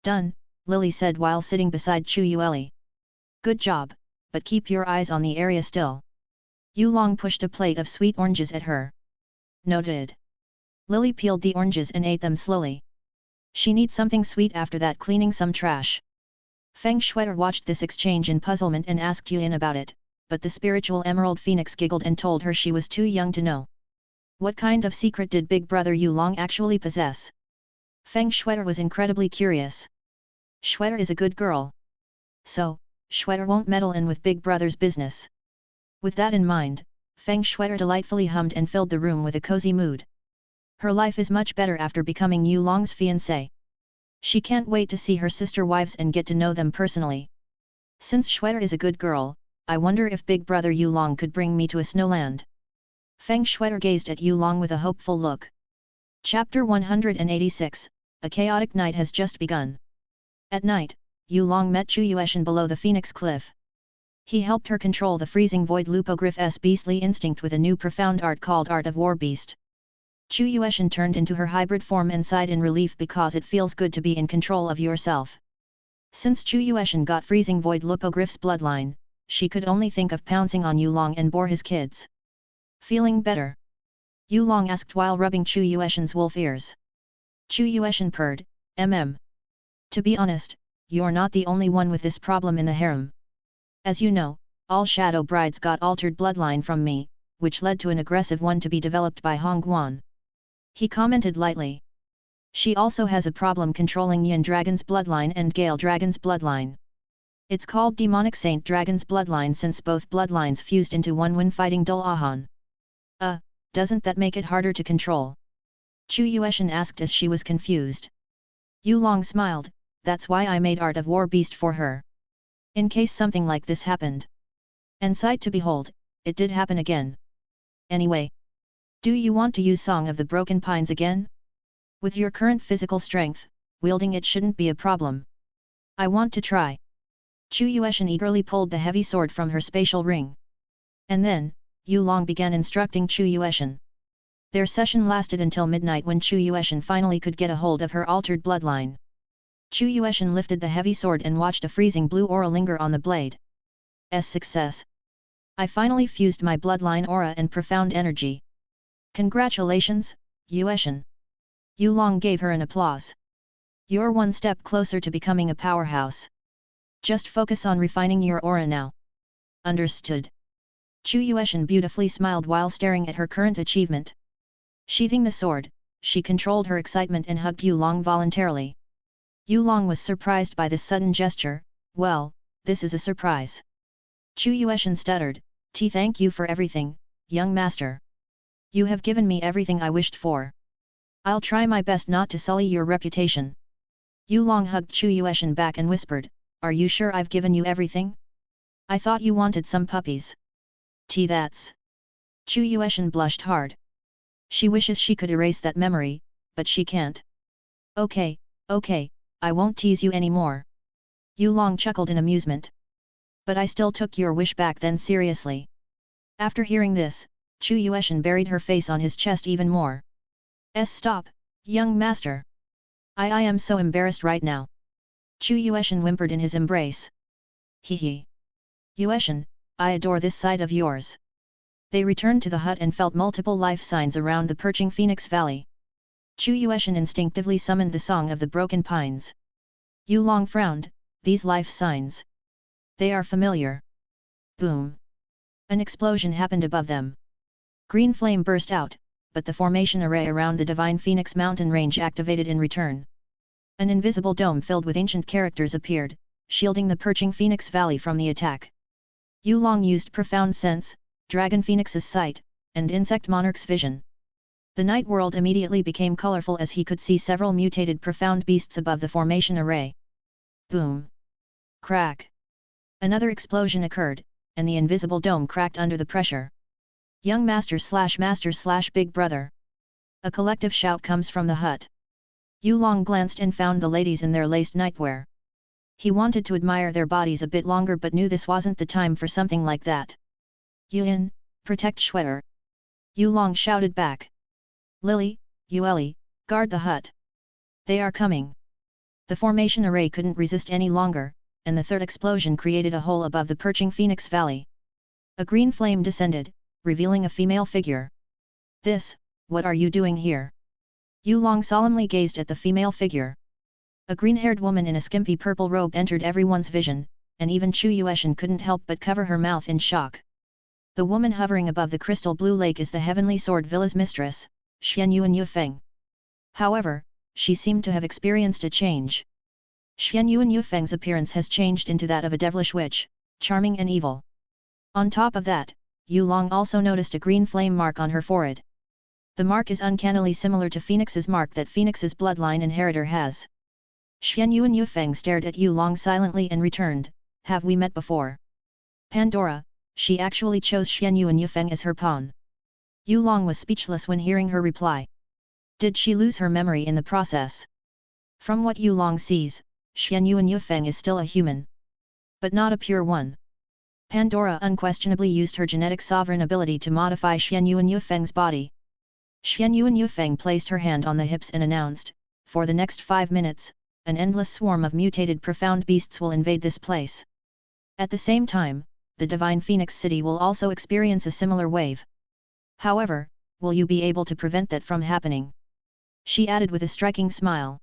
Speaker 2: "Done," Lily said while sitting beside Chu Yueli. "Good job, but keep your eyes on the area still." Yu Long pushed a plate of sweet oranges at her. "Noted." Lily peeled the oranges and ate them slowly. She needs something sweet after that cleaning some trash. Feng Shuai watched this exchange in puzzlement and asked Yuan about it, but the spiritual Emerald Phoenix giggled and told her she was too young to know. What kind of secret did Big Brother Yu Long actually possess? Feng Shuai was incredibly curious. Shuai is a good girl. So, Shuai won't meddle in with Big Brother's business. With that in mind, Feng Shuai delightfully hummed and filled the room with a cozy mood. Her life is much better after becoming Yu Long's fiancé. She can't wait to see her sister wives and get to know them personally. Since Shuai is a good girl, I wonder if Big Brother Yu Long could bring me to a snowland. Feng Shuai gazed at Yu Long with a hopeful look. Chapter 186, A chaotic night has just begun. At night, Yu Long met Chu Yueshan below the Phoenix Cliff. He helped her control the freezing void lupogryph's beastly instinct with a new profound art called Art of War Beast. Chu Yueshan turned into her hybrid form and sighed in relief because it feels good to be in control of yourself. Since Chu Yueshan got freezing void lupogryph's bloodline, she could only think of pouncing on Yu Long and bore his kids. Feeling better? Yu Long asked while rubbing Chu Yueshan's wolf ears. Chu Yueshan purred, To be honest, you're not the only one with this problem in the harem. As you know, all shadow brides got altered bloodline from me, which led to an aggressive one to be developed by Hongguan. He commented lightly. She also has a problem controlling Yin Dragon's bloodline and Gale Dragon's bloodline. It's called Demonic Saint Dragon's bloodline since both bloodlines fused into one when fighting Dul Ahan. Doesn't that make it harder to control? Chu Yueshan asked as she was confused. Yu Long smiled, that's why I made Art of War Beast for her. In case something like this happened. And sight to behold, it did happen again. Anyway. Do you want to use Song of the Broken Pines again? With your current physical strength, wielding it shouldn't be a problem. I want to try. Chu Yueshan eagerly pulled the heavy sword from her spatial ring. And then, Yu Long began instructing Chu Yueshan. Their session lasted until midnight when Chu Yueshan finally could get a hold of her altered bloodline. Chu Yueshan lifted the heavy sword and watched a freezing blue aura linger on the blade. success. I finally fused my bloodline aura and profound energy. Congratulations, Yueshan. Yulong gave her an applause. You're one step closer to becoming a powerhouse. Just focus on refining your aura now. Understood. Chu Yueshan beautifully smiled while staring at her current achievement. Sheathing the sword, she controlled her excitement and hugged Yulong voluntarily. Yulong was surprised by this sudden gesture. Well, this is a surprise. Chu Yueshan stuttered, Thank you for everything, young master. You have given me everything I wished for. I'll try my best not to sully your reputation. Yulong hugged Chu Yueshan back and whispered, Are you sure I've given you everything? I thought you wanted some puppies. That's. Chu Yueshan blushed hard. She wishes she could erase that memory, but she can't. Okay, I won't tease you anymore. Yulong chuckled in amusement. But I still took your wish back then seriously. After hearing this, Chu Yueshan buried her face on his chest even more. Stop, young master. I am so embarrassed right now. Chu Yueshan whimpered in his embrace. Hee. Yueshan, I adore this side of yours. They returned to the hut and felt multiple life signs around the perching Phoenix Valley. Chu Yueshan instinctively summoned the Song of the Broken Pines. Yulong frowned, these life signs. They are familiar. Boom. An explosion happened above them. Green flame burst out, but the formation array around the Divine Phoenix mountain range activated in return. An invisible dome filled with ancient characters appeared, shielding the perching Phoenix Valley from the attack. Yulong used Profound Sense, Dragon Phoenix's sight, and Insect Monarch's vision. The night world immediately became colorful as he could see several mutated profound beasts above the formation array. Boom! Crack! Another explosion occurred, and the invisible dome cracked under the pressure. Young master / big brother. A collective shout comes from the hut. Yulong glanced and found the ladies in their laced nightwear. He wanted to admire their bodies a bit longer but knew this wasn't the time for something like that. Yuan, protect Shwetter. Yulong shouted back. Lily, Yueli, guard the hut. They are coming. The formation array couldn't resist any longer, and the third explosion created a hole above the perching Phoenix Valley. A green flame descended, revealing a female figure. What are you doing here? Yulong solemnly gazed at the female figure. A green-haired woman in a skimpy purple robe entered everyone's vision, and even Chu Yueshan couldn't help but cover her mouth in shock. The woman hovering above the crystal blue lake is the Heavenly Sword Villa's mistress, Xian Yuan Yufeng. However, she seemed to have experienced a change. Xian Yuan Yufeng's appearance has changed into that of a devilish witch, charming and evil. On top of that, Yulong also noticed a green flame mark on her forehead. The mark is uncannily similar to Phoenix's mark that Phoenix's bloodline inheritor has. Xian Yuan Yufeng stared at Yulong silently and returned, Have we met before? Pandora, she actually chose Xian Yuan Yufeng as her pawn. Yulong was speechless when hearing her reply. Did she lose her memory in the process? From what Yulong sees, Xian Yuan Yufeng is still a human. But not a pure one. Pandora unquestionably used her genetic sovereign ability to modify Xian Yuan Yufeng's body. Xian Yuan Yufeng placed her hand on the hips and announced, For the next 5 minutes, an endless swarm of mutated profound beasts will invade this place. At the same time, the Divine Phoenix City will also experience a similar wave. However, will you be able to prevent that from happening? She added with a striking smile.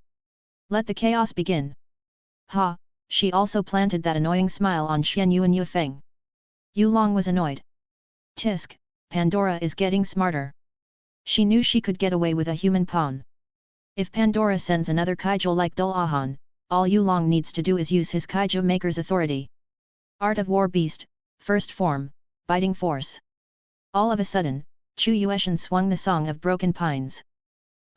Speaker 2: Let the chaos begin. Ha, she also planted that annoying smile on Xian Yuan Yufeng. Yulong was annoyed. Tisk, Pandora is getting smarter. She knew she could get away with a human pawn. If Pandora sends another Kaiju like Dulahan, all Yulong needs to do is use his Kaiju Maker's authority. Art of War Beast, First Form, Biting Force. All of a sudden, Chu Yueshan swung the Song of Broken Pines.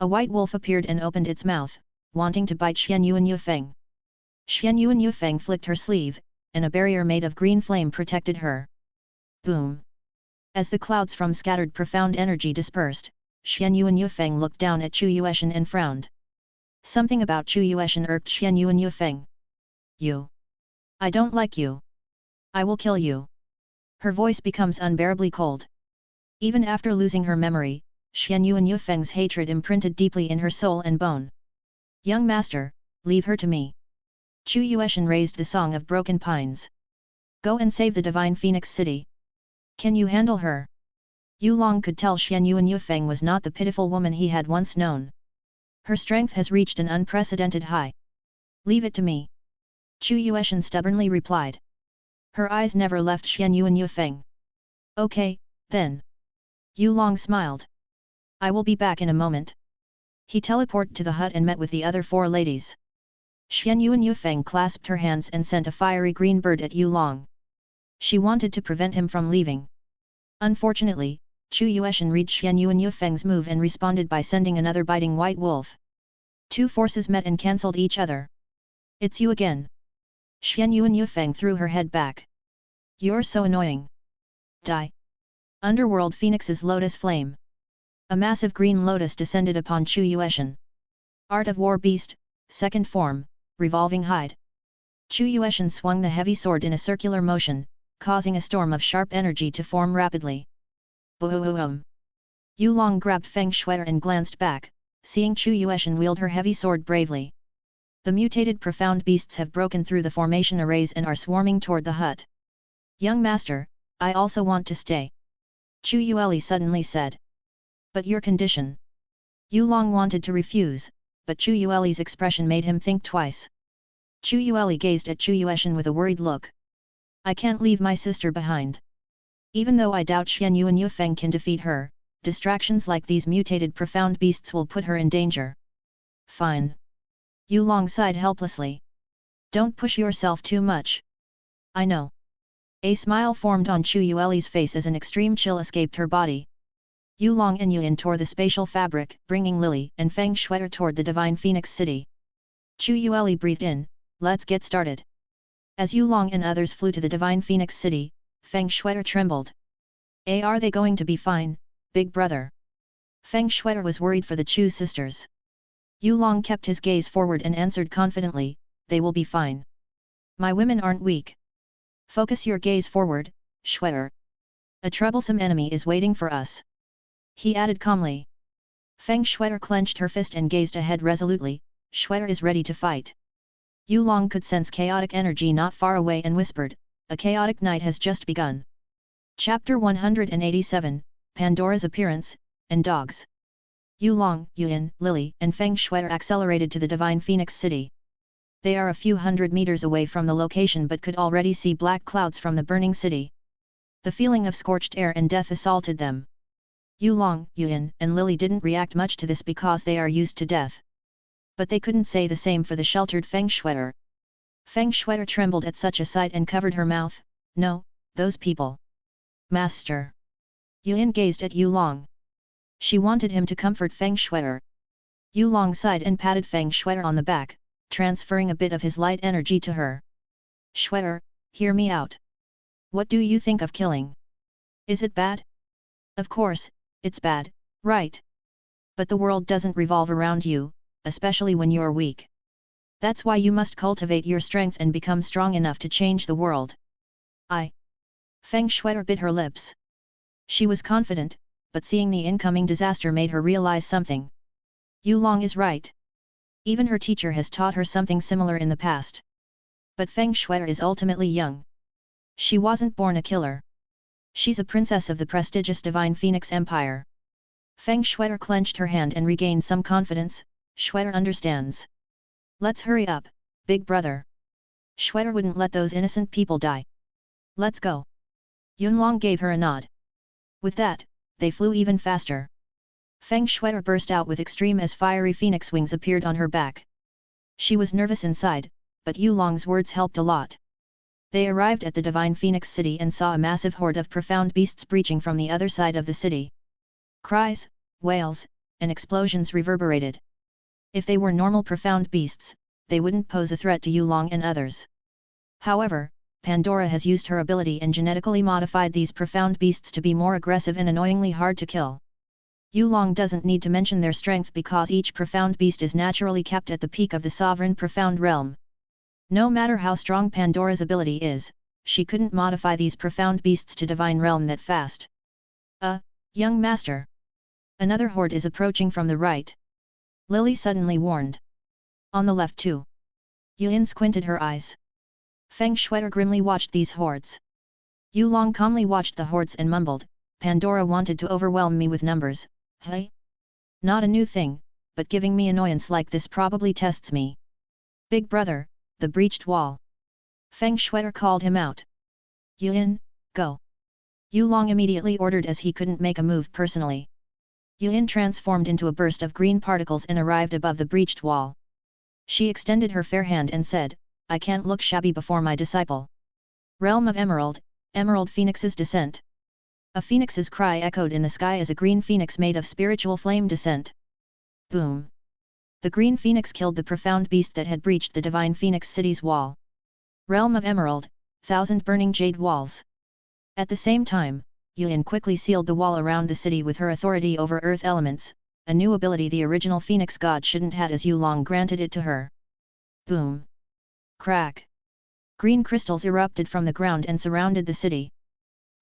Speaker 2: A white wolf appeared and opened its mouth, wanting to bite Xian Yuan Yufeng. Xian Yuan Yufeng flicked her sleeve, and a barrier made of green flame protected her. Boom! As the clouds from scattered profound energy dispersed, Xian Yuan Yufeng looked down at Chu Yueshan and frowned. Something about Chu Yueshan irked Xian Yuan Yufeng. You! I don't like you! I will kill you! Her voice becomes unbearably cold. Even after losing her memory, Xian Yuan Yufeng's hatred imprinted deeply in her soul and bone. Young master, leave her to me. Chu Yueshan raised the Song of Broken Pines. Go and save the Divine Phoenix City. Can you handle her? Yu Long could tell Xian Yuan Yufeng was not the pitiful woman he had once known. Her strength has reached an unprecedented high. Leave it to me. Chu Yueshan stubbornly replied. Her eyes never left Xian Yuan Yufeng. Okay, then. Yu Long smiled. I will be back in a moment. He teleported to the hut and met with the other 4 ladies. Xian Yuan Yufeng clasped her hands and sent a fiery green bird at Yu Long. She wanted to prevent him from leaving. Unfortunately, Chu Yueshan read Xian Yuan Yufeng's move and responded by sending another biting white wolf. 2 forces met and cancelled each other. It's you again. Xian Yuan Yufeng threw her head back. You're so annoying. Die. Underworld Phoenix's Lotus Flame. A massive green lotus descended upon Chu Yueshan. Art of War Beast, second form, revolving hide. Chu Yueshan swung the heavy sword in a circular motion, causing a storm of sharp energy to form rapidly. Boom! Yu Long grabbed Feng Shui and glanced back, seeing Chu Yueshan wield her heavy sword bravely. The mutated profound beasts have broken through the formation arrays and are swarming toward the hut. Young master, I also want to stay. Chu Yueli suddenly said. But your condition? Yu Long wanted to refuse, but Chu Yueli's expression made him think twice. Chu Yueli gazed at Chu Yueshan with a worried look. I can't leave my sister behind. Even though I doubt Xian Yuan Yufeng can defeat her, distractions like these mutated profound beasts will put her in danger. Fine. Yu Long sighed helplessly. Don't push yourself too much. I know. A smile formed on Chu Yueli's face as an extreme chill escaped her body. Yu Long and Yuan tore the spatial fabric, bringing Lily and Feng Shui toward the Divine Phoenix City. Chu Yueli breathed in, let's get started. As Yu Long and others flew to the Divine Phoenix City, Feng Shui trembled. Are they going to be fine, big brother? Feng Shui was worried for the Chu sisters. Yu Long kept his gaze forward and answered confidently, they will be fine. My women aren't weak. Focus your gaze forward, Shui. A troublesome enemy is waiting for us. He added calmly. Feng Shui clenched her fist and gazed ahead resolutely, Shui is ready to fight. Yu Long could sense chaotic energy not far away and whispered, a chaotic night has just begun. Chapter 187, Pandora's Appearance, and Dogs. Yu Long, Yuan, Lily, and Feng Shui accelerated to the Divine Phoenix City. They are a few hundred meters away from the location but could already see black clouds from the burning city. The feeling of scorched air and death assaulted them. Yu Long, Yuan, and Lily didn't react much to this because they are used to death. But they couldn't say the same for the sheltered Feng Shui. Feng Shui trembled at such a sight and covered her mouth. No, those people. Master. Yuan gazed at Yu Long. She wanted him to comfort Feng Shui. Yu Long sighed and patted Feng Shui on the back, transferring a bit of his light energy to her. Shui, hear me out. What do you think of killing? Is it bad? Of course, it's bad, right? But the world doesn't revolve around you, especially when you're weak. That's why you must cultivate your strength and become strong enough to change the world. Feng Shui bit her lips. She was confident, but seeing the incoming disaster made her realize something. Yu Long is right. Even her teacher has taught her something similar in the past. But Feng Shui is ultimately young. She wasn't born a killer. She's a princess of the prestigious Divine Phoenix Empire. Feng Shui clenched her hand and regained some confidence. Shui understands. Let's hurry up, big brother. Shui wouldn't let those innocent people die. Let's go. Yun Long gave her a nod. With that, they flew even faster. Feng Shui burst out with extreme as fiery phoenix wings appeared on her back. She was nervous inside, but Yu Long's words helped a lot. They arrived at the Divine Phoenix City and saw a massive horde of profound beasts breaching from the other side of the city. Cries, wails, and explosions reverberated. If they were normal profound beasts, they wouldn't pose a threat to Yu Long and others. However, Pandora has used her ability and genetically modified these profound beasts to be more aggressive and annoyingly hard to kill. Yu Long doesn't need to mention their strength because each profound beast is naturally kept at the peak of the sovereign profound realm. No matter how strong Pandora's ability is, she couldn't modify these profound beasts to divine realm that fast. Young master. Another horde is approaching from the right. Lily suddenly warned. On the left too. Yuan squinted her eyes. Feng Shui grimly watched these hordes. Yu Long calmly watched the hordes and mumbled, Pandora wanted to overwhelm me with numbers, hey? Not a new thing, but giving me annoyance like this probably tests me. Big brother, the breached wall. Feng Shui called him out. Yuan, go. Yu Long immediately ordered as he couldn't make a move personally. Yuan transformed into a burst of green particles and arrived above the breached wall. She extended her fair hand and said, I can't look shabby before my disciple. Realm of Emerald, Emerald Phoenix's descent. A phoenix's cry echoed in the sky as a green phoenix made of spiritual flame descent. Boom! The green phoenix killed the profound beast that had breached the divine phoenix city's wall. Realm of Emerald, 1,000 burning jade walls. At the same time, Yuan quickly sealed the wall around the city with her authority over earth elements, a new ability the original phoenix god shouldn't had as Yu Long granted it to her. Boom! Crack! Green crystals erupted from the ground and surrounded the city.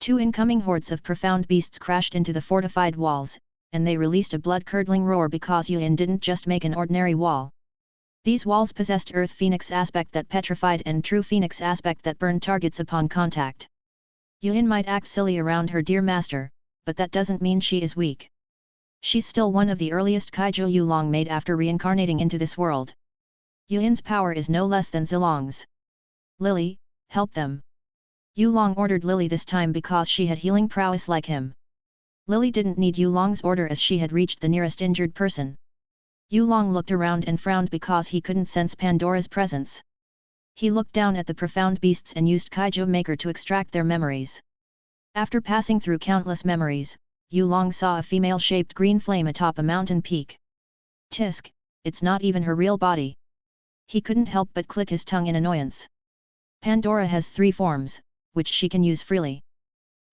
Speaker 2: 2 incoming hordes of profound beasts crashed into the fortified walls, and they released a blood-curdling roar because Yuan didn't just make an ordinary wall. These walls possessed Earth Phoenix aspect that petrified and True Phoenix aspect that burned targets upon contact. Yuan might act silly around her dear master, but that doesn't mean she is weak. She's still one of the earliest Kaiju Yu Long made after reincarnating into this world. Yuan's power is no less than Zilong's. Lily, help them. Yu Long ordered Lily this time because she had healing prowess like him. Lily didn't need Yu Long's order as she had reached the nearest injured person. Yu Long looked around and frowned because he couldn't sense Pandora's presence. He looked down at the profound beasts and used Kaiju Maker to extract their memories. After passing through countless memories, Yu Long saw a female-shaped green flame atop a mountain peak. Tisk, it's not even her real body. He couldn't help but click his tongue in annoyance. Pandora has 3 forms, which she can use freely.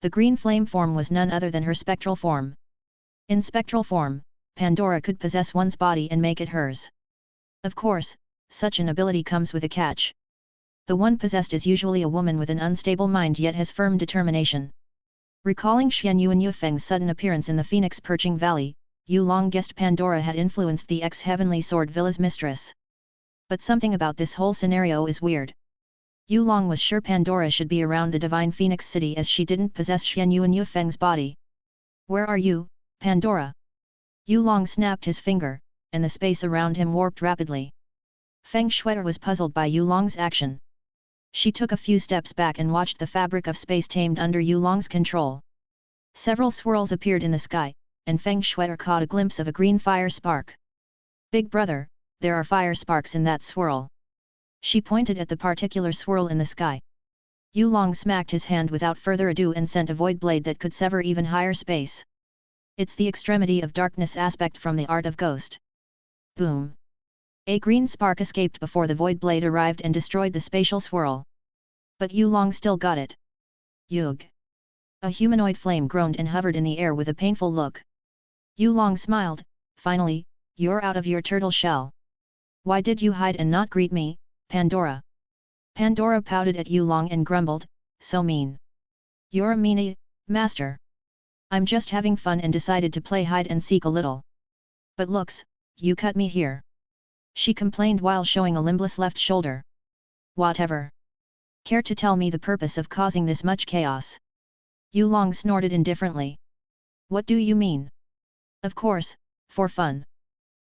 Speaker 2: The green flame form was none other than her spectral form. In spectral form, Pandora could possess one's body and make it hers. Of course, such an ability comes with a catch. The one possessed is usually a woman with an unstable mind yet has firm determination. Recalling Xian Yu and Yu Feng's sudden appearance in the Phoenix Perching Valley, Yu Long guessed Pandora had influenced the ex-Heavenly Sword Villa's mistress. But something about this whole scenario is weird. Yu Long was sure Pandora should be around the Divine Phoenix City as she didn't possess Xian Yu and Yu Feng's body. Where are you, Pandora? Yu Long snapped his finger, and the space around him warped rapidly. Feng Shui was puzzled by Yu Long's action. She took a few steps back and watched the fabric of space tamed under Yu Long's control. Several swirls appeared in the sky, and Feng Shui caught a glimpse of a green fire spark. Big brother, there are fire sparks in that swirl. She pointed at the particular swirl in the sky. Yu Long smacked his hand without further ado and sent a void blade that could sever even higher space. It's the extremity of darkness aspect from the art of ghost. Boom! A green spark escaped before the void blade arrived and destroyed the spatial swirl. But Yu Long still got it. Yug! A humanoid flame groaned and hovered in the air with a painful look. Yu Long smiled, finally, you're out of your turtle shell. Why did you hide and not greet me, Pandora? Pandora pouted at Yu Long and grumbled, so mean. You're a meanie, master. I'm just having fun and decided to play hide and seek a little. But looks, you cut me here. She complained while showing a limbless left shoulder. Whatever. Care to tell me the purpose of causing this much chaos? Yu Long snorted indifferently. What do you mean? Of course, for fun.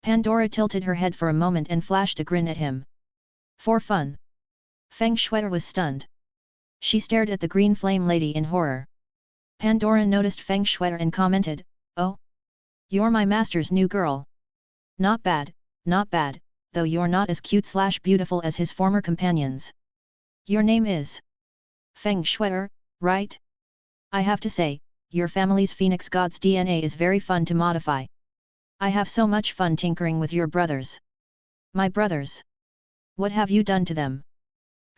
Speaker 2: Pandora tilted her head for a moment and flashed a grin at him. For fun. Feng Shui was stunned. She stared at the green flame lady in horror. Pandora noticed Feng Shui and commented, oh? You're my master's new girl. Not bad, though you're not as cute/beautiful as his former companions. Your name is Feng Shui, right? I have to say, your family's Phoenix God's DNA is very fun to modify. I have so much fun tinkering with your brothers. My brothers? What have you done to them?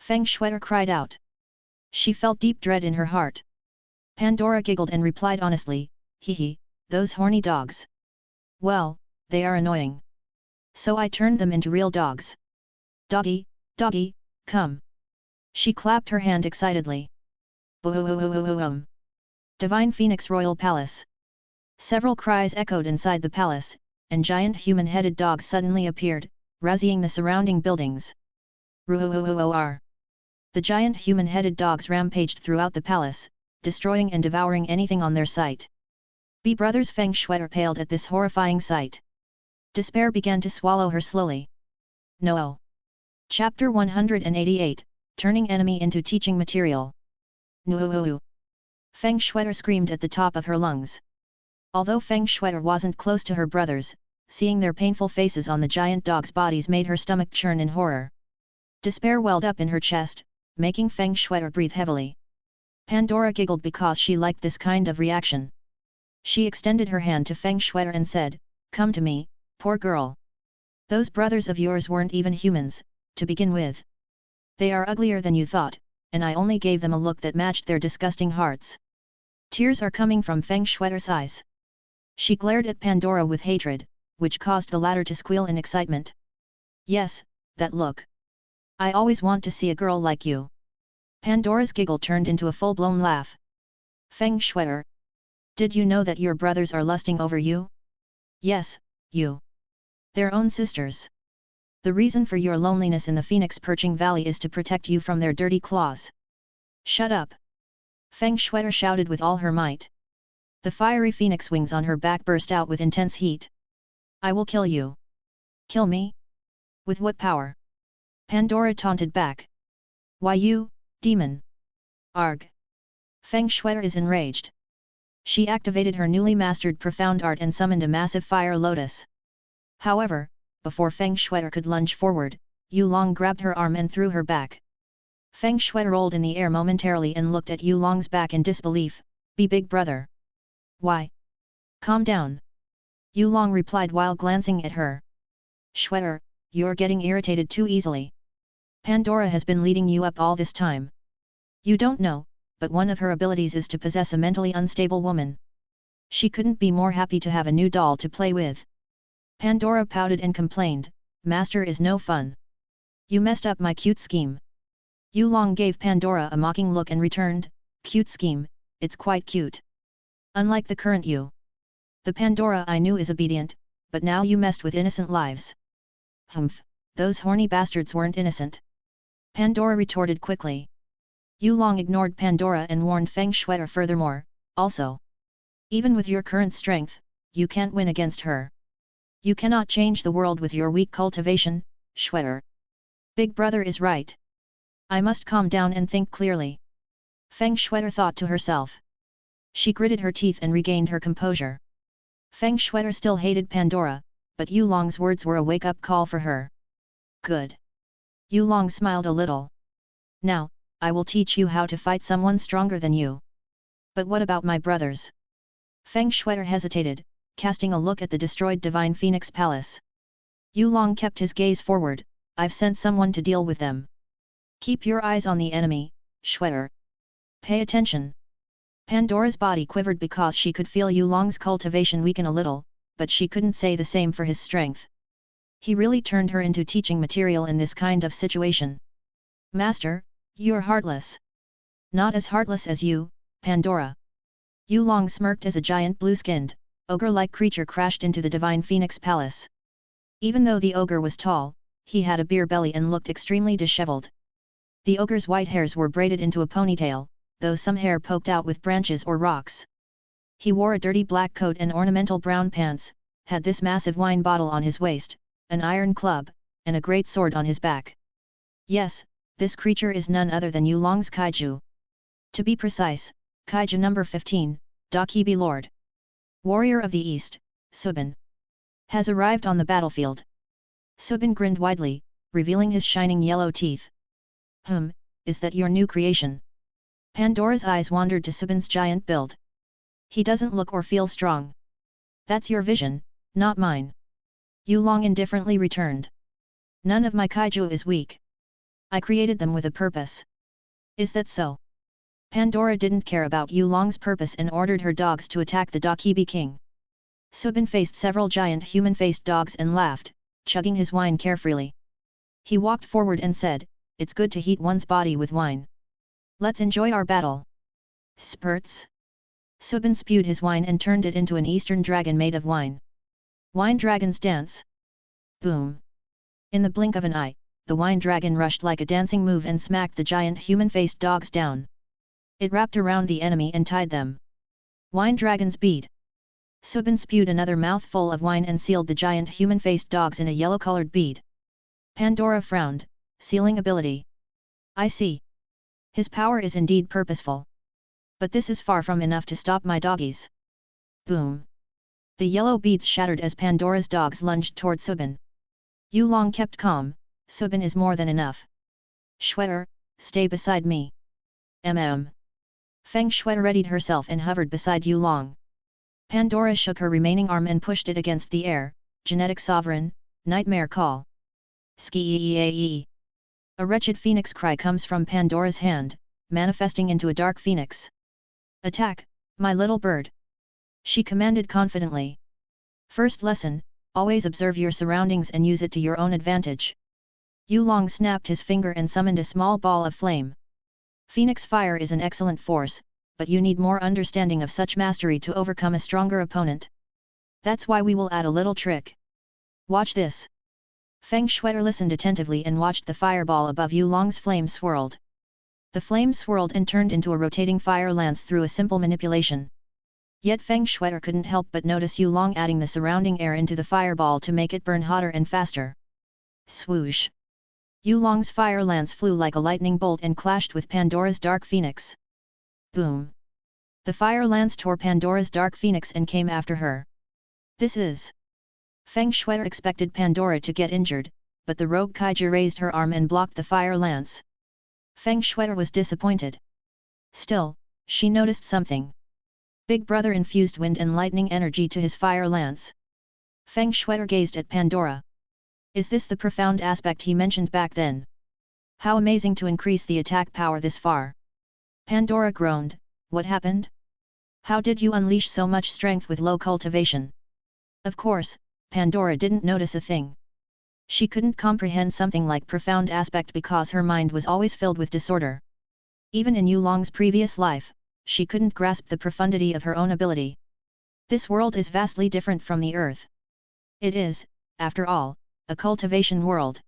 Speaker 2: Feng Shui cried out. She felt deep dread in her heart. Pandora giggled and replied honestly, hee, those horny dogs. Well, they are annoying. So I turned them into real dogs. Doggy, come. She clapped her hand excitedly. Boom. Divine Phoenix Royal Palace. Several cries echoed inside the palace, and giant human-headed dogs suddenly appeared, razzying the surrounding buildings. Roar! The giant human-headed dogs rampaged throughout the palace, destroying and devouring anything on their sight. B brothers Feng Shuai paled at this horrifying sight. Despair began to swallow her slowly. No. Chapter 188, Turning Enemy into Teaching Material. No. Feng Shuai screamed at the top of her lungs. Although Feng Shuai wasn't close to her brothers, seeing their painful faces on the giant dogs' bodies made her stomach churn in horror. Despair welled up in her chest, making Feng Shuai breathe heavily. Pandora giggled because she liked this kind of reaction. She extended her hand to Feng Shuai and said, "Come to me, poor girl. Those brothers of yours weren't even humans, to begin with. They are uglier than you thought, and I only gave them a look that matched their disgusting hearts." Tears are coming from Feng Shuai's eyes. She glared at Pandora with hatred, which caused the latter to squeal in excitement. "Yes, that look. I always want to see a girl like you." Pandora's giggle turned into a full-blown laugh. "Feng Shuai, did you know that your brothers are lusting over you?" "Yes, you. Their own sisters. The reason for your loneliness in the Phoenix Perching Valley is to protect you from their dirty claws." "Shut up!" Feng Shuai shouted with all her might. The fiery phoenix wings on her back burst out with intense heat. "I will kill you." "Kill me? With what power?" Pandora taunted back. "Why you, demon? Arg!" Feng Shuai is enraged. She activated her newly mastered profound art and summoned a massive fire lotus. However, before Feng Shuai could lunge forward, Yulong grabbed her arm and threw her back. Feng Shuai rolled in the air momentarily and looked at Yulong's back in disbelief. "Be big brother." "Why? Calm down." Yulong replied while glancing at her. "Shuai, you're getting irritated too easily. Pandora has been leading you up all this time. You don't know, but one of her abilities is to possess a mentally unstable woman. She couldn't be more happy to have a new doll to play with." Pandora pouted and complained, "Master is no fun. You messed up my cute scheme." Yulong gave Pandora a mocking look and returned, "Cute scheme, it's quite cute. Unlike the current you. The Pandora I knew is obedient, but now you messed with innocent lives." "Humph, those horny bastards weren't innocent." Pandora retorted quickly. Yulong ignored Pandora and warned Feng Shuai furthermore, "Also, even with your current strength, you can't win against her. You cannot change the world with your weak cultivation, Shuai. Big brother is right. I must calm down and think clearly." Feng Shuai thought to herself. She gritted her teeth and regained her composure. Feng Shuai still hated Pandora, but Yulong's words were a wake-up call for her. "Good." Yulong smiled a little. "Now, I will teach you how to fight someone stronger than you." "But what about my brothers?" Feng Shuai hesitated, casting a look at the destroyed Divine Phoenix Palace. Yulong kept his gaze forward. "I've sent someone to deal with them. Keep your eyes on the enemy, Shuai. Pay attention." Pandora's body quivered because she could feel Yulong's cultivation weaken a little, but she couldn't say the same for his strength. He really turned her into teaching material in this kind of situation. "Master, you're heartless." "Not as heartless as you, Pandora." Yulong smirked as a giant blue-skinned, ogre-like creature crashed into the Divine Phoenix Palace. Even though the ogre was tall, he had a beer belly and looked extremely disheveled. The ogre's white hairs were braided into a ponytail, though some hair poked out with branches or rocks. He wore a dirty black coat and ornamental brown pants, had this massive wine bottle on his waist, an iron club, and a great sword on his back. Yes, this creature is none other than Yulong's Kaiju. To be precise, Kaiju number 15, Dakibi Lord. Warrior of the East, Subin. Has arrived on the battlefield. Subin grinned widely, revealing his shining yellow teeth. Is that your new creation?" Pandora's eyes wandered to Subin's giant build. "He doesn't look or feel strong." "That's your vision, not mine." Yulong indifferently returned. "None of my Kaiju is weak. I created them with a purpose." "Is that so?" Pandora didn't care about Yulong's purpose and ordered her dogs to attack the Dakibi king. Subin faced several giant human-faced dogs and laughed, chugging his wine carefreely. He walked forward and said, "It's good to heat one's body with wine. Let's enjoy our battle." Spurts. Subin spewed his wine and turned it into an eastern dragon made of wine. Wine dragons dance. Boom. In the blink of an eye, the wine dragon rushed like a dancing move and smacked the giant human-faced dogs down. It wrapped around the enemy and tied them. Wine dragon's bead. Subin spewed another mouthful of wine and sealed the giant human-faced dogs in a yellow-colored bead. Pandora frowned. Sealing ability. I see. His power is indeed purposeful. But this is far from enough to stop my doggies. Boom. The yellow beads shattered as Pandora's dogs lunged toward Subin. Yulong kept calm. Subin is more than enough. Shwetter, stay beside me. Feng Shui readied herself and hovered beside Yulong. Pandora shook her remaining arm and pushed it against the air. Genetic Sovereign, Nightmare Call. Ski-ee-ee-ee. A wretched phoenix cry comes from Pandora's hand, manifesting into a dark phoenix. Attack, my little bird! She commanded confidently. First lesson, always observe your surroundings and use it to your own advantage. Yulong snapped his finger and summoned a small ball of flame. Phoenix fire is an excellent force, but you need more understanding of such mastery to overcome a stronger opponent. That's why we will add a little trick. Watch this. Feng Shui listened attentively and watched the fireball above Yulong's flame swirled. The flame swirled and turned into a rotating fire lance through a simple manipulation. Yet Feng Shui couldn't help but notice Yulong adding the surrounding air into the fireball to make it burn hotter and faster. Swoosh! Yulong's fire lance flew like a lightning bolt and clashed with Pandora's dark phoenix. Boom! The fire lance tore Pandora's dark phoenix and came after her. This is... Feng Shui expected Pandora to get injured, but the rogue kaiju raised her arm and blocked the fire lance. Feng Shui was disappointed. Still, she noticed something. Big Brother infused wind and lightning energy to his fire lance. Feng Shui gazed at Pandora. Is this the profound aspect he mentioned back then? How amazing to increase the attack power this far! Pandora groaned. What happened? How did you unleash so much strength with low cultivation? Of course, Pandora didn't notice a thing. She couldn't comprehend something like profound aspect because her mind was always filled with disorder. Even in Yulong's previous life, she couldn't grasp the profundity of her own ability. This world is vastly different from the Earth. It is, after all, a cultivation world.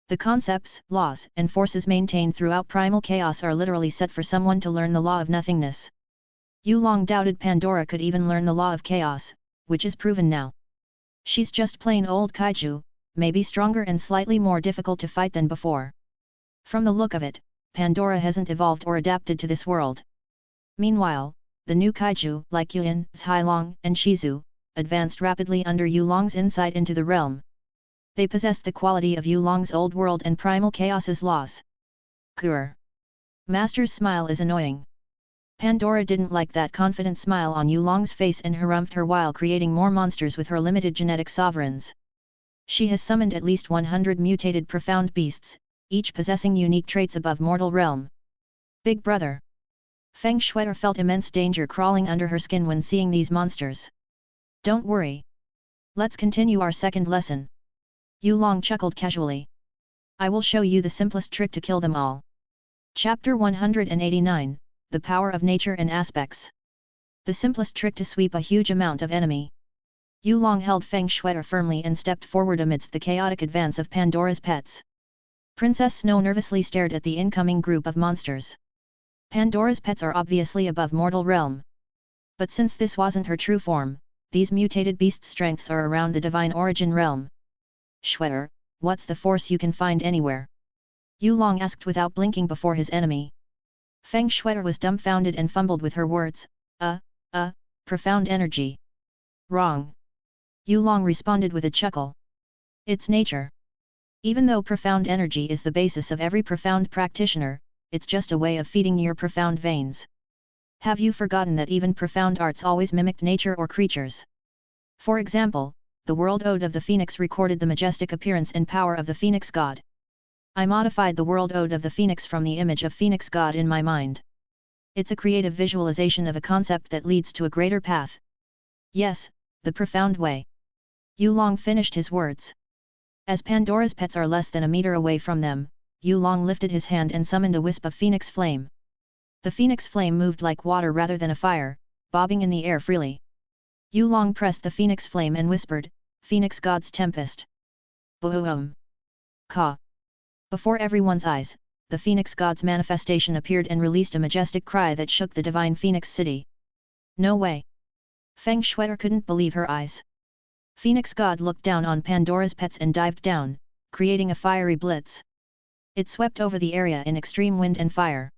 Speaker 2: The concepts, laws, and forces maintained throughout primal chaos are literally set for someone to learn the law of nothingness. Yulong doubted Pandora could even learn the law of chaos, which is proven now. She's just plain old kaiju, maybe stronger and slightly more difficult to fight than before. From the look of it, Pandora hasn't evolved or adapted to this world. Meanwhile, the new kaiju, like Yuan, Zhailong, and Shizu, advanced rapidly under Yulong's insight into the realm. They possessed the quality of Yulong's old world and primal chaos's laws. Grr. Master's smile is annoying. Pandora didn't like that confident smile on Yulong's face and harumphed her while creating more monsters with her limited genetic sovereigns. She has summoned at least 100 mutated profound beasts, each possessing unique traits above mortal realm. Big Brother. Feng Shui felt immense danger crawling under her skin when seeing these monsters. Don't worry. Let's continue our second lesson. Yulong chuckled casually. I will show you the simplest trick to kill them all. Chapter 189, The Power of Nature and Aspects. The simplest trick to sweep a huge amount of enemy. Yulong held Feng Shui firmly and stepped forward amidst the chaotic advance of Pandora's pets. Princess Snow nervously stared at the incoming group of monsters. Pandora's pets are obviously above mortal realm. But since this wasn't her true form, these mutated beasts' strengths are around the divine origin realm. Shui, what's the force you can find anywhere? Yulong asked without blinking before his enemy. Feng Shui was dumbfounded and fumbled with her words. Profound energy. Wrong. Yulong responded with a chuckle. It's nature. Even though profound energy is the basis of every profound practitioner, it's just a way of feeding your profound veins. Have you forgotten that even profound arts always mimicked nature or creatures? For example, the World Ode of the Phoenix recorded the majestic appearance and power of the Phoenix God. I modified the World Ode of the Phoenix from the image of Phoenix God in my mind. It's a creative visualization of a concept that leads to a greater path. Yes, the profound way. Yulong finished his words. As Pandora's pets are less than a meter away from them, Yulong lifted his hand and summoned a wisp of phoenix flame. The phoenix flame moved like water rather than a fire, bobbing in the air freely. Yulong pressed the phoenix flame and whispered, Phoenix God's Tempest. Boom! Ka! Before everyone's eyes, the Phoenix God's manifestation appeared and released a majestic cry that shook the divine Phoenix City. No way! Feng Shuai couldn't believe her eyes. Phoenix God looked down on Pandora's pets and dived down, creating a fiery blitz. It swept over the area in extreme wind and fire.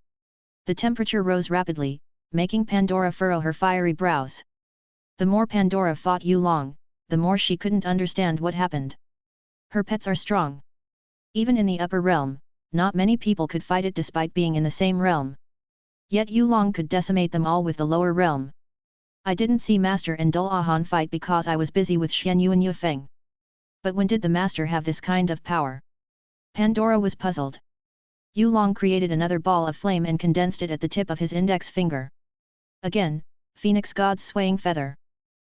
Speaker 2: The temperature rose rapidly, making Pandora furrow her fiery brows. The more Pandora fought Yulong, the more she couldn't understand what happened. Her pets are strong. Even in the upper realm, not many people could fight it despite being in the same realm. Yet Yulong could decimate them all with the lower realm. I didn't see Master and Dulahan fight because I was busy with Xianyu and Yufeng. But when did the Master have this kind of power? Pandora was puzzled. Yulong created another ball of flame and condensed it at the tip of his index finger. Again, Phoenix God's swaying feather.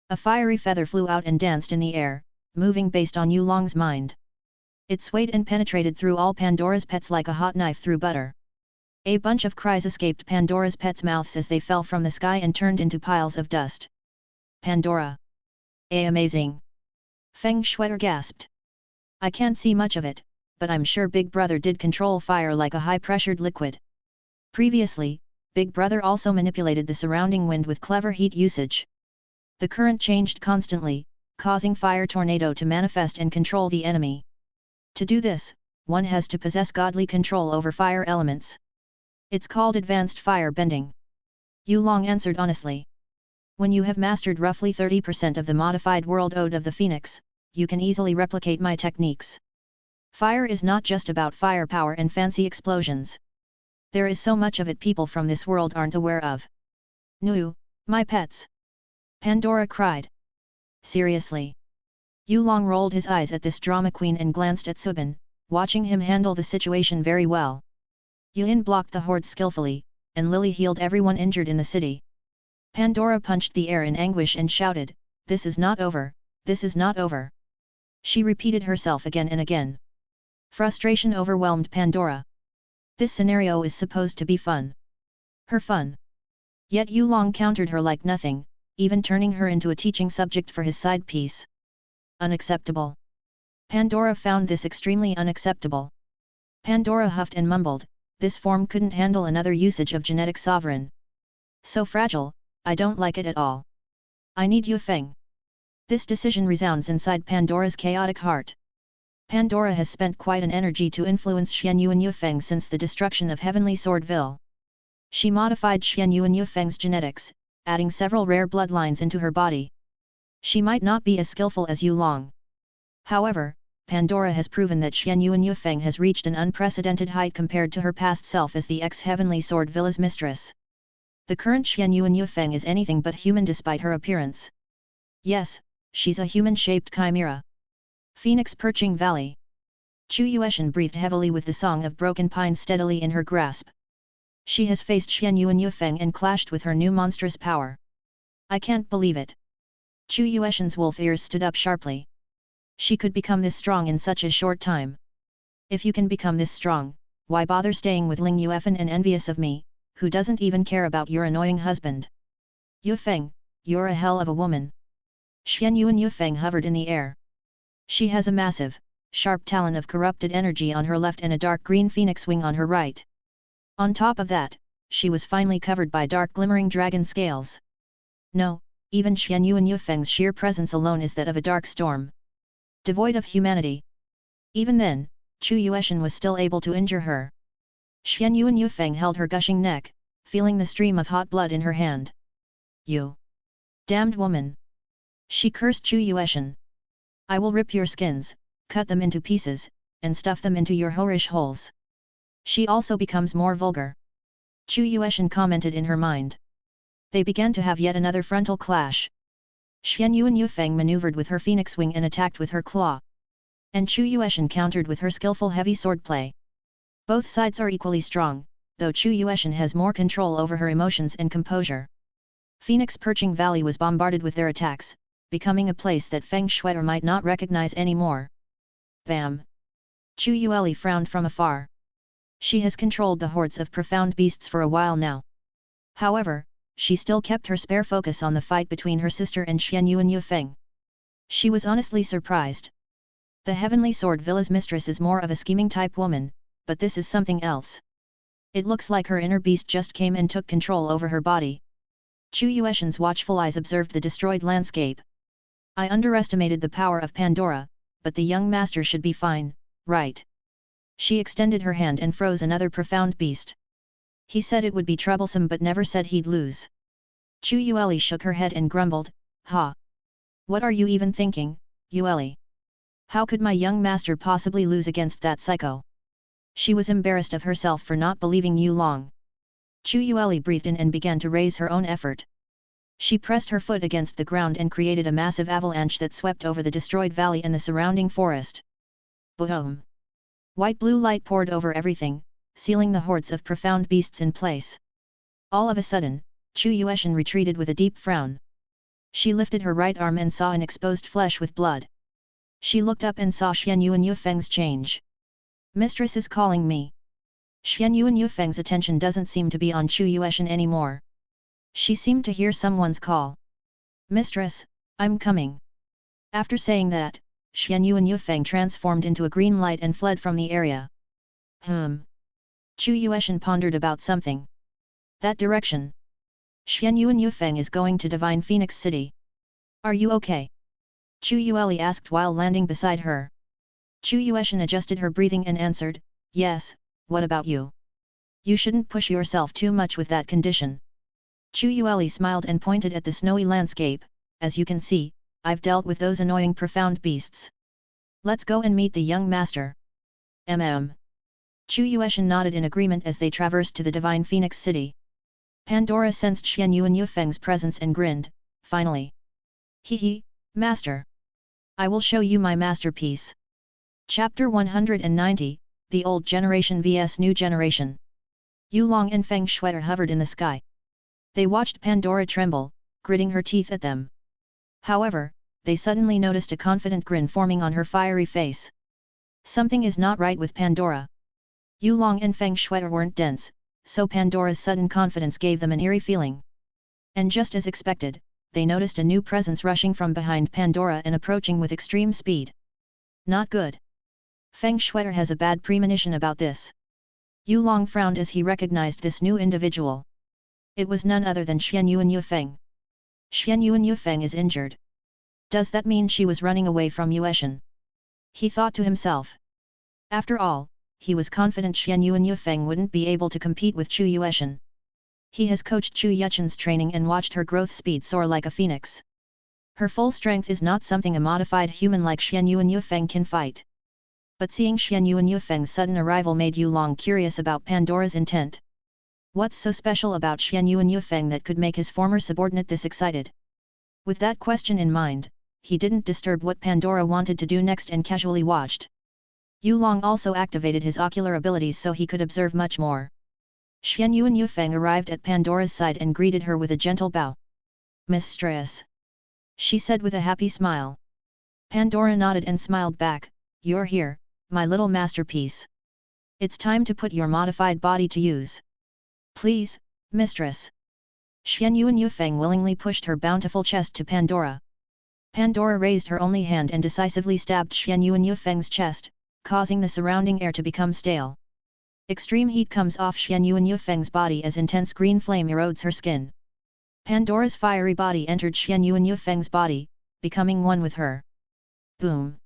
Speaker 2: A fiery feather flew out and danced in the air, moving based on Yulong's mind. It swayed and penetrated through all Pandora's pets like a hot knife through butter. A bunch of cries escaped Pandora's pets' mouths as they fell from the sky and turned into piles of dust. Pandora! Amazing! Feng Shuai gasped. I can't see much of it, but I'm sure Big Brother did control fire like a high-pressured liquid. Previously, Big Brother also manipulated the surrounding wind with clever heat usage. The current changed constantly, causing fire tornado to manifest and control the enemy. To do this, one has to possess godly control over fire elements. It's called advanced fire bending. Yulong answered honestly. When you have mastered roughly 30% of the modified world Ode of the Phoenix, you can easily replicate my techniques. Fire is not just about firepower and fancy explosions. There is so much of it people from this world aren't aware of. Nu, my pets! Pandora cried. Seriously? Yulong rolled his eyes at this drama queen and glanced at Subin, watching him handle the situation very well. Yuan blocked the horde skillfully, and Lily healed everyone injured in the city. Pandora punched the air in anguish and shouted, "This is not over, this is not over." She repeated herself again and again. Frustration overwhelmed Pandora. This scenario is supposed to be fun. Her fun. Yet Yulong countered her like nothing, even turning her into a teaching subject for his side piece. Unacceptable. Pandora found this extremely unacceptable. Pandora huffed and mumbled, this form couldn't handle another usage of genetic sovereign. So fragile, I don't like it at all. I need Yufeng. This decision resounds inside Pandora's chaotic heart. Pandora has spent quite an energy to influence Xianyu and Yufeng since the destruction of Heavenly Swordville. She modified Xianyu and Yufeng's genetics, adding several rare bloodlines into her body. She might not be as skillful as Yulong. However, Pandora has proven that Xianyu and Yufeng has reached an unprecedented height compared to her past self as the ex-Heavenly Swordvilla's mistress. The current Xianyu and Yufeng is anything but human despite her appearance. Yes, she's a human-shaped chimera. Phoenix Perching Valley. Chu Yueshan breathed heavily with the Song of Broken Pine steadily in her grasp. She has faced Xianyu and Yufeng and clashed with her new monstrous power. I can't believe it. Chu Yueshan's wolf ears stood up sharply. She could become this strong in such a short time. If you can become this strong, why bother staying with Ling Yuefan and envious of me, who doesn't even care about your annoying husband? Yufeng, you're a hell of a woman. Xianyu and Yufeng hovered in the air. She has a massive, sharp talon of corrupted energy on her left and a dark green phoenix wing on her right. On top of that, she was finely covered by dark glimmering dragon scales. No, even Xianyu and Yufeng's sheer presence alone is that of a dark storm. Devoid of humanity. Even then, Chu Yueshan was still able to injure her. Xianyu and Yufeng held her gushing neck, feeling the stream of hot blood in her hand. You! Damned woman! She cursed Chu Yueshan. I will rip your skins, cut them into pieces, and stuff them into your whorish holes. She also becomes more vulgar. Chu Yueshan commented in her mind. They began to have yet another frontal clash. Xianyu and Yufeng maneuvered with her phoenix wing and attacked with her claw. And Chu Yueshan countered with her skillful heavy swordplay. Both sides are equally strong, though Chu Yueshan has more control over her emotions and composure. Phoenix Perching Valley was bombarded with their attacks, becoming a place that Feng Shuai might not recognize anymore. Bam! Chu Yueli frowned from afar. She has controlled the hordes of profound beasts for a while now. However, she still kept her spare focus on the fight between her sister and Xianyu and Yufeng. She was honestly surprised. The Heavenly Sword Villa's mistress is more of a scheming type woman, but this is something else. It looks like her inner beast just came and took control over her body. Chu Yueshan's watchful eyes observed the destroyed landscape. I underestimated the power of Pandora, but the young master should be fine, right? She extended her hand and froze another profound beast. He said it would be troublesome but never said he'd lose. Chu Yueli shook her head and grumbled, "Ha! What are you even thinking, Yueli? How could my young master possibly lose against that psycho?" She was embarrassed of herself for not believing Yu Long. Chu Yueli breathed in and began to raise her own effort. She pressed her foot against the ground and created a massive avalanche that swept over the destroyed valley and the surrounding forest. Boom! White-blue light poured over everything, sealing the hordes of profound beasts in place. All of a sudden, Chu Yueshan retreated with a deep frown. She lifted her right arm and saw an exposed flesh with blood. She looked up and saw Xian Yu and Yufeng's change. "Mistress is calling me." Xian Yu and Yufeng's attention doesn't seem to be on Chu Yueshan anymore. She seemed to hear someone's call. "Mistress, I'm coming." After saying that, Xian Yu and Yufeng transformed into a green light and fled from the area. Chu Yueshan pondered about something. That direction. Xian Yu and Yufeng is going to Divine Phoenix City. Are you okay? Chu Yueli asked while landing beside her. Chu Yueshan adjusted her breathing and answered, "Yes, what about you? You shouldn't push yourself too much with that condition." Chu Yueli smiled and pointed at the snowy landscape, "As you can see, I've dealt with those annoying profound beasts. Let's go and meet the young master." Chu Yueshan nodded in agreement as they traversed to the Divine Phoenix City. Pandora sensed Xian Yu and Yufeng's presence and grinned, "Finally. Hehe, master. I will show you my masterpiece." Chapter 190, The Old Generation vs New Generation. Yu Long and Feng Shui hovered in the sky. They watched Pandora tremble, gritting her teeth at them. However, they suddenly noticed a confident grin forming on her fiery face. Something is not right with Pandora. Yu Long and Feng Shui weren't dense, so Pandora's sudden confidence gave them an eerie feeling. And just as expected, they noticed a new presence rushing from behind Pandora and approaching with extreme speed. Not good. Feng Shui has a bad premonition about this. Yu Long frowned as he recognized this new individual. It was none other than Xian Yu and Yufeng. Xian Yu and Yufeng is injured. Does that mean she was running away from Yueshan? He thought to himself. After all, he was confident Xian Yu and Yufeng wouldn't be able to compete with Chu Yueshan. He has coached Chu Yueshan's training and watched her growth speed soar like a phoenix. Her full strength is not something a modified human like Xian Yu and Yufeng can fight. But seeing Xian Yu and Yufeng's sudden arrival made Yu Long curious about Pandora's intent. What's so special about Xian Yu and Yufeng that could make his former subordinate this excited? With that question in mind, he didn't disturb what Pandora wanted to do next and casually watched. Yu Long also activated his ocular abilities so he could observe much more. Xian Yu and Yufeng arrived at Pandora's side and greeted her with a gentle bow. "Mistress," she said with a happy smile. Pandora nodded and smiled back, "You're here, my little masterpiece. It's time to put your modified body to use." "Please, mistress." Xian Yu and Yufeng willingly pushed her bountiful chest to Pandora. Pandora raised her only hand and decisively stabbed Xian Yu and Yufeng's chest, causing the surrounding air to become stale. Extreme heat comes off Xian Yu and Yufeng's body as intense green flame erodes her skin. Pandora's fiery body entered Xian Yu and Yufeng's body, becoming one with her. Boom!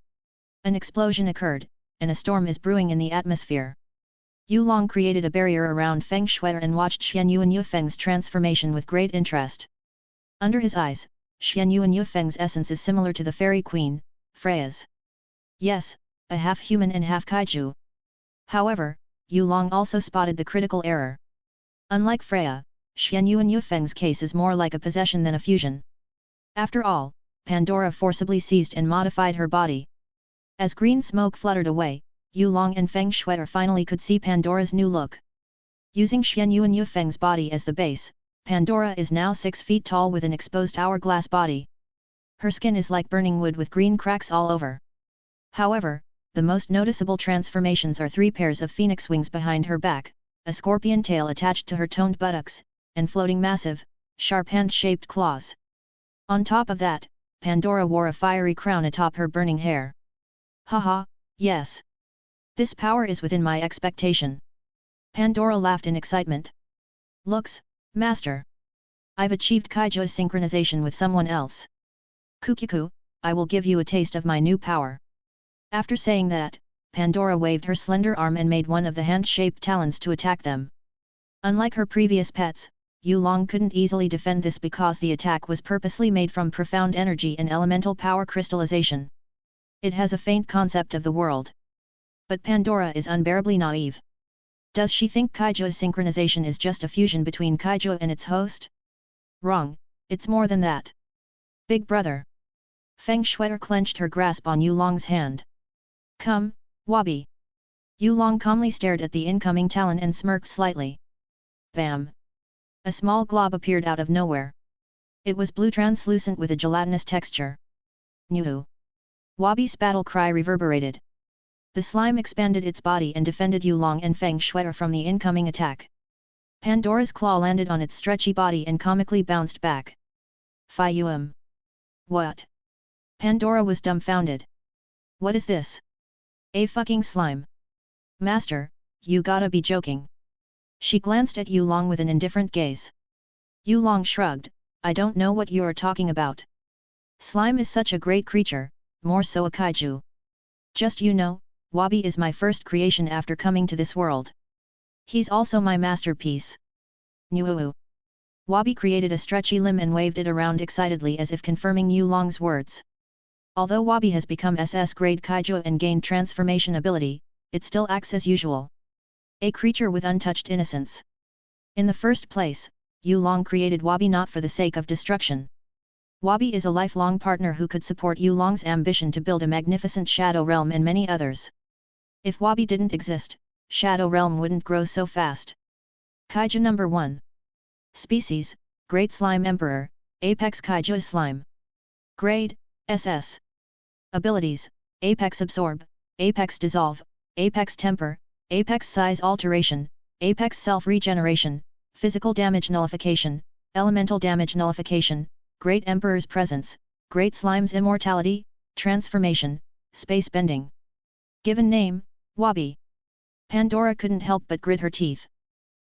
Speaker 2: An explosion occurred, and a storm is brewing in the atmosphere. Yu Long created a barrier around Feng Shui and watched Xian Yu and Yufeng's transformation with great interest. Under his eyes, Xian Yu and Yufeng's essence is similar to the fairy queen, Freya's. Yes, a half-human and half-kaiju. However, Yu Long also spotted the critical error. Unlike Freya, Xian Yu and Yufeng's case is more like a possession than a fusion. After all, Pandora forcibly seized and modified her body. As green smoke fluttered away, Yu Long and Feng Shui finally could see Pandora's new look. Using Xian Yu and Yufeng's body as the base, Pandora is now 6 feet tall with an exposed hourglass body. Her skin is like burning wood with green cracks all over. However, the most noticeable transformations are 3 pairs of phoenix wings behind her back, a scorpion tail attached to her toned buttocks, and floating massive, sharp hand-shaped claws. On top of that, Pandora wore a fiery crown atop her burning hair. Haha, yes. This power is within my expectation. Pandora laughed in excitement. Looks, Master. I've achieved Kaiju synchronization with someone else. Kukiku, I will give you a taste of my new power. After saying that, Pandora waved her slender arm and made one of the hand-shaped talons to attack them. Unlike her previous pets, Yulong couldn't easily defend this because the attack was purposely made from profound energy and elemental power crystallization. It has a faint concept of the world. But Pandora is unbearably naive. Does she think Kaiju synchronization is just a fusion between Kaiju and its host? Wrong, it's more than that. Big brother. Feng Shuier clenched her grasp on Yulong's hand. Come, Wabi. Yulong calmly stared at the incoming talon and smirked slightly. Bam! A small glob appeared out of nowhere. It was blue translucent with a gelatinous texture. Nyu! Wabi's battle cry reverberated. The slime expanded its body and defended Yulong and Feng Shuier from the incoming attack. Pandora's claw landed on its stretchy body and comically bounced back. Fiyum! What? Pandora was dumbfounded. What is this? A fucking slime. Master, you gotta be joking. She glanced at Yulong with an indifferent gaze. Yulong shrugged, I don't know what you are talking about. Slime is such a great creature, more so a kaiju. Just you know, Wabi is my first creation after coming to this world. He's also my masterpiece. Nuuu. Wabi created a stretchy limb and waved it around excitedly as if confirming Yulong's words. Although Wabi has become SS-grade kaiju and gained transformation ability, it still acts as usual. A creature with untouched innocence. In the first place, Yulong created Wabi not for the sake of destruction. Wabi is a lifelong partner who could support Yulong's ambition to build a magnificent Shadow Realm and many others. If Wabi didn't exist, Shadow Realm wouldn't grow so fast. Kaiju number 1. Species, Great Slime Emperor, Apex Kaiju Slime. Grade, SS. Abilities, Apex Absorb, Apex Dissolve, Apex Temper, Apex Size Alteration, Apex Self-Regeneration, Physical Damage Nullification, Elemental Damage Nullification, Great Emperor's Presence, Great Slime's Immortality, Transformation, Space Bending. Given name, Wabi. Pandora couldn't help but grit her teeth.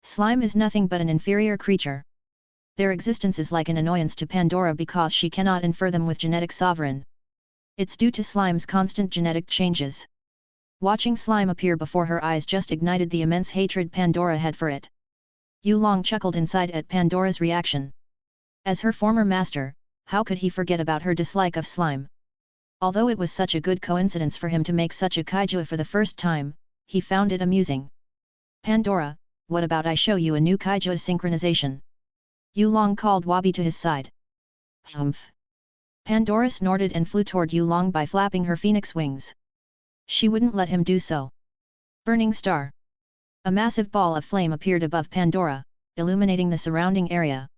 Speaker 2: Slime is nothing but an inferior creature. Their existence is like an annoyance to Pandora because she cannot infer them with genetic sovereign. It's due to Slime's constant genetic changes. Watching Slime appear before her eyes just ignited the immense hatred Pandora had for it. Yulong chuckled inside at Pandora's reaction. As her former master, how could he forget about her dislike of Slime? Although it was such a good coincidence for him to make such a kaiju for the first time, he found it amusing. Pandora, what about I show you a new kaiju synchronization? Yulong called Wabi to his side. Humph. Pandora snorted and flew toward Yulong by flapping her phoenix wings. She wouldn't let him do so. Burning Star. A massive ball of flame appeared above Pandora, illuminating the surrounding area.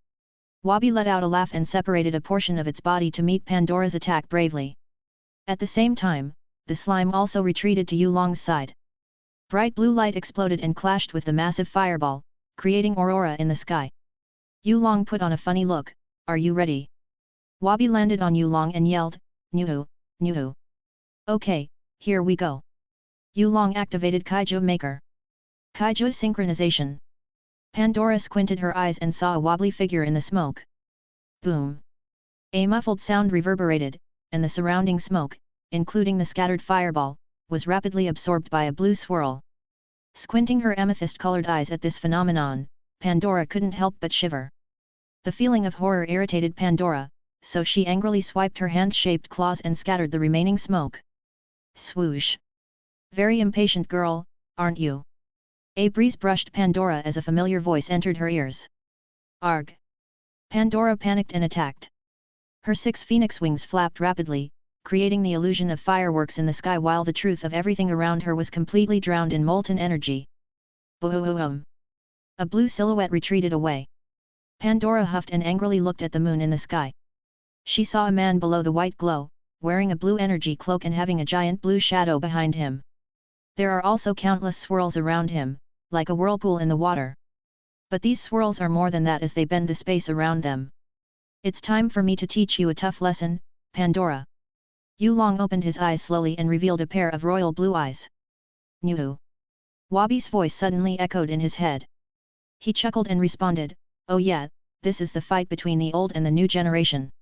Speaker 2: Wabi let out a laugh and separated a portion of its body to meet Pandora's attack bravely. At the same time, the slime also retreated to Yulong's side. Bright blue light exploded and clashed with the massive fireball, creating aurora in the sky. Yulong put on a funny look, are you ready? Wabi landed on Yulong and yelled, Nuhu, Nuhu. Okay, here we go. Yulong activated Kaiju Maker. Kaiju synchronization. Pandora squinted her eyes and saw a wobbly figure in the smoke. Boom. A muffled sound reverberated, and the surrounding smoke, including the scattered fireball, was rapidly absorbed by a blue swirl. Squinting her amethyst-colored eyes at this phenomenon, Pandora couldn't help but shiver. The feeling of horror irritated Pandora, so she angrily swiped her hand-shaped claws and scattered the remaining smoke. Swoosh! Very impatient girl, aren't you? A breeze brushed Pandora as a familiar voice entered her ears. Arg! Pandora panicked and attacked. Her 6 phoenix wings flapped rapidly, creating the illusion of fireworks in the sky while the truth of everything around her was completely drowned in molten energy. Boom! A blue silhouette retreated away. Pandora huffed and angrily looked at the moon in the sky. She saw a man below the white glow, wearing a blue energy cloak and having a giant blue shadow behind him. There are also countless swirls around him, like a whirlpool in the water. But these swirls are more than that as they bend the space around them. It's time for me to teach you a tough lesson, Pandora. Yulong opened his eyes slowly and revealed a pair of royal blue eyes. New. Wabi's voice suddenly echoed in his head. He chuckled and responded, oh yeah, this is the fight between the old and the new generation.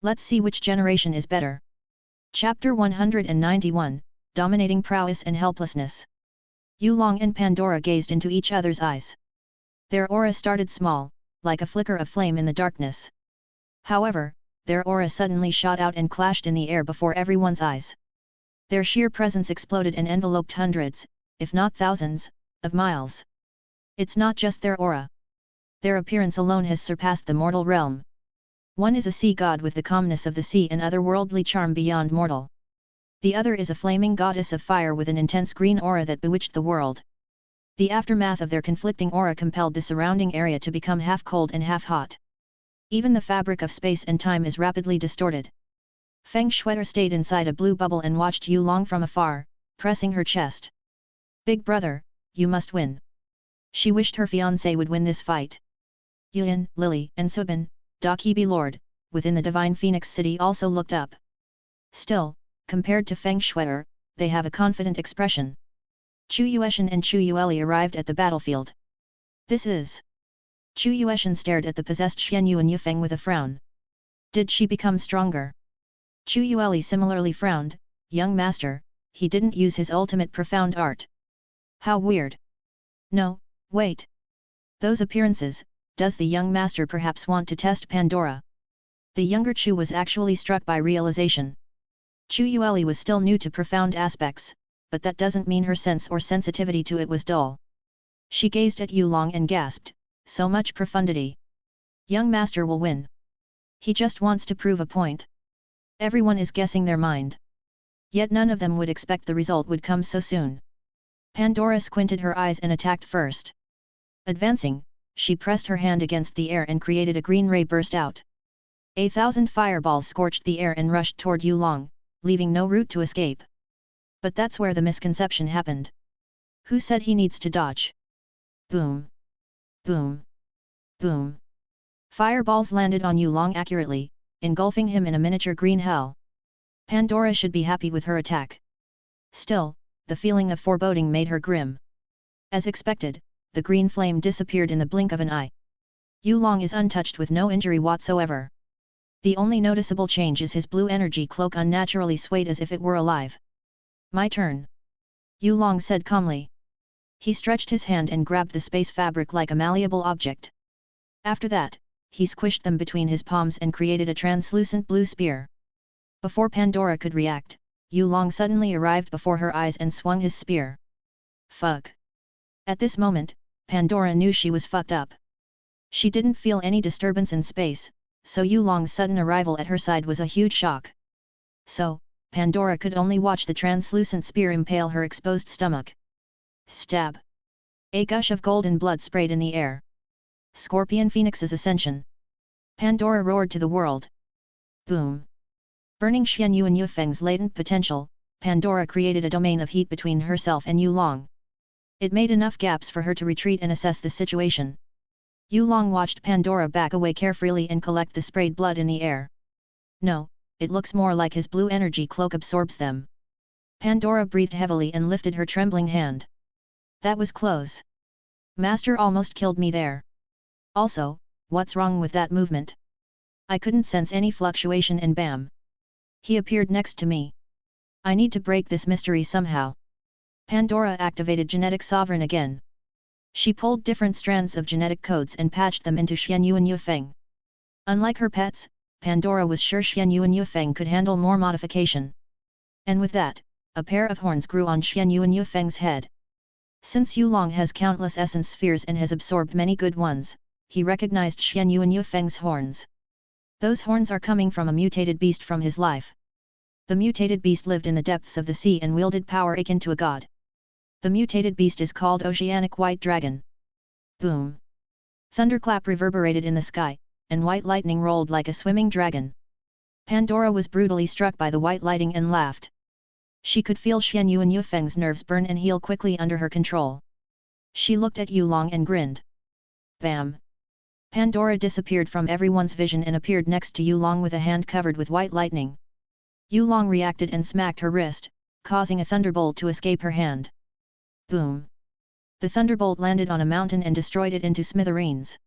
Speaker 2: Let's see which generation is better. Chapter 191, Dominating Prowess and Helplessness. Yulong and Pandora gazed into each other's eyes. Their aura started small, like a flicker of flame in the darkness. However, their aura suddenly shot out and clashed in the air before everyone's eyes. Their sheer presence exploded and enveloped hundreds, if not thousands, of miles. It's not just their aura. Their appearance alone has surpassed the mortal realm. One is a sea god with the calmness of the sea and otherworldly charm beyond mortal. The other is a flaming goddess of fire with an intense green aura that bewitched the world. The aftermath of their conflicting aura compelled the surrounding area to become half cold and half hot. Even the fabric of space and time is rapidly distorted. Feng Shuai stayed inside a blue bubble and watched Yulong from afar, pressing her chest. Big brother, you must win. She wished her fiancé would win this fight. Yuan, Lily, and Subin, Dakibi Lord, within the Divine Phoenix City also looked up. Still, compared to Feng Shuai, they have a confident expression. Chu Yueshan and Chu Yueli arrived at the battlefield. This is... Chu Yueshan stared at the possessed Xian Yu and Yufeng with a frown. Did she become stronger? Chu Yueli similarly frowned. Young master, he didn't use his ultimate profound art. How weird. No, wait. Those appearances, does the young master perhaps want to test Pandora? The younger Chu was actually struck by realization. Chu Yueli was still new to profound aspects, but that doesn't mean her sense or sensitivity to it was dull. She gazed at Yulong and gasped, so much profundity. Young master will win. He just wants to prove a point. Everyone is guessing their mind. Yet none of them would expect the result would come so soon. Pandora squinted her eyes and attacked first. Advancing, she pressed her hand against the air and created a green ray burst out. 1,000 fireballs scorched the air and rushed toward Yulong, leaving no route to escape. But that's where the misconception happened. Who said he needs to dodge? Boom. Boom. Boom. Fireballs landed on Yulong accurately, engulfing him in a miniature green hell. Pandora should be happy with her attack. Still, the feeling of foreboding made her grim. As expected, the green flame disappeared in the blink of an eye. Yulong is untouched with no injury whatsoever. The only noticeable change is his blue energy cloak unnaturally swayed as if it were alive. My turn. Yulong said calmly. He stretched his hand and grabbed the space fabric like a malleable object. After that, he squished them between his palms and created a translucent blue spear. Before Pandora could react, Yulong suddenly arrived before her eyes and swung his spear. Fuck. At this moment, Pandora knew she was fucked up. She didn't feel any disturbance in space, so Yulong's sudden arrival at her side was a huge shock. So, Pandora could only watch the translucent spear impale her exposed stomach. Stab. A gush of golden blood sprayed in the air. Scorpion Phoenix's ascension. Pandora roared to the world. Boom. Burning Xian Yu and Yufeng's latent potential, Pandora created a domain of heat between herself and Yulong. It made enough gaps for her to retreat and assess the situation. Yulong watched Pandora back away carefully and collect the sprayed blood in the air. No, it looks more like his blue energy cloak absorbs them. Pandora breathed heavily and lifted her trembling hand. That was close. Master almost killed me there. Also, what's wrong with that movement? I couldn't sense any fluctuation and bam. He appeared next to me. I need to break this mystery somehow. Pandora activated Genetic Sovereign again. She pulled different strands of genetic codes and patched them into Xian Yu and Yufeng. Unlike her pets, Pandora was sure Xian Yu and Yufeng could handle more modification. And with that, a pair of horns grew on Xian Yu and Yufeng's head. Since Yulong has countless essence spheres and has absorbed many good ones, he recognized Xian Yu and Yufeng's horns. Those horns are coming from a mutated beast from his life. The mutated beast lived in the depths of the sea and wielded power akin to a god. The mutated beast is called Oceanic White Dragon. Boom! Thunderclap reverberated in the sky, and white lightning rolled like a swimming dragon. Pandora was brutally struck by the white lighting and laughed. She could feel Xian Yu and Yufeng's nerves burn and heal quickly under her control. She looked at Yulong and grinned. Bam! Pandora disappeared from everyone's vision and appeared next to Yulong with a hand covered with white lightning. Yulong reacted and smacked her wrist, causing a thunderbolt to escape her hand. Boom! The thunderbolt landed on a mountain and destroyed it into smithereens.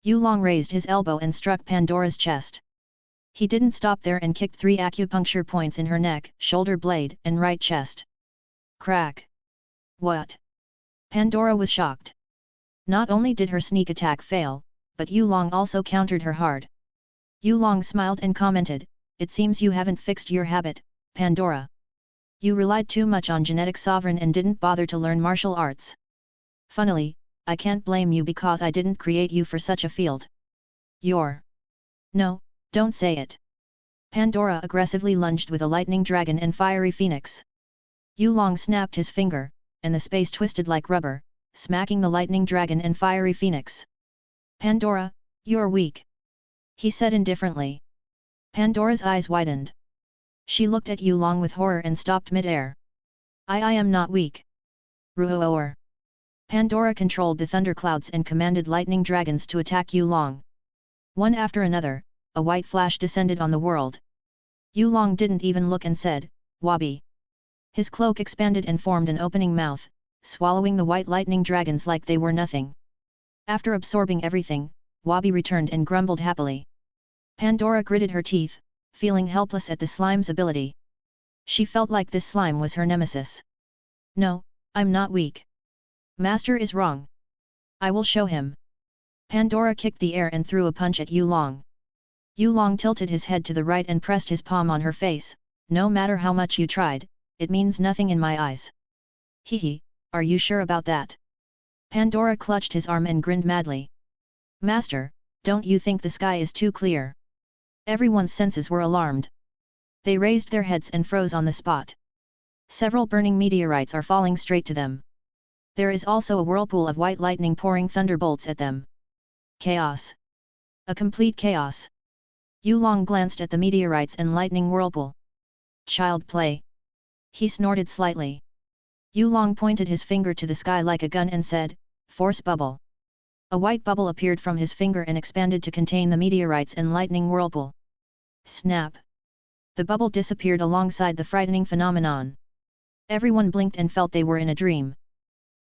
Speaker 2: Yulong raised his elbow and struck Pandora's chest. He didn't stop there and kicked 3 acupuncture points in her neck, shoulder blade, and right chest. Crack! What? Pandora was shocked. Not only did her sneak attack fail, but Yulong also countered her hard. Yulong smiled and commented, "It seems you haven't fixed your habit, Pandora. You relied too much on genetic sovereign and didn't bother to learn martial arts. Funnily, I can't blame you because I didn't create you for such a field. You're... No, don't say it." Pandora aggressively lunged with a lightning dragon and fiery phoenix. Yulong snapped his finger, and the space twisted like rubber, smacking the lightning dragon and fiery phoenix. "Pandora, you're weak," he said indifferently. Pandora's eyes widened. She looked at Yulong with horror and stopped mid-air. I am not weak. Ruhoor. Pandora controlled the thunderclouds and commanded lightning dragons to attack Yulong. One after another, a white flash descended on the world. Yulong didn't even look and said, "Wabi." His cloak expanded and formed an opening mouth, swallowing the white lightning dragons like they were nothing. After absorbing everything, Wabi returned and grumbled happily. Pandora gritted her teeth, feeling helpless at the slime's ability. She felt like this slime was her nemesis. "No, I'm not weak. Master is wrong. I will show him." Pandora kicked the air and threw a punch at Yulong. Yulong tilted his head to the right and pressed his palm on her face. "No matter how much you tried, it means nothing in my eyes." "Hehe, are you sure about that?" Pandora clutched his arm and grinned madly. "Master, don't you think the sky is too clear?" Everyone's senses were alarmed. They raised their heads and froze on the spot. Several burning meteorites are falling straight to them. There is also a whirlpool of white lightning pouring thunderbolts at them. Chaos. A complete chaos. Yulong glanced at the meteorites and lightning whirlpool. "Child play." He snorted slightly. Yulong pointed his finger to the sky like a gun and said, "Force bubble." A white bubble appeared from his finger and expanded to contain the meteorites and lightning whirlpool. Snap! The bubble disappeared alongside the frightening phenomenon. Everyone blinked and felt they were in a dream.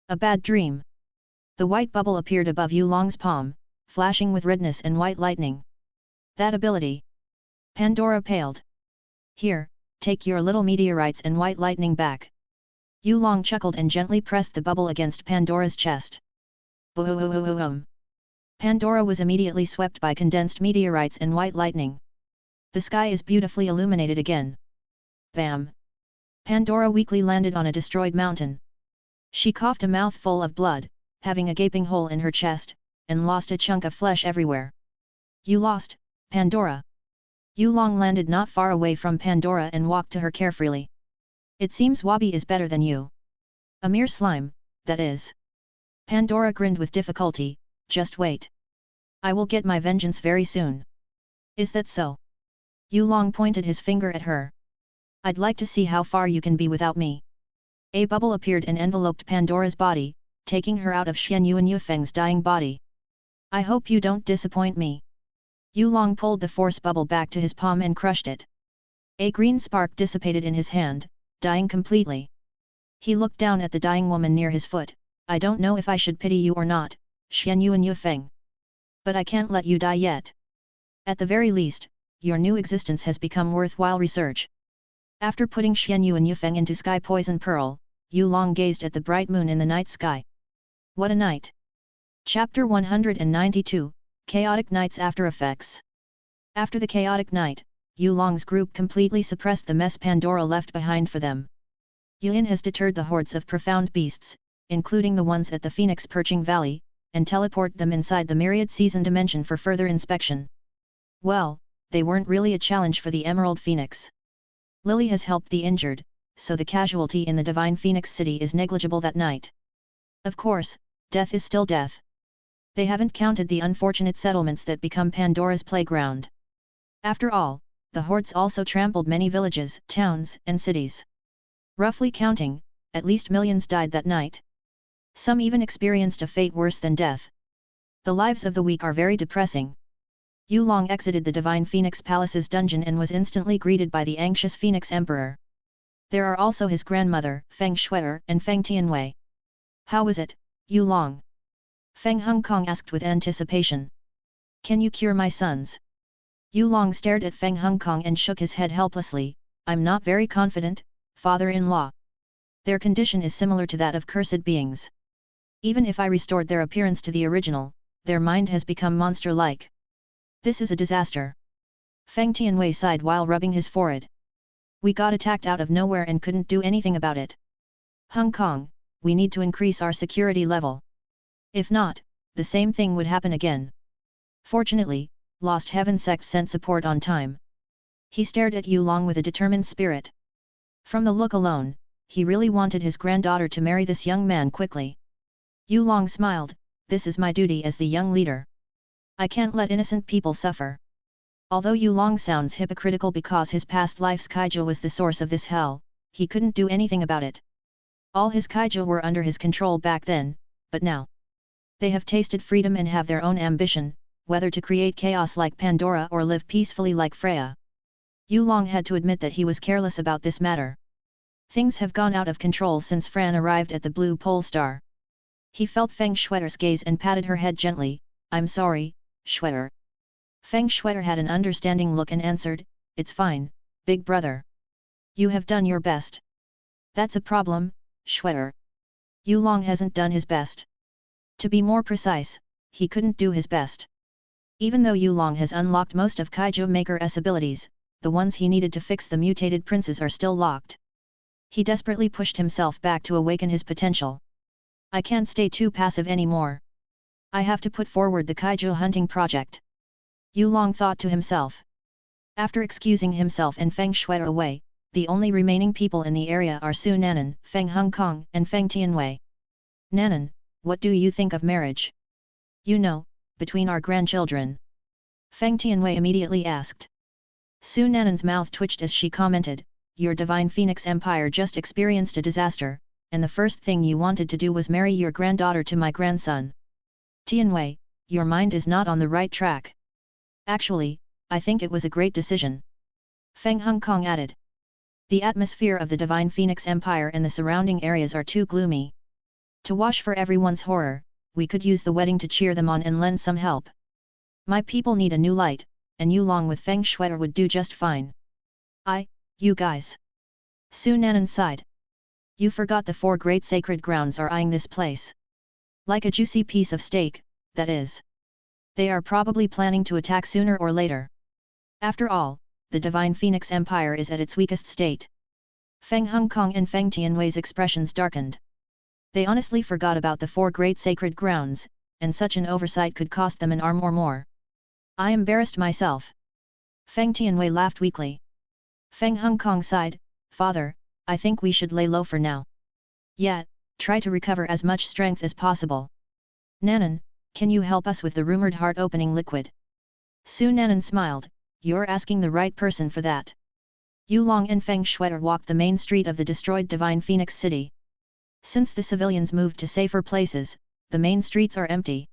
Speaker 2: A bad dream. The white bubble appeared above Yulong's palm, flashing with redness and white lightning. That ability! Pandora paled. "Here, take your little meteorites and white lightning back." Yulong chuckled and gently pressed the bubble against Pandora's chest. Boom! Pandora was immediately swept by condensed meteorites and white lightning. The sky is beautifully illuminated again. Bam! Pandora weakly landed on a destroyed mountain. She coughed a mouthful of blood, having a gaping hole in her chest, and lost a chunk of flesh everywhere. "You lost, Pandora." Yulong landed not far away from Pandora and walked to her carefreely. "It seems Wabi is better than you." "A mere slime, that is." Pandora grinned with difficulty. "Just wait. I will get my vengeance very soon." "Is that so?" Yulong pointed his finger at her. "I'd like to see how far you can be without me." A bubble appeared and enveloped Pandora's body, taking her out of Xian Yuan Yufeng's dying body. "I hope you don't disappoint me." Yulong pulled the force bubble back to his palm and crushed it. A green spark dissipated in his hand, dying completely. He looked down at the dying woman near his foot. "I don't know if I should pity you or not, Xian Yuan Yufeng. But I can't let you die yet. At the very least, your new existence has become worthwhile research." After putting Xian Yuan Yufeng into Sky Poison Pearl, Yulong gazed at the bright moon in the night sky. What a night! Chapter 192, Chaotic Night's After Effects. After the chaotic night, Yulong's group completely suppressed the mess Pandora left behind for them. Yuan has deterred the hordes of profound beasts, including the ones at the Phoenix Perching Valley, and teleport them inside the Myriad Season dimension for further inspection. Well, they weren't really a challenge for the Emerald Phoenix. Lily has helped the injured, so the casualty in the Divine Phoenix City is negligible that night. Of course, death is still death. They haven't counted the unfortunate settlements that become Pandora's playground. After all, the hordes also trampled many villages, towns, and cities. Roughly counting, at least millions died that night. Some even experienced a fate worse than death. The lives of the weak are very depressing. Yulong exited the Divine Phoenix Palace's dungeon and was instantly greeted by the anxious Phoenix Emperor. There are also his grandmother, Feng Shuier, and Feng Tianwei. How is it, Yu Long? Feng Hongkong asked with anticipation. Can you cure my sons? Yu Long stared at Feng Hongkong and shook his head helplessly. I'm not very confident, father-in-law. Their condition is similar to that of cursed beings. Even if I restored their appearance to the original, their mind has become monster-like. This is a disaster. Feng Tianwei sighed while rubbing his forehead. We got attacked out of nowhere and couldn't do anything about it. Hong Kong, we need to increase our security level. If not, the same thing would happen again. Fortunately, Lost Heaven Sect sent support on time. He stared at Yu Long with a determined spirit. From the look alone, he really wanted his granddaughter to marry this young man quickly. Yu Long smiled, this is my duty as the young leader. I can't let innocent people suffer. Although Yu Long sounds hypocritical because his past life's kaiju was the source of this hell, he couldn't do anything about it. All his kaiju were under his control back then, but now they have tasted freedom and have their own ambition, whether to create chaos like Pandora or live peacefully like Freya. Yu Long had to admit that he was careless about this matter. Things have gone out of control since Fran arrived at the Blue Pole Star. He felt Feng Shui's gaze and patted her head gently. I'm sorry, Shui. Feng Shui had an understanding look and answered, it's fine, big brother. You have done your best. That's a problem, Shui. Yu Long hasn't done his best. To be more precise, he couldn't do his best. Even though Yu Long has unlocked most of Kaiju Maker's abilities, the ones he needed to fix the mutated princes are still locked. He desperately pushed himself back to awaken his potential. I can't stay too passive anymore. I have to put forward the Kaiju hunting project. Yu Long thought to himself. After excusing himself and Feng Shui away, the only remaining people in the area are Su Nanan, Feng Hongkong and Feng Tianwei. Nanan, what do you think of marriage? You know, between our grandchildren. Feng Tianwei immediately asked. Su Nanan's mouth twitched as she commented, your divine Phoenix Empire just experienced a disaster, and the first thing you wanted to do was marry your granddaughter to my grandson. Tianwei, your mind is not on the right track. Actually, I think it was a great decision. Feng Hongkong added. The atmosphere of the divine Phoenix Empire and the surrounding areas are too gloomy. To wash for everyone's horror, we could use the wedding to cheer them on and lend some help. My people need a new light, and you along with Feng Shui would do just fine. You guys. Su Nanan sighed. You forgot the 4 great sacred grounds are eyeing this place. Like a juicy piece of steak, that is. They are probably planning to attack sooner or later. After all, the divine Phoenix Empire is at its weakest state. Feng Hongkong and Feng Tianwei's expressions darkened. They honestly forgot about the 4 great sacred grounds, and such an oversight could cost them an arm or more. I embarrassed myself. Feng Tianwei laughed weakly. Feng Hongkong sighed, Father, I think we should lay low for now. Yet, try to recover as much strength as possible. Nanan, can you help us with the rumored heart-opening liquid? Su Nanan smiled, you're asking the right person for that. Yu Long and Feng Shui walked the main street of the destroyed Divine Phoenix City. Since the civilians moved to safer places, the main streets are empty.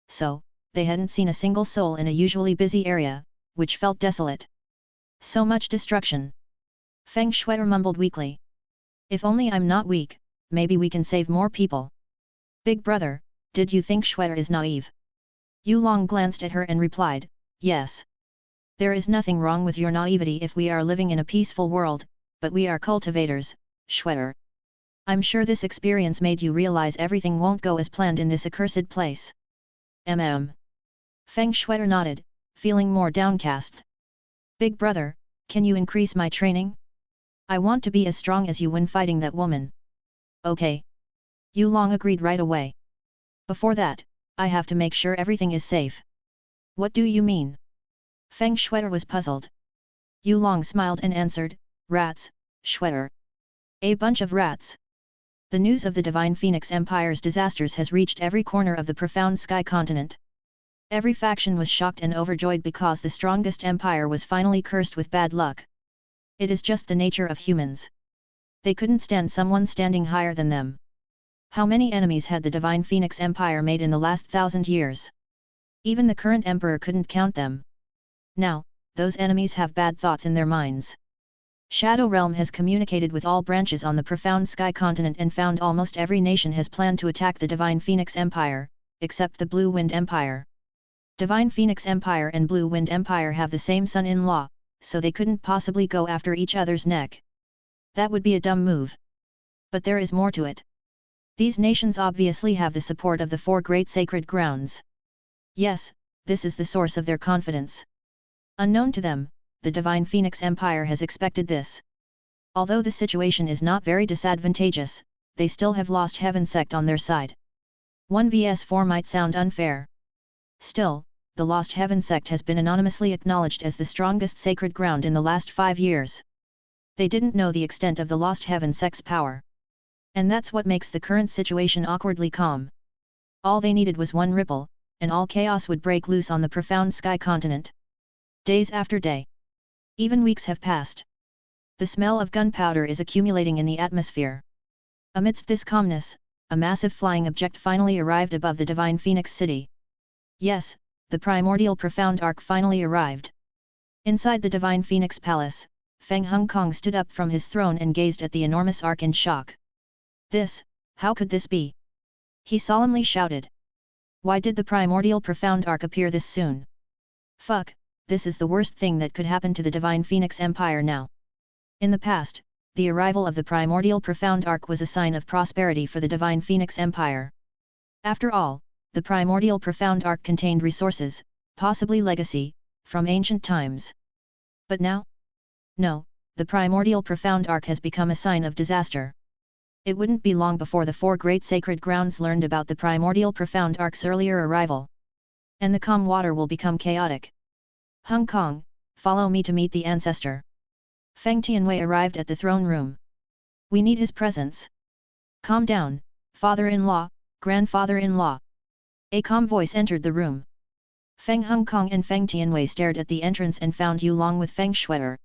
Speaker 2: So, they hadn't seen a single soul in a usually busy area, which felt desolate. So much destruction. Feng Shui mumbled weakly. If only I'm not weak, maybe we can save more people. Big brother, did you think Shui is naive? Yu Long glanced at her and replied, yes. There is nothing wrong with your naivety if we are living in a peaceful world, but we are cultivators, Shui. I'm sure this experience made you realize everything won't go as planned in this accursed place. Feng Shui nodded, feeling more downcast. Big brother, can you increase my training? I want to be as strong as you when fighting that woman. Okay. Yu Long agreed right away. Before that, I have to make sure everything is safe. What do you mean? Feng Shui was puzzled. Yu Long smiled and answered, rats, Shui. A bunch of rats. The news of the Divine Phoenix Empire's disasters has reached every corner of the profound sky continent. Every faction was shocked and overjoyed because the strongest empire was finally cursed with bad luck. It is just the nature of humans. They couldn't stand someone standing higher than them. How many enemies had the Divine Phoenix Empire made in the last 1,000 years? Even the current emperor couldn't count them. Now, those enemies have bad thoughts in their minds. Shadow Realm has communicated with all branches on the profound sky continent and found almost every nation has planned to attack the Divine Phoenix Empire, except the Blue Wind Empire. Divine Phoenix Empire and Blue Wind Empire have the same son-in-law, so they couldn't possibly go after each other's neck. That would be a dumb move. But there is more to it. These nations obviously have the support of the four great sacred grounds. Yes, this is the source of their confidence. Unknown to them, the Divine Phoenix Empire has expected this. Although the situation is not very disadvantageous, they still have lost Heaven sect on their side. 1 vs 4 might sound unfair. Still, the Lost Heaven sect has been anonymously acknowledged as the strongest sacred ground in the last 5 years. They didn't know the extent of the Lost Heaven sect's power. And that's what makes the current situation awkwardly calm. All they needed was one ripple, and all chaos would break loose on the profound sky continent. Days after day. Even weeks have passed. The smell of gunpowder is accumulating in the atmosphere. Amidst this calmness, a massive flying object finally arrived above the Divine Phoenix City. Yes, the primordial profound ark finally arrived. Inside the Divine Phoenix Palace, Feng Hongkong stood up from his throne and gazed at the enormous ark in shock. How could this be? He solemnly shouted. Why did the primordial profound ark appear this soon? Fuck, this is the worst thing that could happen to the Divine Phoenix Empire now. In the past, the arrival of the primordial profound ark was a sign of prosperity for the Divine Phoenix Empire. After all, the primordial profound ark contained resources, possibly legacy, from ancient times. But now? No, the primordial profound ark has become a sign of disaster. It wouldn't be long before the four great sacred grounds learned about the primordial profound ark's earlier arrival. And the calm water will become chaotic. Hong Kong, follow me to meet the ancestor. Feng Tianwei arrived at the throne room. We need his presence. Calm down, father-in-law, grandfather-in-law. A calm voice entered the room. Feng Hongkong and Feng Tianwei stared at the entrance and found Yulong with Feng Shui'er.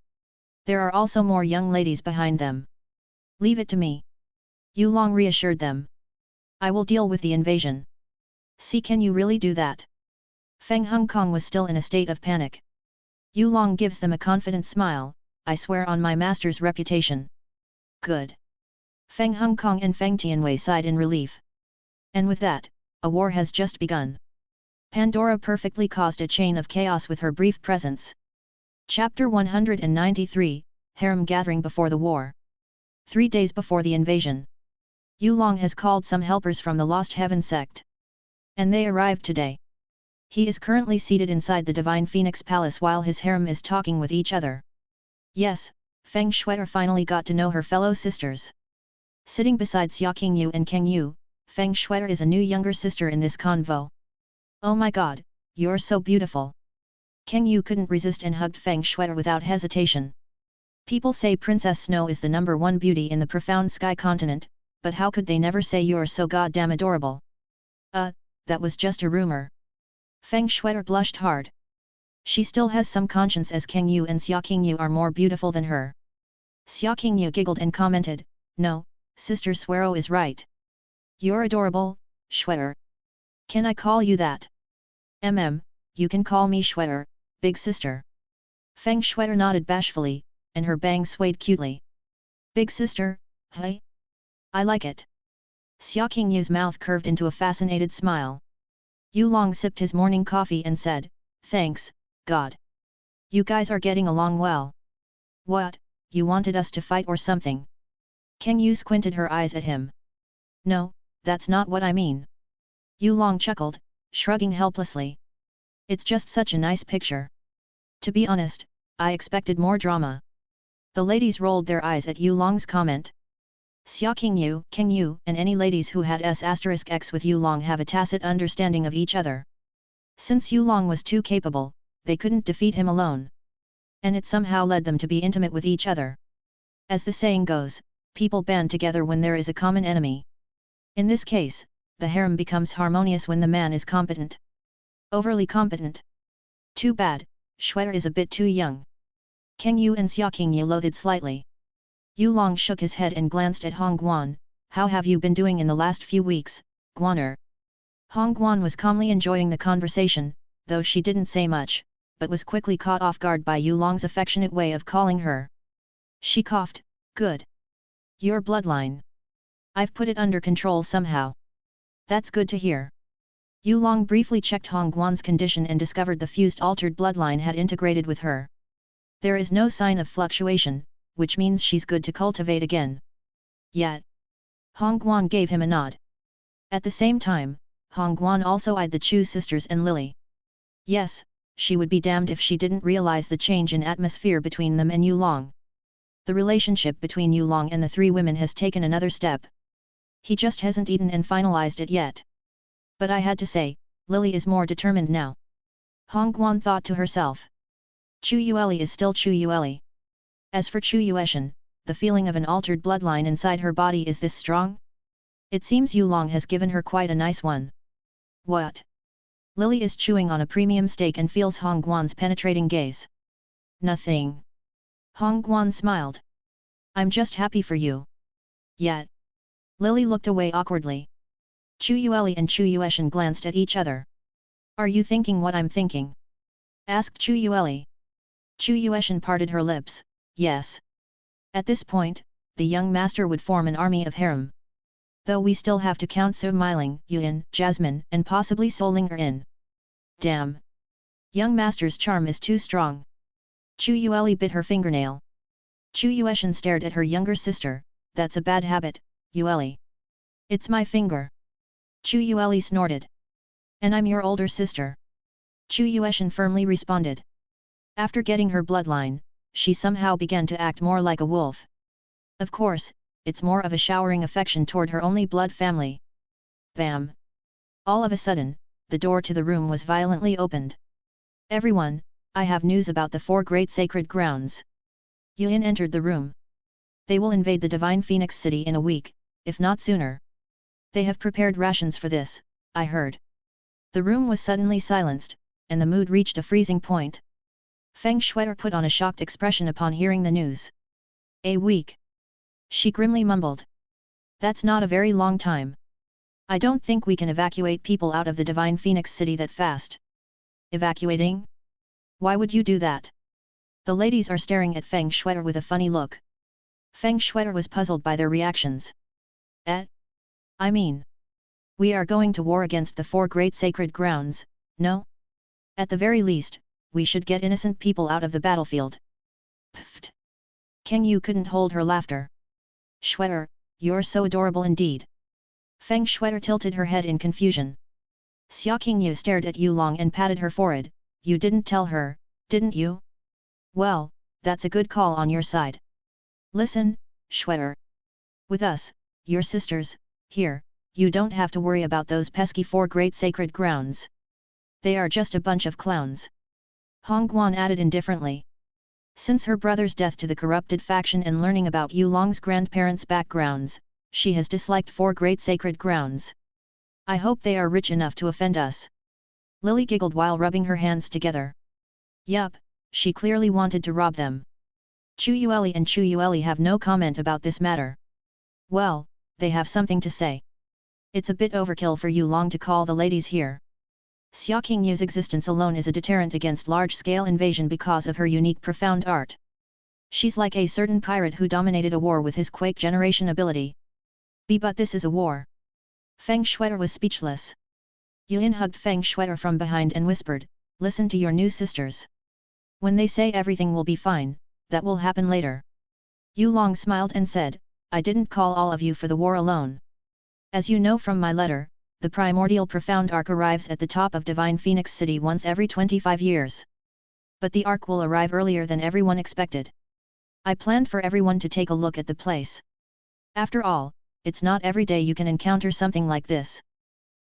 Speaker 2: There are also more young ladies behind them. Leave it to me. Yulong reassured them. I will deal with the invasion. See, can you really do that? Feng Hongkong was still in a state of panic. Yulong gives them a confident smile, I swear on my master's reputation. Good. Feng Hongkong and Feng Tianwei sighed in relief. And with that, a war has just begun. Pandora perfectly caused a chain of chaos with her brief presence. Chapter 193, Harem Gathering Before the War. 3 days before the invasion. Yulong has called some helpers from the Lost Heaven sect. And they arrived today. He is currently seated inside the Divine Phoenix Palace while his harem is talking with each other. Yes, Feng Shui'er finally got to know her fellow sisters. Sitting beside Xia Qingyu and Kang Yu, Feng Shui'er is a new younger sister in this convo. Oh my god, you're so beautiful. Kang Yu couldn't resist and hugged Feng Shui'er without hesitation. People say Princess Snow is the #1 beauty in the profound sky continent, but how could they never say you're so goddamn adorable? That was just a rumor. Feng Shui'er blushed hard. She still has some conscience as Kang Yu and Xia Qingyu are more beautiful than her. Xia Qingyu giggled and commented, no, Sister Suero is right. You're adorable, Shui'er. Can I call you that? You can call me Shui'er, big sister. Feng Shui'er nodded bashfully, and her bang swayed cutely. Big sister, hey? I like it. Xia Qingyu's mouth curved into a fascinated smile. Yulong sipped his morning coffee and said, thanks, God. You guys are getting along well. What, you wanted us to fight or something? Kang Yu squinted her eyes at him. No, that's not what I mean. Yulong chuckled, shrugging helplessly. It's just such a nice picture. To be honest, I expected more drama. The ladies rolled their eyes at Yulong's comment. Xia Qingyu, Kang Yu, and any ladies who had S*X with Yulong have a tacit understanding of each other. Since Yulong was too capable, they couldn't defeat him alone. And it somehow led them to be intimate with each other. As the saying goes, people band together when there is a common enemy. In this case, the harem becomes harmonious when the man is competent. Overly competent. Too bad, Shui'er is a bit too young. Kang Yu and Xia Qingyu loathed slightly. Yulong shook his head and glanced at Hong Guan. How have you been doing in the last few weeks, Guaner? Hong Guan was calmly enjoying the conversation, though she didn't say much, but was quickly caught off guard by Yulong's affectionate way of calling her. She coughed, good. Your bloodline. I've put it under control somehow. That's good to hear. Yulong briefly checked Hongguan's condition and discovered the fused altered bloodline had integrated with her. There is no sign of fluctuation, which means she's good to cultivate again. Yet. Hongguan gave him a nod. At the same time, Hongguan also eyed the Chu sisters and Lily. Yes, she would be damned if she didn't realize the change in atmosphere between them and Yulong. The relationship between Yulong and the three women has taken another step. He just hasn't eaten and finalized it yet. But I had to say, Lily is more determined now. Hongguan thought to herself. Chu Yueli is still Chu Yueli. As for Chu Yueshan, the feeling of an altered bloodline inside her body is this strong? It seems Yulong has given her quite a nice one. What? Lily is chewing on a premium steak and feels Hongguan's penetrating gaze. Nothing. Hongguan smiled. I'm just happy for you. Yet. Lily looked away awkwardly. Chu Yueli and Chu Yueshan glanced at each other. Are you thinking what I'm thinking? Asked Chu Yueli. Chu Yueshan parted her lips, yes. At this point, the young master would form an army of harem. Though we still have to count Su Miling, Yuan, Jasmine, and possibly Solinger in. Damn. Young master's charm is too strong. Chu Yueli bit her fingernail. Chu Yueshan stared at her younger sister, that's a bad habit, Yueli. It's my finger. Chu Yueli snorted. And I'm your older sister. Chu Yueshan firmly responded. After getting her bloodline, she somehow began to act more like a wolf. Of course, it's more of a showering affection toward her only blood family. Bam! All of a sudden, the door to the room was violently opened. Everyone, I have news about the four great sacred grounds. Yuan entered the room. They will invade the Divine Phoenix City in a week, if not sooner. They have prepared rations for this, I heard. The room was suddenly silenced, and the mood reached a freezing point. Feng Shuier put on a shocked expression upon hearing the news. A week. She grimly mumbled. That's not a very long time. I don't think we can evacuate people out of the Divine Phoenix City that fast. Evacuating? Why would you do that? The ladies are staring at Feng Shuier with a funny look. Feng Shuier was puzzled by their reactions. I mean, we are going to war against the four great sacred grounds, no? At the very least, we should get innocent people out of the battlefield. Pfft! Kang Yu couldn't hold her laughter. Shuier, you're so adorable indeed. Feng Shuier tilted her head in confusion. Xia Qingyu stared at Yulong and patted her forehead. You didn't tell her, didn't you? Well, that's a good call on your side. Listen, Shuier. With us, your sisters, here, you don't have to worry about those pesky four great sacred grounds. They are just a bunch of clowns. Hongguan added indifferently. Since her brother's death to the corrupted faction and learning about Yulong's grandparents' backgrounds, she has disliked four great sacred grounds. I hope they are rich enough to offend us. Lily giggled while rubbing her hands together. Yup, she clearly wanted to rob them. Chu Yueli and Chu Yueli have no comment about this matter. Well, they have something to say. It's a bit overkill for Yulong to call the ladies here. Xia Qingyu's existence alone is a deterrent against large-scale invasion because of her unique profound art. She's like a certain pirate who dominated a war with his Quake generation ability. But this is a war. Feng Shuier was speechless. Yuan hugged Feng Shuier from behind and whispered, listen to your new sisters. When they say everything will be fine, that will happen later. Yulong smiled and said, I didn't call all of you for the war alone. As you know from my letter, the primordial profound arc arrives at the top of Divine Phoenix City once every 25 years. But the arc will arrive earlier than everyone expected. I planned for everyone to take a look at the place. After all, it's not every day you can encounter something like this.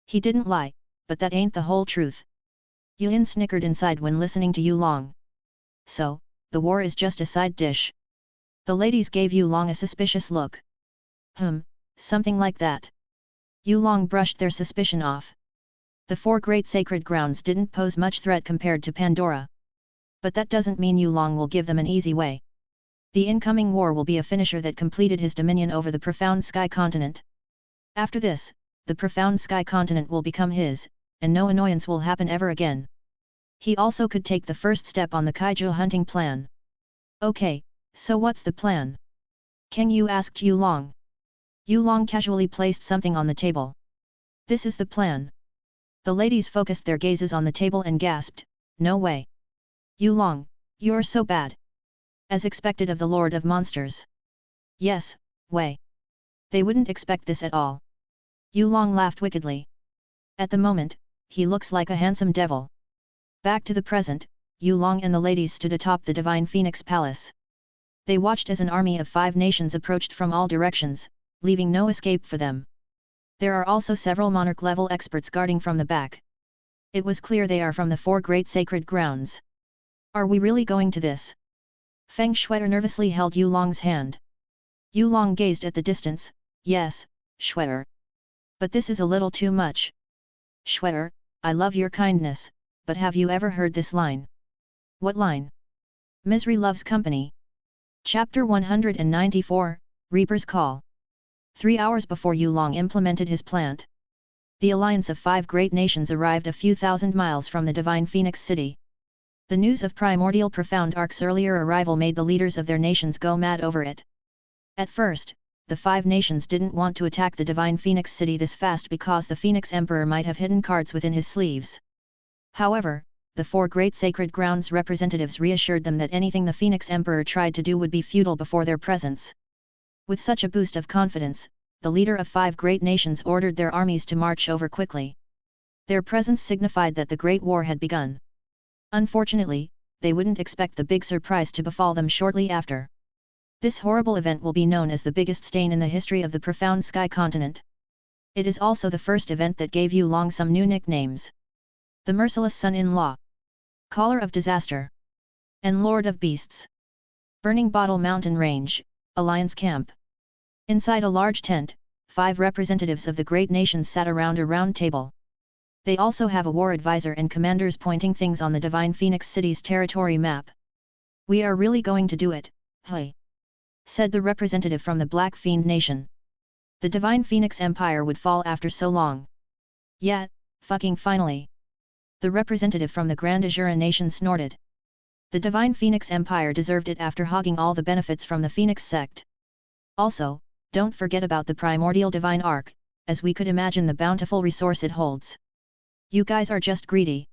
Speaker 2: He didn't lie, but that ain't the whole truth. Yuan snickered inside when listening to Yulong. So, the war is just a side dish. The ladies gave Yulong a suspicious look. Something like that. Yulong brushed their suspicion off. The four great sacred grounds didn't pose much threat compared to Pandora. But that doesn't mean Yulong will give them an easy way. The incoming war will be a finisher that completed his dominion over the profound sky continent. After this, the profound sky continent will become his, and no annoyance will happen ever again. He also could take the first step on the Kaiju hunting plan. Okay, So what's the plan? Kang Yu asked Yu Long. Yu Long casually placed something on the table. This is the plan. The ladies focused their gazes on the table and gasped, no way. Yu Long, you're so bad. As expected of the Lord of Monsters. Yes, way. They wouldn't expect this at all. Yu Long laughed wickedly. At the moment, he looks like a handsome devil. Back to the present, Yu Long and the ladies stood atop the Divine Phoenix Palace. They watched as an army of 5 nations approached from all directions, leaving no escape for them. There are also several monarch-level experts guarding from the back. It was clear they are from the 4 great sacred grounds. Are we really going to this? Feng Shuer nervously held Yu Long's hand. Yu Long gazed at the distance. Yes, Shuer. But this is a little too much. Shuer, I love your kindness, but have you ever heard this line? What line? Misery loves company. Chapter 194, Reaper's Call. 3 hours before Yu Long implemented his plant, the alliance of 5 great nations arrived a few thousand miles from the Divine Phoenix City. The news of Primordial Profound Ark's earlier arrival made the leaders of their nations go mad over it. At first, the 5 nations didn't want to attack the Divine Phoenix City this fast because the Phoenix Emperor might have hidden cards within his sleeves. However, the 4 great sacred grounds representatives reassured them that anything the Phoenix Emperor tried to do would be futile before their presence. With such a boost of confidence, the leader of 5 great nations ordered their armies to march over quickly. Their presence signified that the Great War had begun. Unfortunately, they wouldn't expect the big surprise to befall them shortly after. This horrible event will be known as the biggest stain in the history of the Profound Sky Continent. It is also the first event that gave Yu Long some new nicknames. The Merciless Son-in-Law, Caller of Disaster, and Lord of Beasts. Burning Bottle Mountain Range, Alliance Camp. Inside a large tent, 5 representatives of the great nations sat around a round table. They also have a war advisor and commanders pointing things on the Divine Phoenix City's territory map. We are really going to do it, hey? Said the representative from the Black Fiend Nation. The Divine Phoenix Empire would fall after so long. Yeah, fucking finally. The representative from the Grand Azura Nation snorted. The Divine Phoenix Empire deserved it after hogging all the benefits from the Phoenix sect. Also, don't forget about the Primordial Divine Ark, as we could imagine the bountiful resource it holds. You guys are just greedy.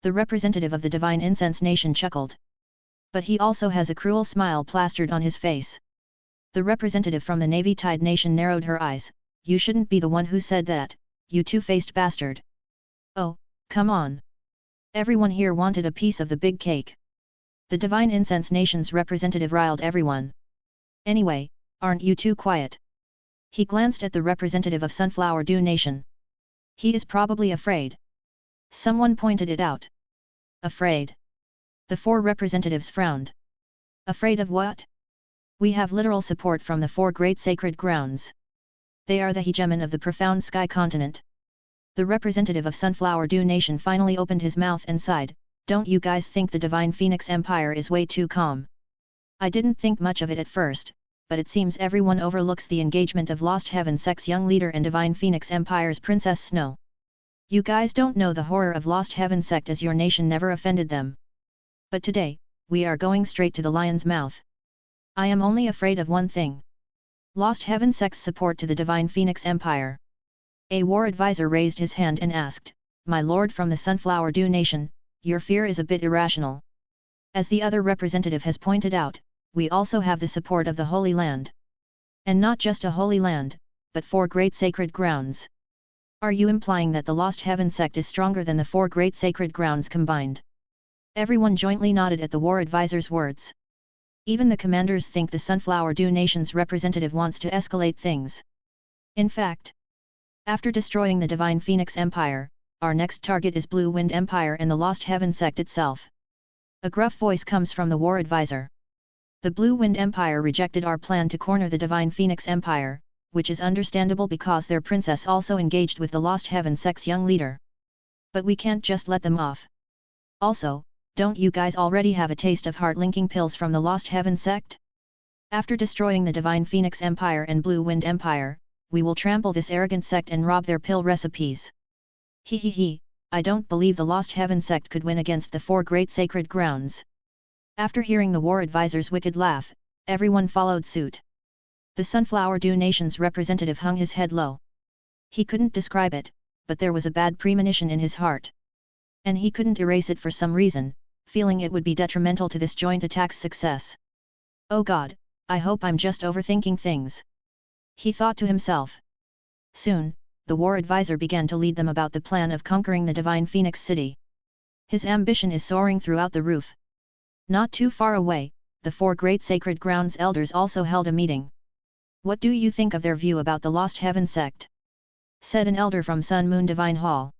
Speaker 2: The representative of the Divine Incense Nation chuckled. But he also has a cruel smile plastered on his face. The representative from the Navy Tide Nation narrowed her eyes. You shouldn't be the one who said that, you two-faced bastard. Oh, come on. Everyone here wanted a piece of the big cake. The Divine Incense Nation's representative riled everyone. Anyway, aren't you too quiet? He glanced at the representative of Sunflower Dew Nation. He is probably afraid. Someone pointed it out. Afraid? The 4 representatives frowned. Afraid of what? We have literal support from the 4 great sacred grounds. They are the hegemon of the Profound Sky Continent. The representative of Sunflower Dew Nation finally opened his mouth and sighed. Don't you guys think the Divine Phoenix Empire is way too calm? I didn't think much of it at first, but it seems everyone overlooks the engagement of Lost Heaven Sect's young leader and Divine Phoenix Empire's Princess Snow. You guys don't know the horror of Lost Heaven Sect as your nation never offended them. But today, we are going straight to the lion's mouth. I am only afraid of one thing. Lost Heaven Sect's support to the Divine Phoenix Empire. A war advisor raised his hand and asked, My lord from the Sunflower Dew Nation, your fear is a bit irrational. As the other representative has pointed out, we also have the support of the Holy Land. And not just a Holy Land, but 4 great sacred grounds. Are you implying that the Lost Heaven Sect is stronger than the 4 great sacred grounds combined? Everyone jointly nodded at the war advisor's words. Even the commanders think the Sunflower Dew Nation's representative wants to escalate things. In fact, after destroying the Divine Phoenix Empire, our next target is Blue Wind Empire and the Lost Heaven Sect itself. A gruff voice comes from the war advisor. The Blue Wind Empire rejected our plan to corner the Divine Phoenix Empire, which is understandable because their princess also engaged with the Lost Heaven Sect's young leader. But we can't just let them off. Also, don't you guys already have a taste of heart-linking pills from the Lost Heaven Sect? After destroying the Divine Phoenix Empire and Blue Wind Empire, we will trample this arrogant sect and rob their pill recipes. He, I don't believe the Lost Heaven Sect could win against the 4 great sacred grounds. After hearing the war advisor's wicked laugh, Everyone followed suit. The Sunflower Dew Nation's representative hung his head low. He couldn't describe it, but there was a bad premonition in his heart. And he couldn't erase it for some reason, feeling it would be detrimental to this joint attack's success. Oh God, I hope I'm just overthinking things. He thought to himself. Soon, the war advisor began to lead them about the plan of conquering the Divine Phoenix City. His ambition is soaring throughout the roof. Not too far away, the 4 great sacred grounds elders also held a meeting. What do you think of their view about the Lost Heaven sect? Said an elder from Sun Moon Divine Hall.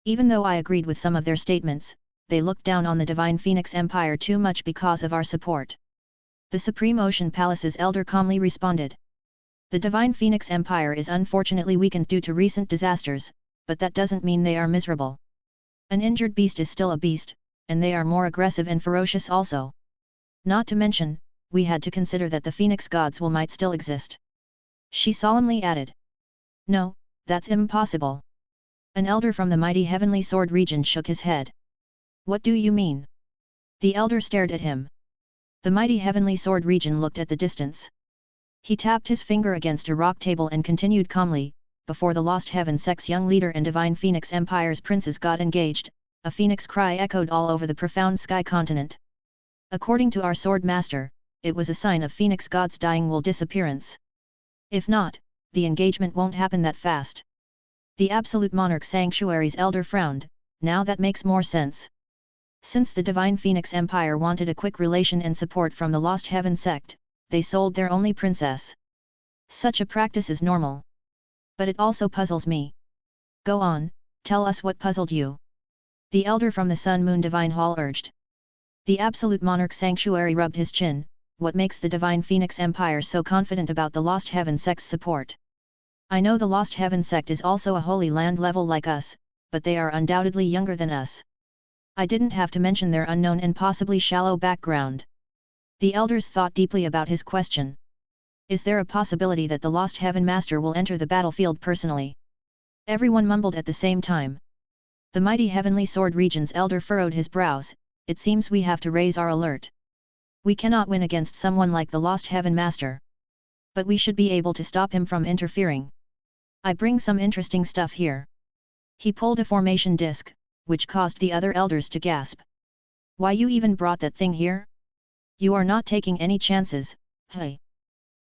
Speaker 2: Even though I agreed with some of their statements, they looked down on the Divine Phoenix Empire too much because of our support. The Supreme Ocean Palace's elder calmly responded. The Divine Phoenix Empire is unfortunately weakened due to recent disasters, but that doesn't mean they are miserable. An injured beast is still a beast, and they are more aggressive and ferocious also. Not to mention, we had to consider that the Phoenix gods might still exist. She solemnly added. No, that's impossible. An elder from the mighty Heavenly Sword region shook his head. What do you mean? The elder stared at him. The mighty Heavenly Sword region looked at the distance. He tapped his finger against a rock table and continued calmly, before the Lost Heaven sect's young leader and Divine Phoenix Empire's princes got engaged, a phoenix cry echoed all over the profound sky continent. According to our sword master, it was a sign of Phoenix God's dying will disappearance. If not, the engagement won't happen that fast. The Absolute Monarch Sanctuary's elder frowned. Now that makes more sense. Since the Divine Phoenix Empire wanted a quick relation and support from the Lost Heaven sect, they sold their only princess. Such a practice is normal. But it also puzzles me. Go on, tell us what puzzled you. The elder from the Sun Moon Divine Hall urged. The Absolute Monarch Sanctuary rubbed his chin. What makes the Divine Phoenix Empire so confident about the Lost Heaven sect's support? I know the Lost Heaven sect is also a Holy Land level like us, but they are undoubtedly younger than us. I didn't have to mention their unknown and possibly shallow background. The elders thought deeply about his question. Is there a possibility that the Lost Heaven Master will enter the battlefield personally? Everyone mumbled at the same time. The mighty Heavenly Sword region's elder furrowed his brows. It seems we have to raise our alert. We cannot win against someone like the Lost Heaven Master. But we should be able to stop him from interfering. I bring some interesting stuff here. He pulled a formation disc, which caused the other elders to gasp. Why you even brought that thing here? You are not taking any chances, hey.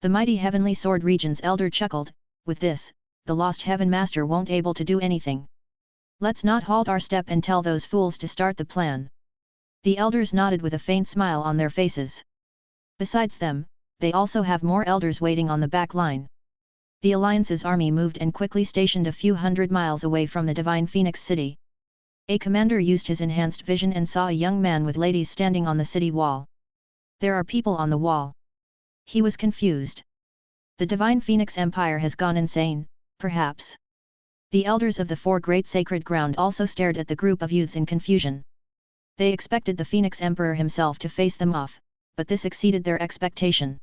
Speaker 2: The mighty Heavenly Sword region's elder chuckled. With this, the Lost Heaven Master won't able to do anything. Let's not halt our step and tell those fools to start the plan. The elders nodded with a faint smile on their faces. Besides them, they also have more elders waiting on the back line. The Alliance's army moved and quickly stationed a few hundred miles away from the Divine Phoenix City. A commander used his enhanced vision and saw a young man with ladies standing on the city wall. There are people on the wall. He was confused. The Divine Phoenix Empire has gone insane, perhaps. The elders of the 4 great sacred ground also stared at the group of youths in confusion. They expected the Phoenix Emperor himself to face them off, but this exceeded their expectation.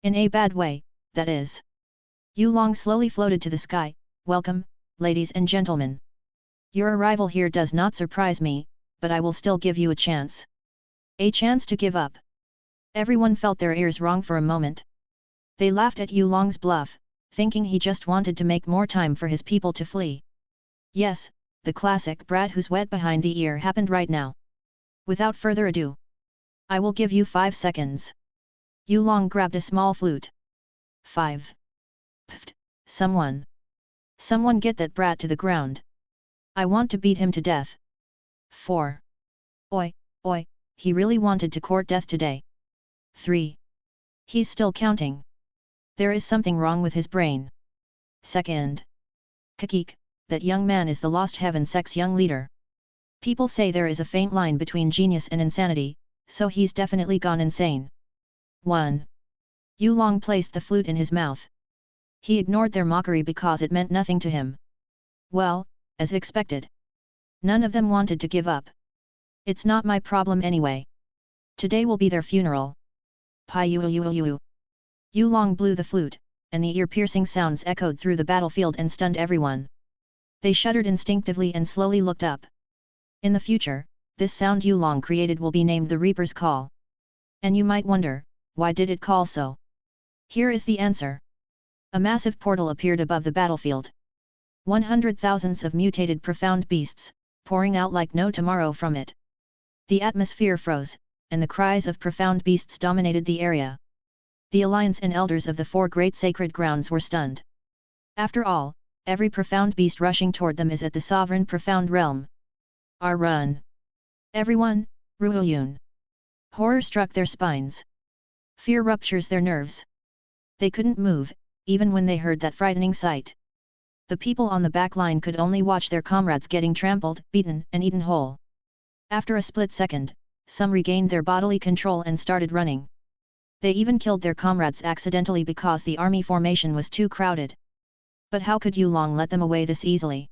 Speaker 2: In a bad way, that is. Yulong slowly floated to the sky. Welcome, ladies and gentlemen. Your arrival here does not surprise me, but I will still give you a chance. A chance to give up. Everyone felt their ears wrong for a moment. They laughed at Yulong's bluff, thinking he just wanted to make more time for his people to flee. Yes, the classic brat who's wet behind the ear happened right now. Without further ado, I will give you 5 seconds. Yulong grabbed a small flute. 5. Pfft, someone get that brat to the ground. I want to beat him to death. 4. Oi, he really wanted to court death today. 3. He's still counting. There is something wrong with his brain. 2nd. Kakik, that young man is the Lost Heaven sect's young leader. People say there is a faint line between genius and insanity, so he's definitely gone insane. 1. Yulong placed the flute in his mouth. He ignored their mockery because it meant nothing to him. Well, as expected. None of them wanted to give up. It's not my problem anyway. Today will be their funeral. Pai-yu-yu-yu-yu. Yulong blew the flute, and the ear-piercing sounds echoed through the battlefield and stunned everyone. They shuddered instinctively and slowly looked up. In the future, this sound Yulong created will be named the Reaper's Call. And you might wonder, Why did it call so? Here is the answer. A massive portal appeared above the battlefield. 100,000s of mutated profound beasts, pouring out like no tomorrow from it. The atmosphere froze, and the cries of profound beasts dominated the area. The alliance and elders of the 4 great sacred grounds were stunned. After all, every profound beast rushing toward them is at the sovereign profound realm. Run! Everyone, Ruoyun! Horror struck their spines. Fear ruptures their nerves. They couldn't move, even when they heard that frightening sight. The people on the back line could only watch their comrades getting trampled, beaten, and eaten whole. After a split second, some regained their bodily control and started running. They even killed their comrades accidentally because the army formation was too crowded. But how could Yulong let them away this easily?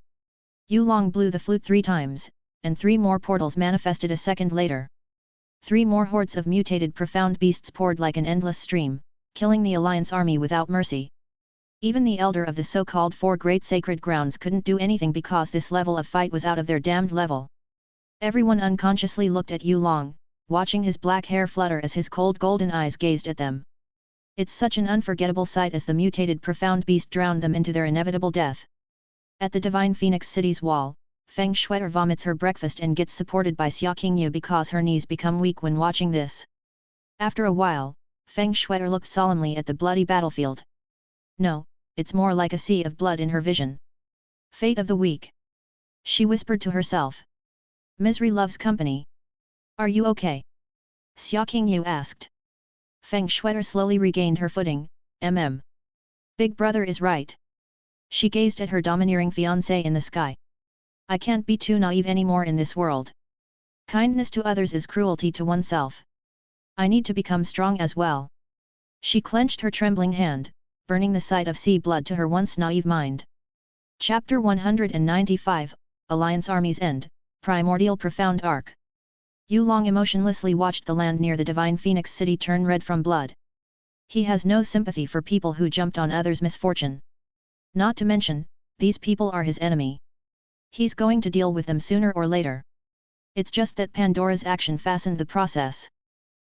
Speaker 2: Yulong blew the flute 3 times, and 3 more portals manifested a second later. 3 more hordes of mutated profound beasts poured like an endless stream, killing the Alliance army without mercy. Even the elder of the so-called 4 great sacred grounds couldn't do anything because this level of fight was out of their damned level. Everyone unconsciously looked at Yulong, watching his black hair flutter as his cold golden eyes gazed at them. It's such an unforgettable sight as the mutated profound beast drowned them into their inevitable death. At the Divine Phoenix City's wall, Feng Shui'er vomits her breakfast and gets supported by Xia Qingyu because her knees become weak when watching this. After a while, Feng Shui'er looked solemnly at the bloody battlefield. No, it's more like a sea of blood in her vision. Fate of the weak. She whispered to herself. Misery loves company. Are you okay? Xia Qingyu asked. Feng Shui'er slowly regained her footing. Big brother is right. She gazed at her domineering fiancé in the sky. I can't be too naive anymore in this world. Kindness to others is cruelty to oneself. I need to become strong as well. She clenched her trembling hand, burning the sight of sea blood to her once naive mind. Chapter 195, Alliance Army's End, Primordial Profound Arc. Yulong emotionlessly watched the land near the Divine Phoenix City turn red from blood. He has no sympathy for people who jumped on others' misfortune. Not to mention, these people are his enemy. He's going to deal with them sooner or later. It's just that Pandora's action fastened the process.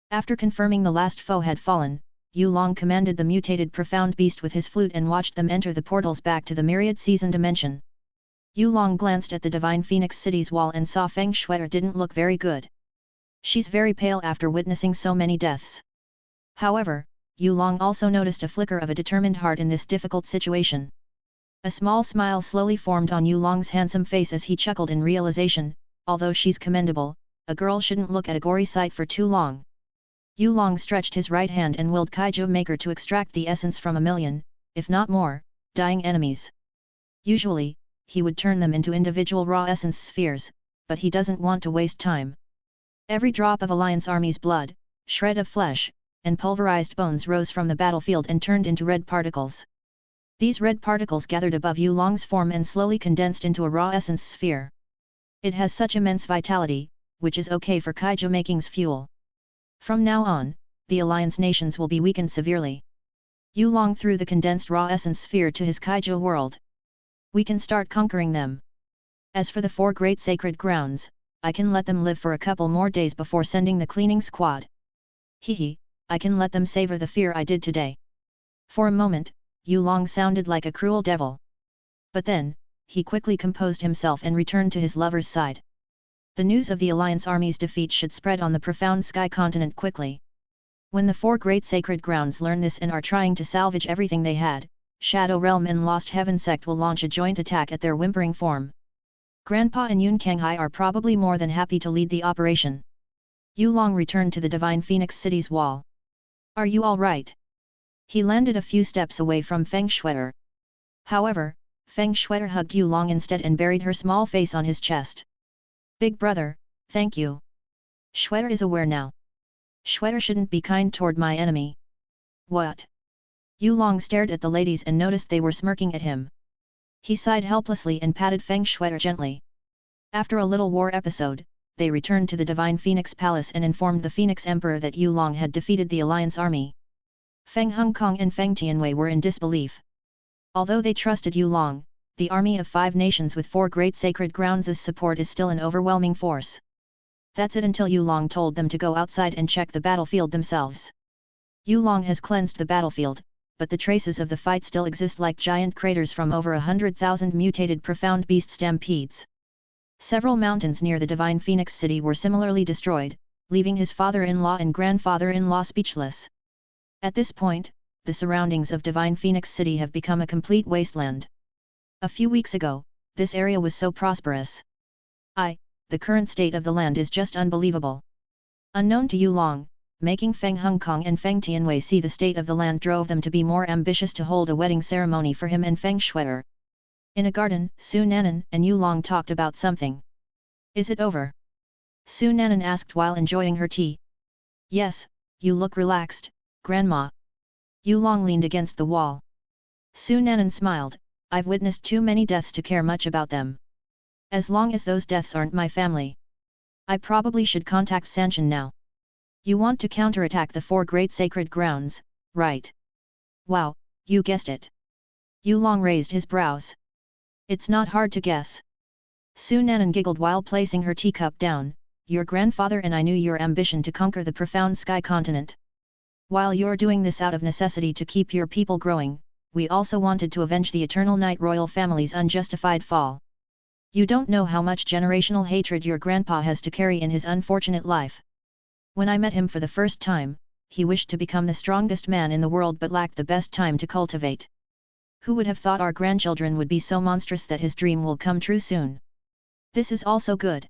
Speaker 2: After confirming the last foe had fallen, Yulong commanded the mutated profound beast with his flute and watched them enter the portals back to the myriad season dimension. Yulong glanced at the Divine Phoenix City's wall and saw Feng Shui'er didn't look very good. She's very pale after witnessing so many deaths. However, Yulong also noticed a flicker of a determined heart in this difficult situation. A small smile slowly formed on Yulong's handsome face as he chuckled in realization, although she's commendable, a girl shouldn't look at a gory sight for too long. Yulong stretched his right hand and willed Kaiju Maker to extract the essence from 1,000,000, if not more, dying enemies. Usually, he would turn them into individual raw essence spheres, but he doesn't want to waste time. Every drop of Alliance Army's blood, shred of flesh, and pulverized bones rose from the battlefield and turned into red particles. These red particles gathered above Yulong's form and slowly condensed into a raw essence sphere. It has such immense vitality, which is okay for Kaiju Making's fuel. From now on, the Alliance nations will be weakened severely. Yulong threw the condensed raw essence sphere to his Kaiju world. We can start conquering them. As for the 4 great sacred grounds, I can let them live for a couple more days before sending the cleaning squad. Hehe, I can let them savor the fear I did today. For a moment, Yulong sounded like a cruel devil. But then, he quickly composed himself and returned to his lover's side. The news of the Alliance army's defeat should spread on the profound sky continent quickly. When the 4 great sacred grounds learn this and are trying to salvage everything they had, Shadow Realm and Lost Heaven sect will launch a joint attack at their whimpering form. Grandpa and Yun Kanghai are probably more than happy to lead the operation. Yulong returned to the Divine Phoenix City's wall. Are you all right? He landed a few steps away from Feng Shui'er. However, Feng Shui'er hugged Yulong instead and buried her small face on his chest. Big brother, thank you. Shui'er is aware now. Shui'er shouldn't be kind toward my enemy. What? Yulong stared at the ladies and noticed they were smirking at him. He sighed helplessly and patted Feng Shui'er gently. After a little war episode, they returned to the Divine Phoenix Palace and informed the Phoenix Emperor that Yulong had defeated the Alliance army. Feng Hongkong and Feng Tianwei were in disbelief. Although they trusted Yulong, the army of 5 nations with 4 great sacred grounds' support is still an overwhelming force. That's it until Yulong told them to go outside and check the battlefield themselves. Yulong has cleansed the battlefield, but the traces of the fight still exist like giant craters from over 100,000 mutated profound beast stampedes. Several mountains near the Divine Phoenix City were similarly destroyed, leaving his father-in-law and grandfather-in-law speechless. At this point, the surroundings of Divine Phoenix City have become a complete wasteland. A few weeks ago, this area was so prosperous. The current state of the land is just unbelievable. Unknown to Yulong, making Feng Hongkong and Feng Tianwei see the state of the land drove them to be more ambitious to hold a wedding ceremony for him and Feng Shui'er. In a garden, Su Nanan and Yulong talked about something. Is it over? Su Nanan asked while enjoying her tea. Yes, you look relaxed, Grandma. Yulong leaned against the wall. Su Nanan smiled, I've witnessed too many deaths to care much about them. As long as those deaths aren't my family. I probably should contact Sanshan now. You want to counterattack the 4 great sacred grounds, right? Wow, you guessed it. Yulong raised his brows. It's not hard to guess. Su Nanan giggled while placing her teacup down, your grandfather and I knew your ambition to conquer the profound sky continent. While you're doing this out of necessity to keep your people growing, we also wanted to avenge the Eternal Night royal family's unjustified fall. You don't know how much generational hatred your grandpa has to carry in his unfortunate life. When I met him for the first time, he wished to become the strongest man in the world but lacked the best time to cultivate. Who would have thought our grandchildren would be so monstrous that his dream will come true soon? This is also good.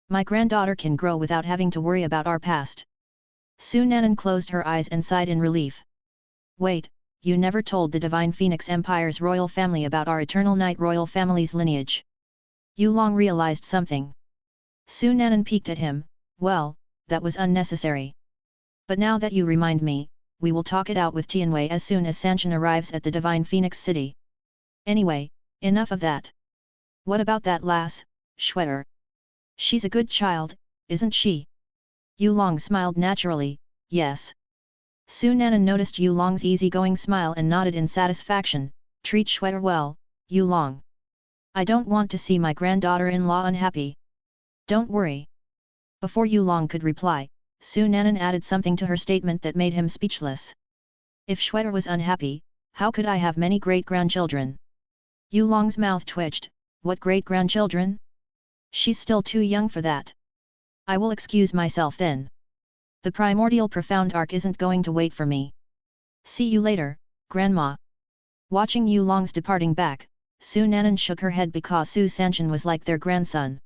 Speaker 2: My granddaughter can grow without having to worry about our past. Su Nanan closed her eyes and sighed in relief. Wait, you never told the Divine Phoenix Empire's royal family about our Eternal Night royal family's lineage. Yulong realized something. Su Nanan peeked at him, well, that was unnecessary. But now that you remind me, we will talk it out with Tianwei as soon as Sanshan arrives at the Divine Phoenix City. Anyway, enough of that. What about that lass, Shui'er? She's a good child, isn't she? Yulong smiled naturally, yes. Su Nanan noticed Yulong's easygoing smile and nodded in satisfaction, treat Shui'er well, Yulong. I don't want to see my granddaughter-in-law unhappy. Don't worry. Before Yulong could reply, Su Nanan added something to her statement that made him speechless. If Shui'er was unhappy, how could I have many great-grandchildren? Yulong's mouth twitched, what great-grandchildren? She's still too young for that. I will excuse myself then. The primordial profound arc isn't going to wait for me. See you later, Grandma. Watching Yulong's departing back, Su Nanan shook her head because Su Sanshan was like their grandson.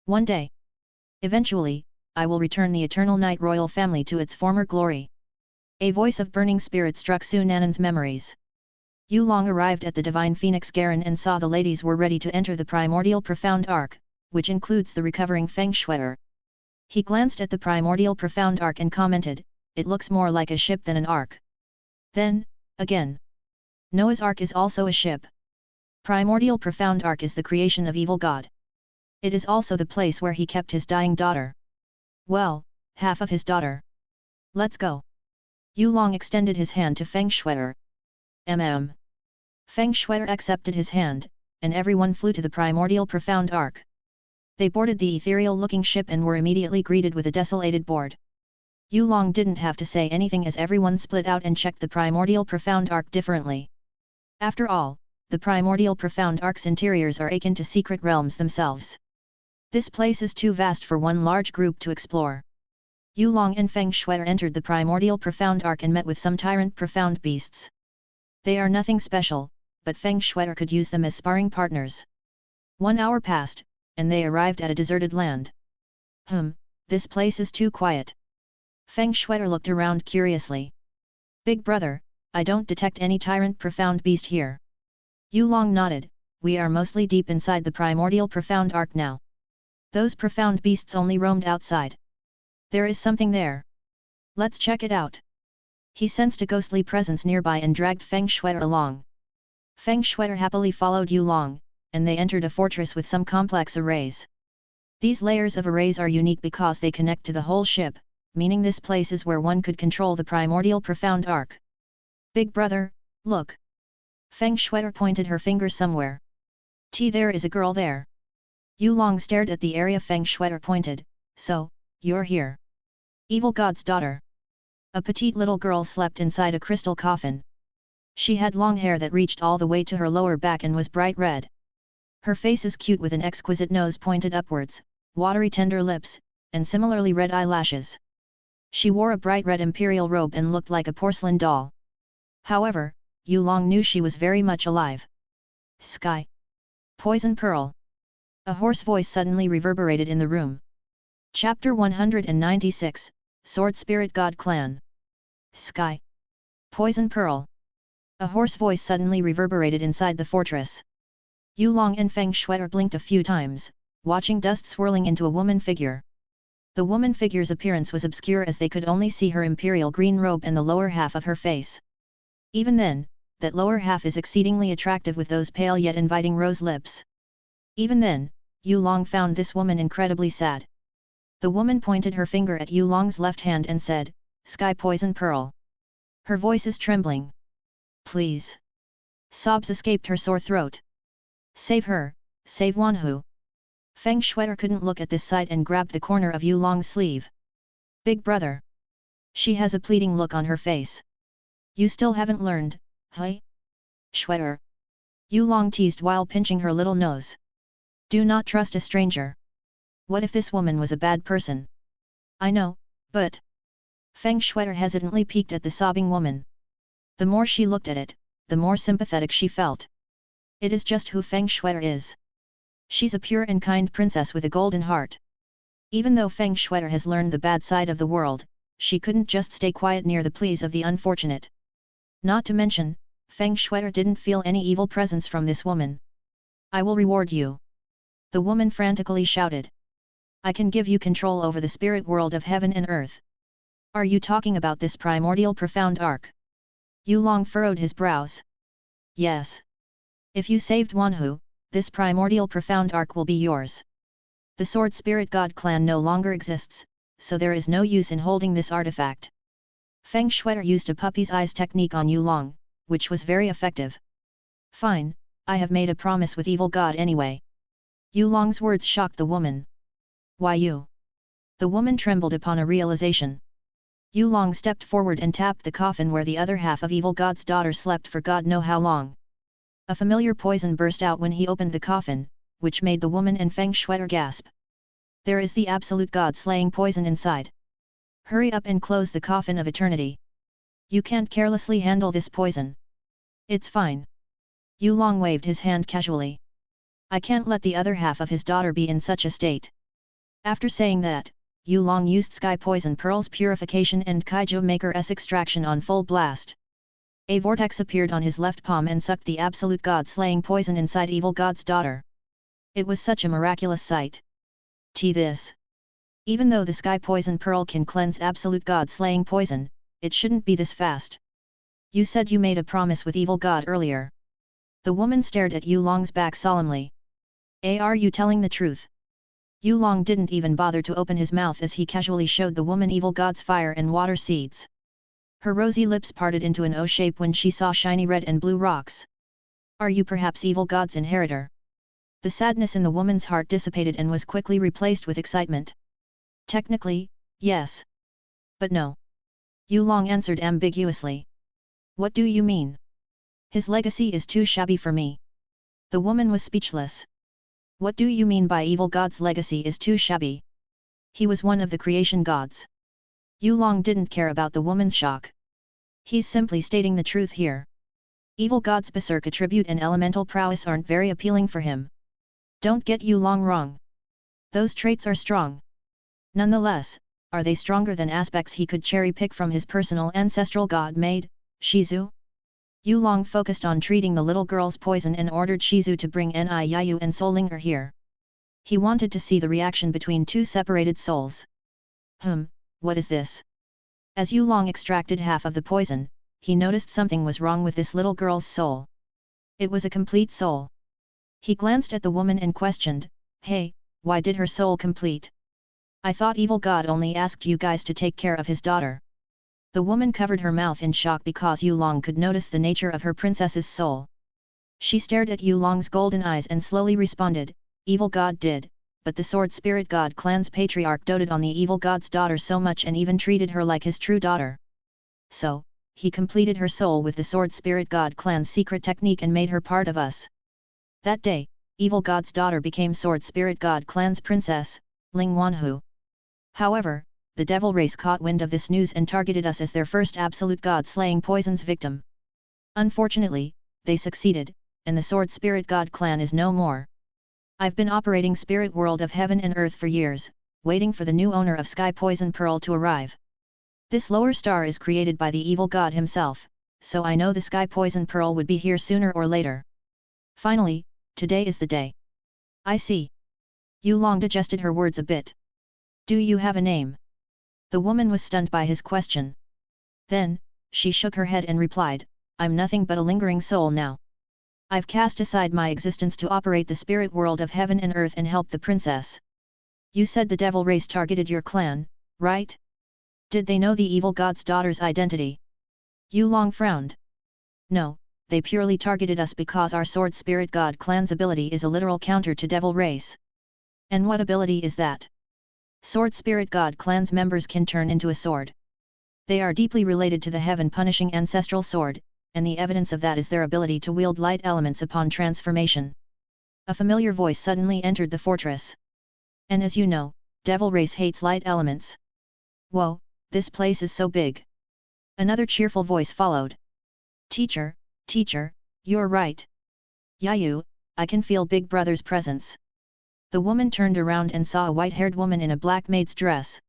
Speaker 2: One day. Eventually, I will return the Eternal Night royal family to its former glory. A voice of burning spirit struck Su Nanan's memories. Yulong arrived at the Divine Phoenix Garen and saw the ladies were ready to enter the primordial profound arc, which includes the recovering Feng Shui'er. He glanced at the primordial profound arc and commented, it looks more like a ship than an ark. Then, again. Noah's Ark is also a ship. Primordial profound arc is the creation of evil god. It is also the place where he kept his dying daughter. Well, half of his daughter. Let's go. Yulong extended his hand to Feng Shui'er. Feng Shui'er accepted his hand, and everyone flew to the primordial profound arc. They boarded the ethereal-looking ship and were immediately greeted with a desolated board. Yulong didn't have to say anything as everyone split out and checked the primordial profound arc differently. After all, the primordial profound arc's interiors are akin to secret realms themselves. This place is too vast for one large group to explore. Yulong and Feng Shui'er entered the primordial profound arc and met with some tyrant profound beasts. They are nothing special, but Feng Shui'er could use them as sparring partners. 1 hour passed, and they arrived at a deserted land. This place is too quiet. Feng Shui'er looked around curiously. Big brother, I don't detect any tyrant profound beast here. Yulong nodded, we are mostly deep inside the primordial profound arc now. Those profound beasts only roamed outside. There is something there. Let's check it out. He sensed a ghostly presence nearby and dragged Feng Shui'er along. Feng Shui'er happily followed Yulong, and they entered a fortress with some complex arrays. These layers of arrays are unique because they connect to the whole ship, meaning this place is where one could control the primordial profound arc. Big brother, look. Feng Shui'er pointed her finger somewhere. There is a girl there. Yulong stared at the area Feng Shui'er pointed, so, you're here. Evil god's daughter. A petite little girl slept inside a crystal coffin. She had long hair that reached all the way to her lower back and was bright red. Her face is cute with an exquisite nose pointed upwards, watery tender lips, and similarly red eyelashes. She wore a bright red imperial robe and looked like a porcelain doll. However, Yulong knew she was very much alive. Sky. Poison Pearl. A hoarse voice suddenly reverberated in the room. Chapter 196, Sword Spirit God Clan. Sky. Poison Pearl. A hoarse voice suddenly reverberated inside the fortress. Yulong and Feng Shui blinked a few times, watching dust swirling into a woman figure. The woman figure's appearance was obscure as they could only see her imperial green robe and the lower half of her face. Even then, that lower half is exceedingly attractive with those pale yet inviting rose lips. Even then, Yulong found this woman incredibly sad. The woman pointed her finger at Yulong's left hand and said, "Sky Poison Pearl." Her voice is trembling. "Please." Sobs escaped her sore throat. "Save her, save Wanhu." Feng Shui couldn't look at this sight and grabbed the corner of Yulong's sleeve. "Big brother." She has a pleading look on her face. "You still haven't learned, huh?" Shui. Yulong teased while pinching her little nose. "Do not trust a stranger. What if this woman was a bad person?" "I know, but..." Feng Shui hesitantly peeked at the sobbing woman. The more she looked at it, the more sympathetic she felt. It is just who Feng Shui is. She's a pure and kind princess with a golden heart. Even though Feng Shui has learned the bad side of the world, she couldn't just stay quiet near the pleas of the unfortunate. Not to mention, Feng Shui didn't feel any evil presence from this woman. "I will reward you!" The woman frantically shouted. "I can give you control over the spirit world of heaven and earth." "Are you talking about this primordial profound arc?" Yulong furrowed his brows. "Yes. If you saved Wanhu, this primordial profound arc will be yours. The Sword Spirit God clan no longer exists, so there is no use in holding this artifact." Feng Shui used a puppy's eyes technique on Yulong, which was very effective. "Fine, I have made a promise with Evil God anyway." Yulong's words shocked the woman. "Why you?" The woman trembled upon a realization. Yulong stepped forward and tapped the coffin where the other half of Evil God's daughter slept for God know how long. A familiar poison burst out when he opened the coffin, which made the woman and Feng Shui gasp. "There is the absolute God-slaying poison inside. Hurry up and close the coffin of eternity. You can't carelessly handle this poison." "It's fine." Yulong waved his hand casually. "I can't let the other half of his daughter be in such a state." After saying that, Yulong used Sky Poison Pearl's purification and Kaiju Maker's extraction on full blast. A vortex appeared on his left palm and sucked the absolute God-slaying poison inside Evil God's daughter. It was such a miraculous sight. This. Even though the Sky Poison Pearl can cleanse absolute God-slaying poison, it shouldn't be this fast. "You said you made a promise with Evil God earlier." The woman stared at Yulong's back solemnly. "Are you telling the truth?" Yulong didn't even bother to open his mouth as he casually showed the woman Evil God's fire and water seeds. Her rosy lips parted into an O shape when she saw shiny red and blue rocks. "Are you perhaps Evil God's inheritor?" The sadness in the woman's heart dissipated and was quickly replaced with excitement. "Technically, yes. But no." Yulong answered ambiguously. "What do you mean?" "His legacy is too shabby for me." The woman was speechless. "What do you mean by Evil God's legacy is too shabby?" "He was one of the creation gods." Yulong didn't care about the woman's shock. He's simply stating the truth here. Evil God's berserk attribute and elemental prowess aren't very appealing for him. Don't get Yulong wrong. Those traits are strong. Nonetheless, are they stronger than aspects he could cherry-pick from his personal ancestral god-made, Shizu? Yulong focused on treating the little girl's poison and ordered Shizu to bring Niyu and Solinger here. He wanted to see the reaction between two separated souls. What is this?" As Yulong extracted half of the poison, he noticed something was wrong with this little girl's soul. It was a complete soul. He glanced at the woman and questioned, "Hey, why did her soul complete? I thought Evil God only asked you guys to take care of his daughter." The woman covered her mouth in shock because Yulong could notice the nature of her princess's soul. She stared at Yulong's golden eyes and slowly responded, "Evil God did, but the Sword Spirit God clan's patriarch doted on the Evil God's daughter so much and even treated her like his true daughter. so, he completed her soul with the Sword Spirit God clan's secret technique and made her part of us. That day, Evil God's daughter became Sword Spirit God clan's princess, Ling Wanhu. However, the devil race caught wind of this news and targeted us as their first absolute god-slaying poison's victim. Unfortunately, they succeeded, and the Sword Spirit God clan is no more. I've been operating Spirit World of Heaven and Earth for years, waiting for the new owner of Sky Poison Pearl to arrive. This lower star is created by the evil god himself, so I know the Sky Poison Pearl would be here sooner or later. Finally, today is the day. I see. Yulong digested her words a bit. Do you have a name? The woman was stunned by his question. Then, she shook her head and replied, I'm nothing but a lingering soul now. I've cast aside my existence to operate the spirit world of heaven and earth and help the princess. You said the devil race targeted your clan, right? Did they know the evil god's daughter's identity? Yulong frowned. No, they purely targeted us because our sword spirit god clan's ability is a literal counter to devil race. And what ability is that? Sword Spirit God clan's members can turn into a sword. They are deeply related to the heaven-punishing ancestral sword, and the evidence of that is their ability to wield light elements upon transformation. A familiar voice suddenly entered the fortress. And as you know, devil race hates light elements. Whoa, this place is so big. Another cheerful voice followed. Teacher, you're right. Yayu, I can feel Big Brother's presence. The woman turned around and saw a white-haired woman in a black maid's dress.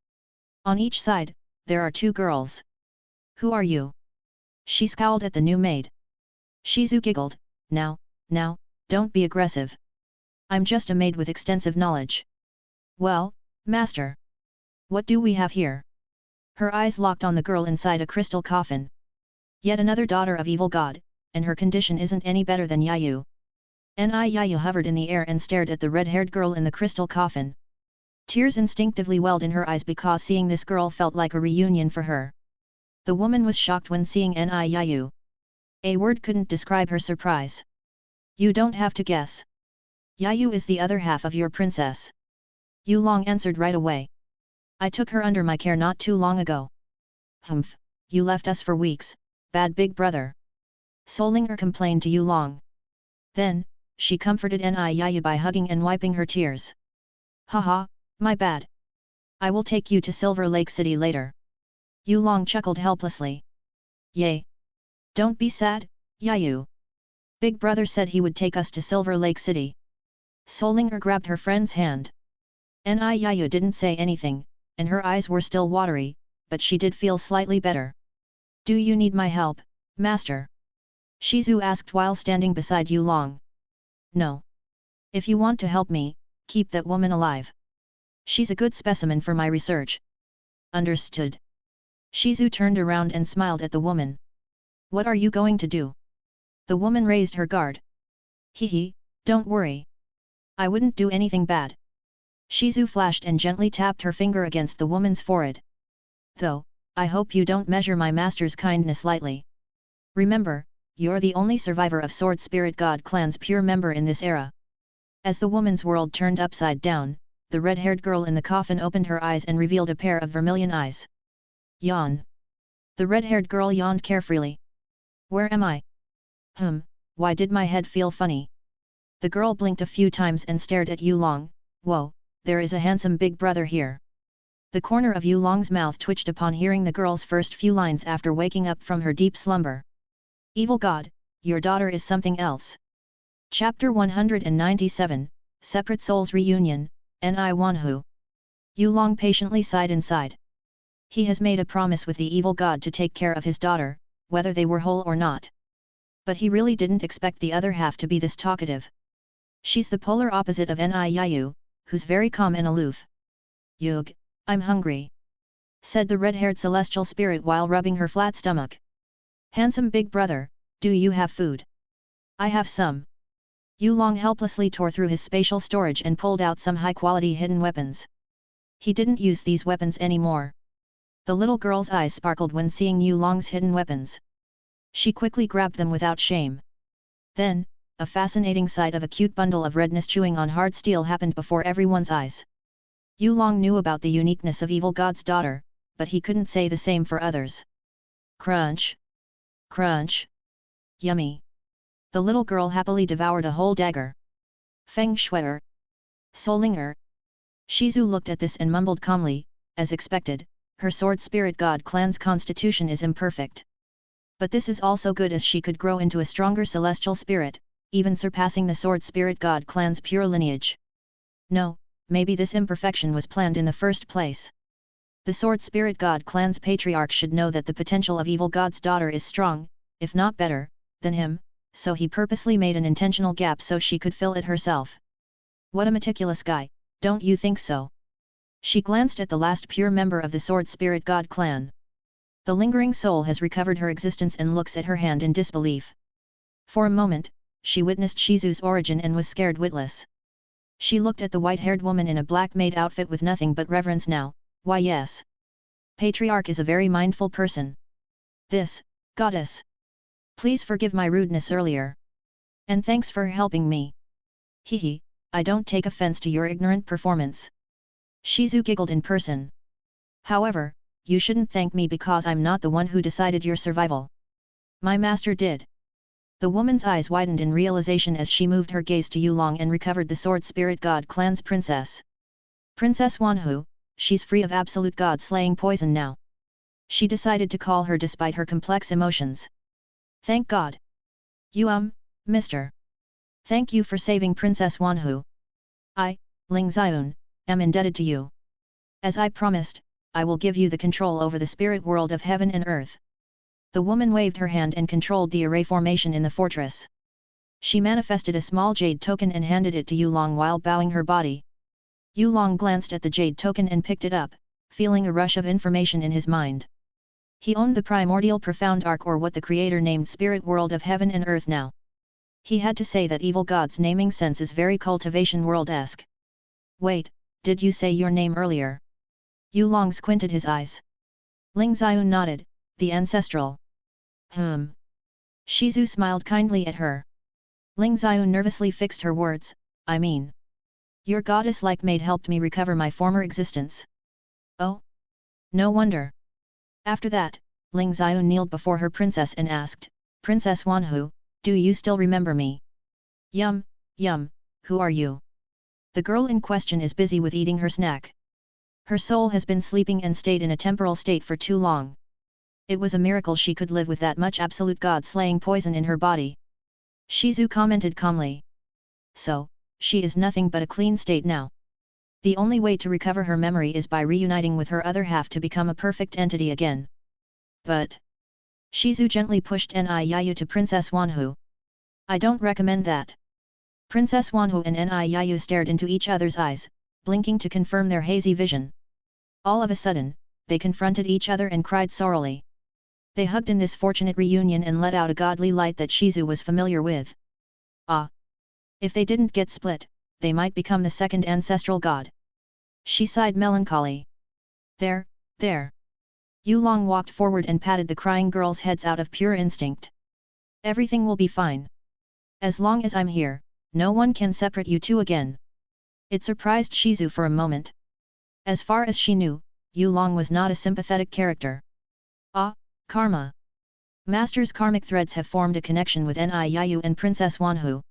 Speaker 2: On each side, there are two girls. Who are you? She scowled at the new maid. Shizu giggled, Now, don't be aggressive. I'm just a maid with extensive knowledge. Well, master. What do we have here? Her eyes locked on the girl inside a crystal coffin. Yet another daughter of evil god, and her condition isn't any better than Yayu. Yayu hovered in the air and stared at the red-haired girl in the crystal coffin. Tears instinctively welled in her eyes because seeing this girl felt like a reunion for her. The woman was shocked when seeing Yayu. A word couldn't describe her surprise. You don't have to guess. Yayu is the other half of your princess. Yulong answered right away. I took her under my care not too long ago. Humph, you left us for weeks, bad big brother. Solinger complained to Yulong. Then, she comforted Yayu by hugging and wiping her tears. Haha, my bad. I will take you to Silver Lake City later. Yulong chuckled helplessly. Yay! Don't be sad, Yayu. Big brother said he would take us to Silver Lake City. Solinger grabbed her friend's hand. Yayu didn't say anything, and her eyes were still watery, but she did feel slightly better. Do you need my help, master? Shizu asked while standing beside Yulong. No. If you want to help me, keep that woman alive. She's a good specimen for my research. Understood. Shizu turned around and smiled at the woman. What are you going to do? The woman raised her guard. Hee, don't worry. I wouldn't do anything bad. Shizu flashed and gently tapped her finger against the woman's forehead. Though, I hope you don't measure my master's kindness lightly. Remember, you're the only survivor of Sword Spirit God clan's pure member in this era. As the woman's world turned upside down, the red-haired girl in the coffin opened her eyes and revealed a pair of vermilion eyes. Yawn. The red-haired girl yawned carefreely. Where am I? Why did my head feel funny? The girl blinked a few times and stared at Yulong. Whoa, there is a handsome big brother here. The corner of Yulong's mouth twitched upon hearing the girl's first few lines after waking up from her deep slumber. Evil God, your daughter is something else. Chapter 197, Separate Souls Reunion, Ni Wanhu. Yulong patiently sighed inside. He has made a promise with the evil god to take care of his daughter, whether they were whole or not. But he really didn't expect the other half to be this talkative. She's the polar opposite of Yayu, who's very calm and aloof. Yug, I'm hungry, said the red-haired celestial spirit while rubbing her flat stomach. Handsome big brother, do you have food? I have some. Yulong helplessly tore through his spatial storage and pulled out some high-quality hidden weapons. He didn't use these weapons anymore. The little girl's eyes sparkled when seeing Yulong's hidden weapons. She quickly grabbed them without shame. Then, a fascinating sight of a cute bundle of redness chewing on hard steel happened before everyone's eyes. Yulong knew about the uniqueness of Evil God's daughter, but he couldn't say the same for others. Crunch! Crunch! Yummy! The little girl happily devoured a whole dagger. Feng Shui'er! Solinger! Shizu looked at this and mumbled calmly, as expected, her sword spirit god clan's constitution is imperfect. But this is also good as she could grow into a stronger celestial spirit, even surpassing the sword spirit god clan's pure lineage. No, maybe this imperfection was planned in the first place. The sword spirit god clan's patriarch should know that the potential of evil god's daughter is strong, if not better, than him, so he purposely made an intentional gap so she could fill it herself. What a meticulous guy, don't you think so? She glanced at the last pure member of the sword spirit god clan. The lingering soul has recovered her existence and looks at her hand in disbelief. For a moment, she witnessed Shizu's origin and was scared witless. She looked at the white-haired woman in a black maid outfit with nothing but reverence now. Why yes. Patriarch is a very mindful person. This, goddess. Please forgive my rudeness earlier. And thanks for helping me. Hehe, I don't take offense to your ignorant performance. Shizu giggled in person. However, you shouldn't thank me because I'm not the one who decided your survival. My master did. The woman's eyes widened in realization as she moved her gaze to Yulong and recovered the sword spirit god clan's princess. Princess Wanhu, she's free of absolute god-slaying poison now. She decided to call her despite her complex emotions. Thank God. You mister. Thank you for saving Princess Wanhu. I, Ling Xiun, am indebted to you. As I promised, I will give you the control over the spirit world of heaven and earth. The woman waved her hand and controlled the array formation in the fortress. She manifested a small jade token and handed it to Yulong while bowing her body. Yulong glanced at the jade token and picked it up, feeling a rush of information in his mind. He owned the primordial profound arc, or what the creator named spirit world of heaven and earth now. He had to say that evil god's naming sense is very cultivation world-esque. Wait, did you say your name earlier? Yulong squinted his eyes. Ling Xiun nodded, the ancestral. Shizu smiled kindly at her. Ling Xiun nervously fixed her words, I mean. Your goddess-like maid helped me recover my former existence. Oh? No wonder. After that, Ling Xiun kneeled before her princess and asked, Princess Wanhu, do you still remember me? Yum, who are you? The girl in question is busy with eating her snack. Her soul has been sleeping and stayed in a temporal state for too long. It was a miracle she could live with that much absolute god-slaying poison in her body. Shizu commented calmly. So, she is nothing but a clean state now. The only way to recover her memory is by reuniting with her other half to become a perfect entity again. But Shizu gently pushed Ni Yayu to Princess Wanhu. I don't recommend that. Princess Wanhu and Ni Yayu stared into each other's eyes, blinking to confirm their hazy vision. All of a sudden, they confronted each other and cried sorrowfully. They hugged in this fortunate reunion and let out a godly light that Shizu was familiar with. Ah! If they didn't get split, they might become the second ancestral god. She sighed melancholy. There. Yulong walked forward and patted the crying girls' heads out of pure instinct. Everything will be fine. As long as I'm here, no one can separate you two again. It surprised Shizu for a moment. As far as she knew, Yulong was not a sympathetic character. Ah, karma. Master's karmic threads have formed a connection with Ni Yayu and Princess Wanhu.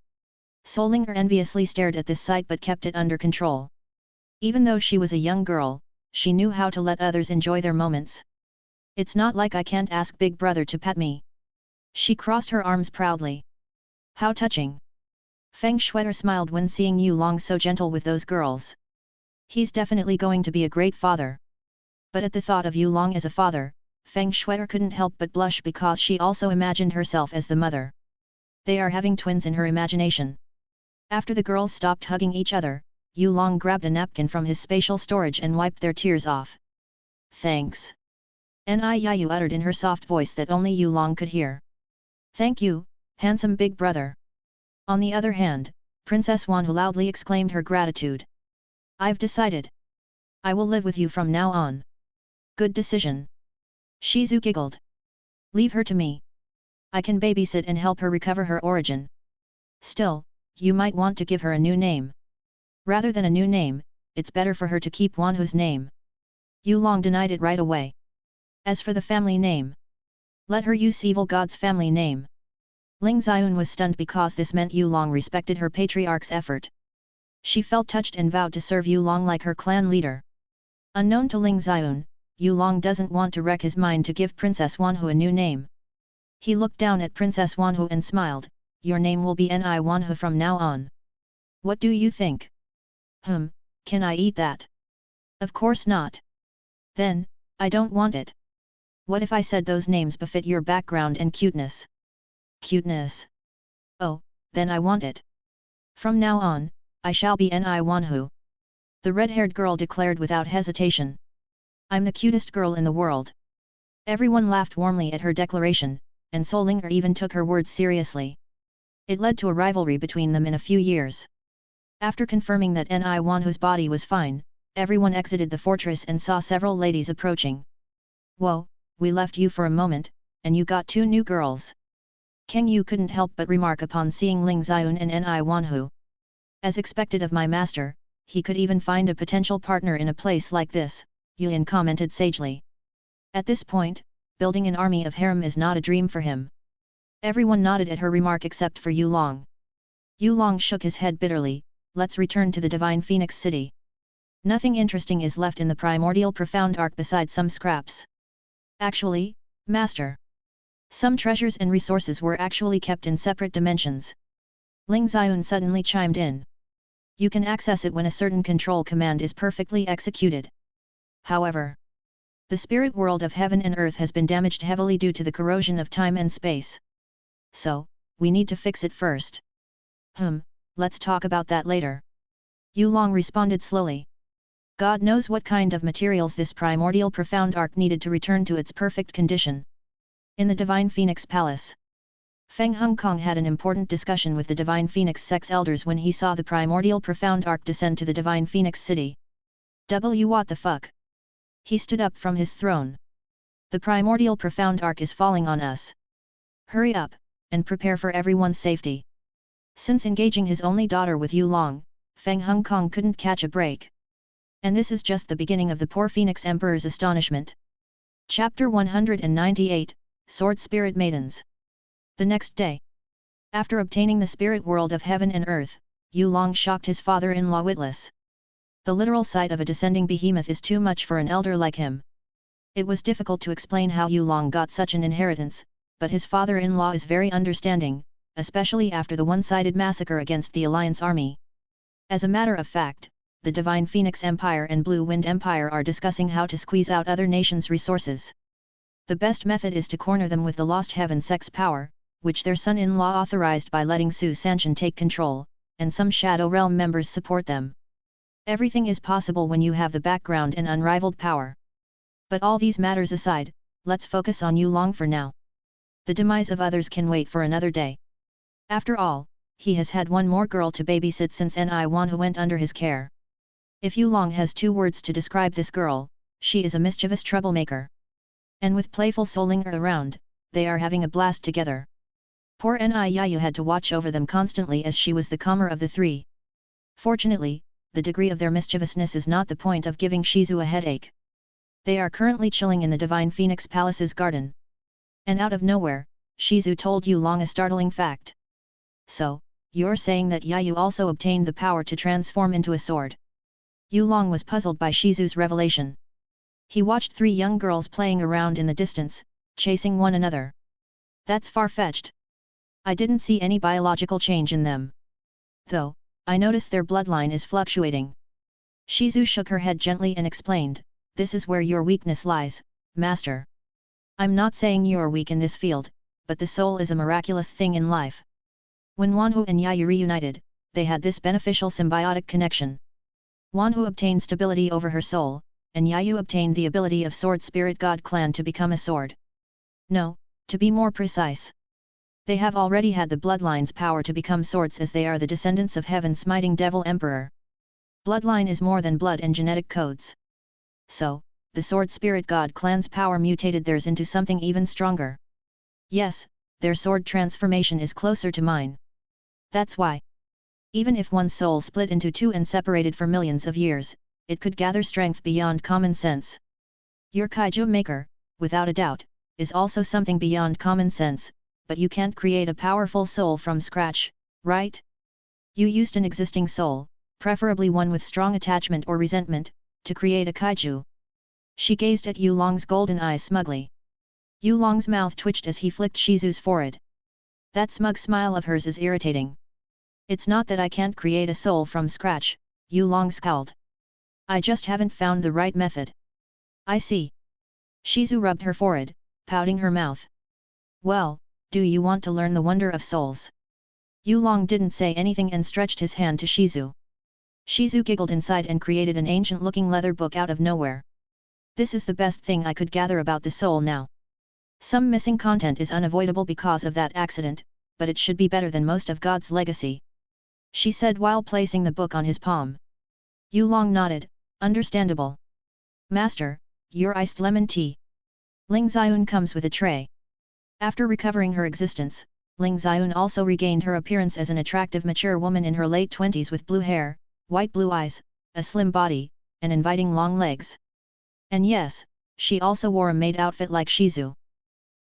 Speaker 2: Solinger enviously stared at this sight but kept it under control. Even though she was a young girl, she knew how to let others enjoy their moments. It's not like I can't ask Big Brother to pet me. She crossed her arms proudly. How touching. Feng Shui'er smiled when seeing Yulong so gentle with those girls. He's definitely going to be a great father. But at the thought of Yulong as a father, Feng Shui'er couldn't help but blush because she also imagined herself as the mother. They are having twins in her imagination. After the girls stopped hugging each other, Yulong grabbed a napkin from his spatial storage and wiped their tears off. Thanks. Ni Yayu uttered in her soft voice that only Yulong could hear. Thank you, handsome big brother. On the other hand, Princess Wanhu loudly exclaimed her gratitude. I've decided. I will live with you from now on. Good decision. Shizu giggled. Leave her to me. I can babysit and help her recover her origin. Still, you might want to give her a new name. Rather than a new name, it's better for her to keep Wanhu's name. Yulong denied it right away. As for the family name, Let her use evil god's family name. Ling Xiun was stunned because this meant Yu Long respected her patriarch's effort. She felt touched and vowed to serve Yu Long like her clan leader. Unknown to Ling Xiun, Yu Long doesn't want to wreck his mind to give Princess Wanhu a new name. He looked down at Princess Wanhu and smiled, "Your name will be Ni Wanhu from now on. What do you think?" Can I eat that?" "Of course not." "Then, I don't want it. What if I said those names befit your background and cuteness?" "Cuteness? Oh, then I want it. From now on, I shall be Ni Wanhu," the red-haired girl declared without hesitation. "I'm the cutest girl in the world." Everyone laughed warmly at her declaration, and Solinger even took her words seriously. It led to a rivalry between them in a few years. After confirming that Ni Wanhu's body was fine, everyone exited the fortress and saw several ladies approaching. "Whoa, we left you for a moment, and you got 2 new girls." Kang Yu couldn't help but remark upon seeing Ling Xiun and Ni Wanhu. "As expected of my master, he could even find a potential partner in a place like this," Yuan commented sagely. At this point, building an army of harem is not a dream for him. Everyone nodded at her remark except for Yu Long. Yu Long shook his head bitterly, "Let's return to the Divine Phoenix City. Nothing interesting is left in the Primordial Profound Arc besides some scraps." "Actually, Master, some treasures and resources were actually kept in separate dimensions." Ling Xiun suddenly chimed in. "You can access it when a certain control command is perfectly executed. However, the spirit world of heaven and earth has been damaged heavily due to the corrosion of time and space. So, we need to fix it first." Let's talk about that later." Yu Long responded slowly. God knows what kind of materials this primordial profound arc needed to return to its perfect condition. In the Divine Phoenix Palace, Feng Hongkong had an important discussion with the Divine Phoenix Sex Elders when he saw the primordial profound arc descend to the Divine Phoenix City. What the fuck? He stood up from his throne. "The primordial profound arc is falling on us. Hurry up, and prepare for everyone's safety." Since engaging his only daughter with Yu Long, Feng Hongkong couldn't catch a break. And this is just the beginning of the poor Phoenix Emperor's astonishment. Chapter 198, Sword Spirit Maidens. The next day, after obtaining the spirit world of heaven and earth, Yu Long shocked his father-in-law witless. The literal sight of a descending behemoth is too much for an elder like him. It was difficult to explain how Yu Long got such an inheritance, but his father-in-law is very understanding, especially after the one-sided massacre against the Alliance army. As a matter of fact, the Divine Phoenix Empire and Blue Wind Empire are discussing how to squeeze out other nations' resources. The best method is to corner them with the Lost Heaven sex power, which their son-in-law authorized by letting Su Sanshan take control, and some Shadow Realm members support them. Everything is possible when you have the background and unrivaled power. But all these matters aside, let's focus on Yu Long for now. The demise of others can wait for another day. After all, he has had one more girl to babysit since Ni Wanhu went under his care. If Yu Long has 2 words to describe this girl, she is a mischievous troublemaker. And with playful Solinger around, they are having a blast together. Poor Ni Yayu had to watch over them constantly as she was the calmer of the 3. Fortunately, the degree of their mischievousness is not the point of giving Shizu a headache. They are currently chilling in the Divine Phoenix Palace's garden. And out of nowhere, Shizu told Yu Long a startling fact. "So, you're saying that Yayu also obtained the power to transform into a sword?" Yu Long was puzzled by Shizu's revelation. He watched 3 young girls playing around in the distance, chasing one another. "That's far-fetched. I didn't see any biological change in them. Though, I notice their bloodline is fluctuating." Shizu shook her head gently and explained, "This is where your weakness lies, Master. I'm not saying you're weak in this field, but the soul is a miraculous thing in life. When Wanhu and Yayu reunited, they had this beneficial symbiotic connection. Wanhu obtained stability over her soul, and Yayu obtained the ability of Sword Spirit God Clan to become a sword. No, to be more precise, they have already had the bloodline's power to become swords as they are the descendants of Heaven's smiting Devil Emperor. Bloodline is more than blood and genetic codes. So, the Sword Spirit God Clan's power mutated theirs into something even stronger. Yes, their sword transformation is closer to mine. That's why. Even if one's soul split into 2 and separated for millions of years, it could gather strength beyond common sense. Your Kaiju Maker, without a doubt, is also something beyond common sense, but you can't create a powerful soul from scratch, right? You used an existing soul, preferably one with strong attachment or resentment, to create a kaiju. She gazed at Yulong's golden eyes smugly. Yulong's mouth twitched as he flicked Shizu's forehead. That smug smile of hers is irritating. It's not that I can't create a soul from scratch, Yulong scowled. I just haven't found the right method. I see. Shizu rubbed her forehead, pouting her mouth. Well, do you want to learn the wonder of souls? Yulong didn't say anything and stretched his hand to Shizu. Shizu giggled inside and created an ancient-looking leather book out of nowhere. This is the best thing I could gather about the soul now. Some missing content is unavoidable because of that accident, but it should be better than most of God's legacy, she said while placing the book on his palm. Yulong nodded, understandable. Master, your iced lemon tea. Ling Xiun comes with a tray. After recovering her existence, Ling Xiun also regained her appearance as an attractive mature woman in her late 20s with blue hair, white blue eyes, a slim body, and inviting long legs. And yes, she also wore a maid outfit like Shizu.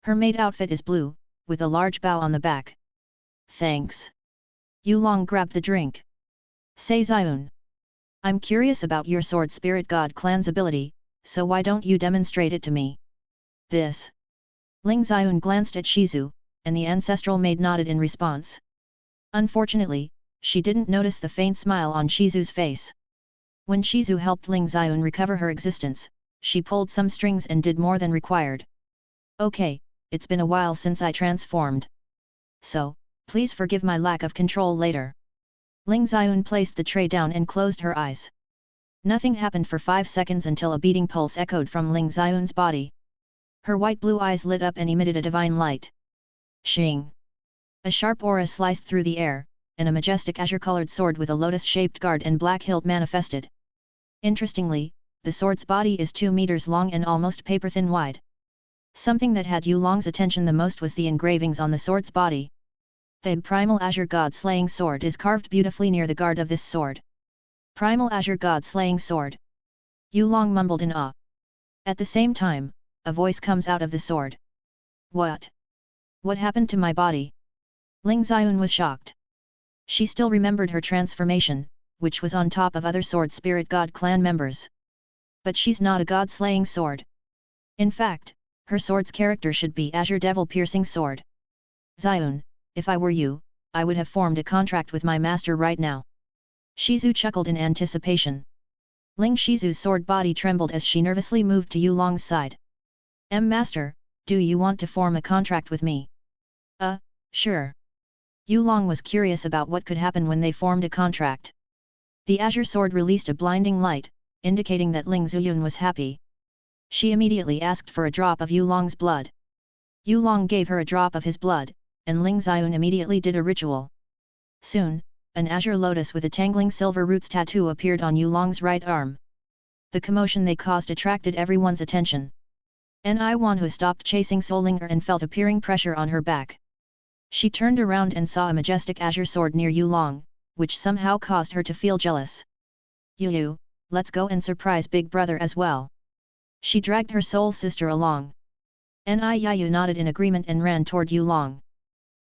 Speaker 2: Her maid outfit is blue, with a large bow on the back. Thanks. Yulong grabbed the drink. Say Xiun. I'm curious about your sword spirit god clan's ability, so why don't you demonstrate it to me? This. Ling Xiun glanced at Shizu, and the ancestral maid nodded in response. Unfortunately, she didn't notice the faint smile on Shizu's face. When Shizu helped Ling Xiun recover her existence, she pulled some strings and did more than required. Okay, it's been a while since I transformed. So, please forgive my lack of control later. Ling Xiun placed the tray down and closed her eyes. Nothing happened for 5 seconds until a beating pulse echoed from Ling Xiun's body. Her white-blue eyes lit up and emitted a divine light. Shing! A sharp aura sliced through the air, and a majestic azure-colored sword with a lotus-shaped guard and black hilt manifested. Interestingly, the sword's body is 2 meters long and almost paper-thin wide. Something that had Yulong's attention the most was the engravings on the sword's body. The Primal Azure God Slaying Sword is carved beautifully near the guard of this sword. Primal Azure God Slaying Sword. Yulong mumbled in awe. At the same time, a voice comes out of the sword. What? What happened to my body? Ling Xiun was shocked. She still remembered her transformation, which was on top of other sword spirit god clan members. But she's not a god-slaying sword. In fact, her sword's character should be Azure Devil Piercing Sword. Xiun, if I were you, I would have formed a contract with my master right now. Shizu chuckled in anticipation. Ling Shizu's sword body trembled as she nervously moved to Yulong's side. Master, do you want to form a contract with me? Sure. Yulong was curious about what could happen when they formed a contract. The azure sword released a blinding light, indicating that Ling Xiun was happy. She immediately asked for a drop of Yulong's blood. Yulong gave her a drop of his blood, and Ling Xiun immediately did a ritual. Soon, an azure lotus with a tangling silver roots tattoo appeared on Yulong's right arm. The commotion they caused attracted everyone's attention. Niwan stopped chasing Solinger and felt a peering pressure on her back. She turned around and saw a majestic azure sword near Yulong, which somehow caused her to feel jealous. Yu, let's go and surprise Big Brother as well. She dragged her soul sister along. Yu nodded in agreement and ran toward Yulong.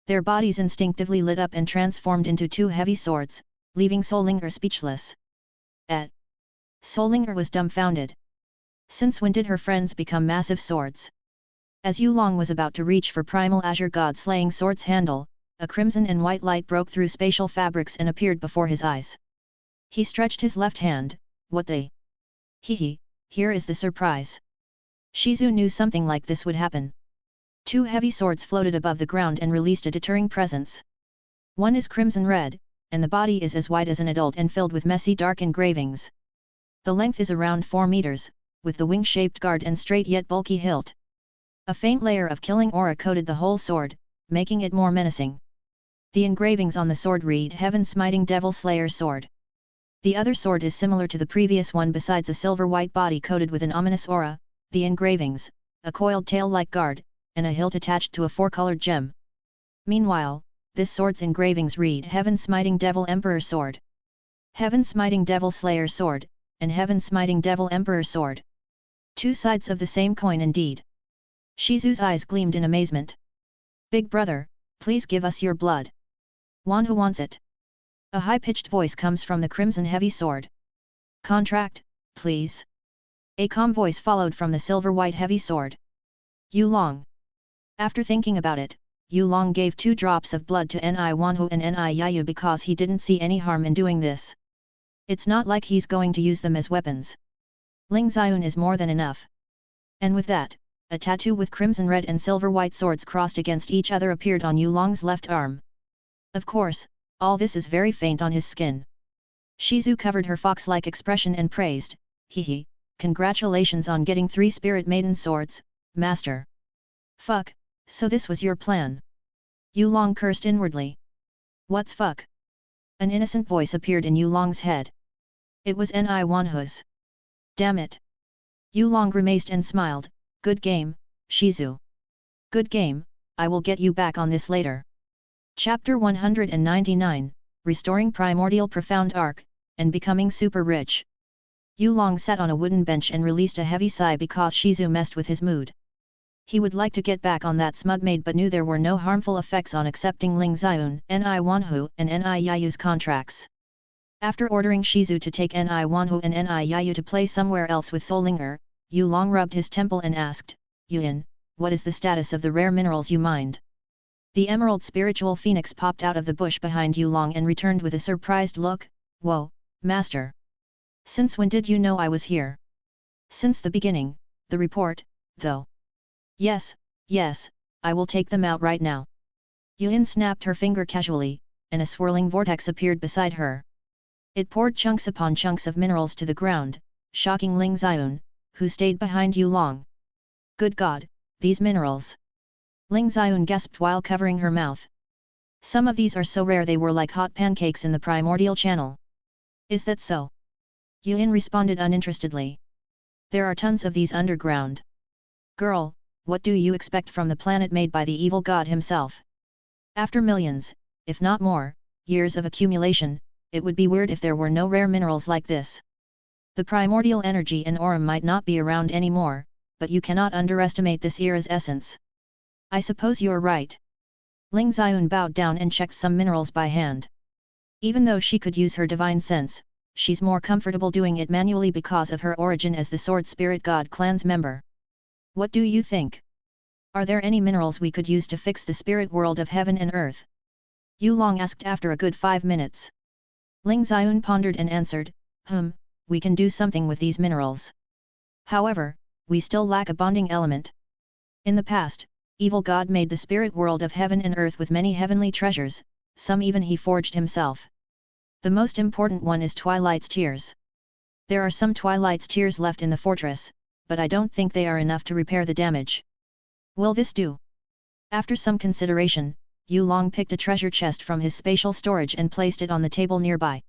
Speaker 2: Their bodies instinctively lit up and transformed into 2 heavy swords, leaving Solinger speechless. Solinger was dumbfounded. Since when did her friends become massive swords? As Yulong was about to reach for Primal Azure God Slaying Sword's handle, a crimson and white light broke through spatial fabrics and appeared before his eyes. He stretched his left hand. What the? Hehe, here is the surprise. Shizu knew something like this would happen. 2 heavy swords floated above the ground and released a deterring presence. One is crimson red, and the body is as wide as an adult and filled with messy dark engravings. The length is around 4 meters, with the wing-shaped guard and straight yet bulky hilt. A faint layer of killing aura coated the whole sword, making it more menacing. The engravings on the sword read Heaven Smiting Devil Slayer Sword. The other sword is similar to the previous one besides a silver-white body coated with an ominous aura, the engravings, a coiled tail-like guard, and a hilt attached to a 4-colored gem. Meanwhile, this sword's engravings read Heaven Smiting Devil Emperor Sword. Heaven Smiting Devil Slayer Sword, and Heaven Smiting Devil Emperor Sword. 2 sides of the same coin indeed. Shizu's eyes gleamed in amazement. Big brother, please give us your blood. Wanhu wants it. A high-pitched voice comes from the crimson heavy sword. Contract, please. A calm voice followed from the silver-white heavy sword. Yu Long. After thinking about it, Yu Long gave 2 drops of blood to Ni Wanhu and Ni Yayu because he didn't see any harm in doing this. It's not like he's going to use them as weapons. Ling Xiun is more than enough. And with that, a tattoo with crimson red and silver white swords crossed against each other appeared on Yu Long's left arm. Of course, all this is very faint on his skin. Shizu covered her fox-like expression and praised, "Hehe, congratulations on getting 3 spirit maiden swords, master." "Fuck, so this was your plan?" Yu Long cursed inwardly. "What's fuck?" An innocent voice appeared in Yu Long's head. It was Ni Wanhu's. "Damn it." Yu Long grimaced and smiled, "Good game, Shizu. Good game, I will get you back on this later." Chapter 199, Restoring Primordial Profound Arc, and Becoming Super Rich. Yu Long sat on a wooden bench and released a heavy sigh because Shizu messed with his mood. He would like to get back on that smug maid but knew there were no harmful effects on accepting Ling Xiun, Ni Wanhu and Ni Yayu's contracts. After ordering Shizu to take Ni Wanhu and Ni Yayu to play somewhere else with Solinger, Yu Long rubbed his temple and asked, "Yuan, what is the status of the rare minerals you mined?" The emerald spiritual phoenix popped out of the bush behind Yu Long and returned with a surprised look, "Whoa, master! Since when did you know I was here?" "Since the beginning, the report, though." Yes, I will take them out right now." Yuan snapped her finger casually, and a swirling vortex appeared beside her. It poured chunks upon chunks of minerals to the ground, shocking Ling Xiun, who stayed behind Yu Long. "Good God, these minerals!" Ling Xiun gasped while covering her mouth. "Some of these are so rare they were like hot pancakes in the primordial channel." "Is that so?" Yuan responded uninterestedly. "There are tons of these underground." "Girl, what do you expect from the planet made by the evil god himself? After millions, if not more, years of accumulation, it would be weird if there were no rare minerals like this. The primordial energy and aura might not be around anymore, but you cannot underestimate this era's essence." "I suppose you're right." Ling Xiun bowed down and checked some minerals by hand. Even though she could use her divine sense, she's more comfortable doing it manually because of her origin as the Sword Spirit God clan's member. "What do you think? Are there any minerals we could use to fix the spirit world of heaven and earth?" Yu Long asked after a good 5 minutes. Ling Xiun pondered and answered, "We can do something with these minerals. However, we still lack a bonding element. In the past, evil god made the spirit world of heaven and earth with many heavenly treasures, some even he forged himself. The most important one is Twilight's Tears. There are some Twilight's Tears left in the fortress, but I don't think they are enough to repair the damage. Will this do?" After some consideration, Yu Long picked a treasure chest from his spatial storage and placed it on the table nearby.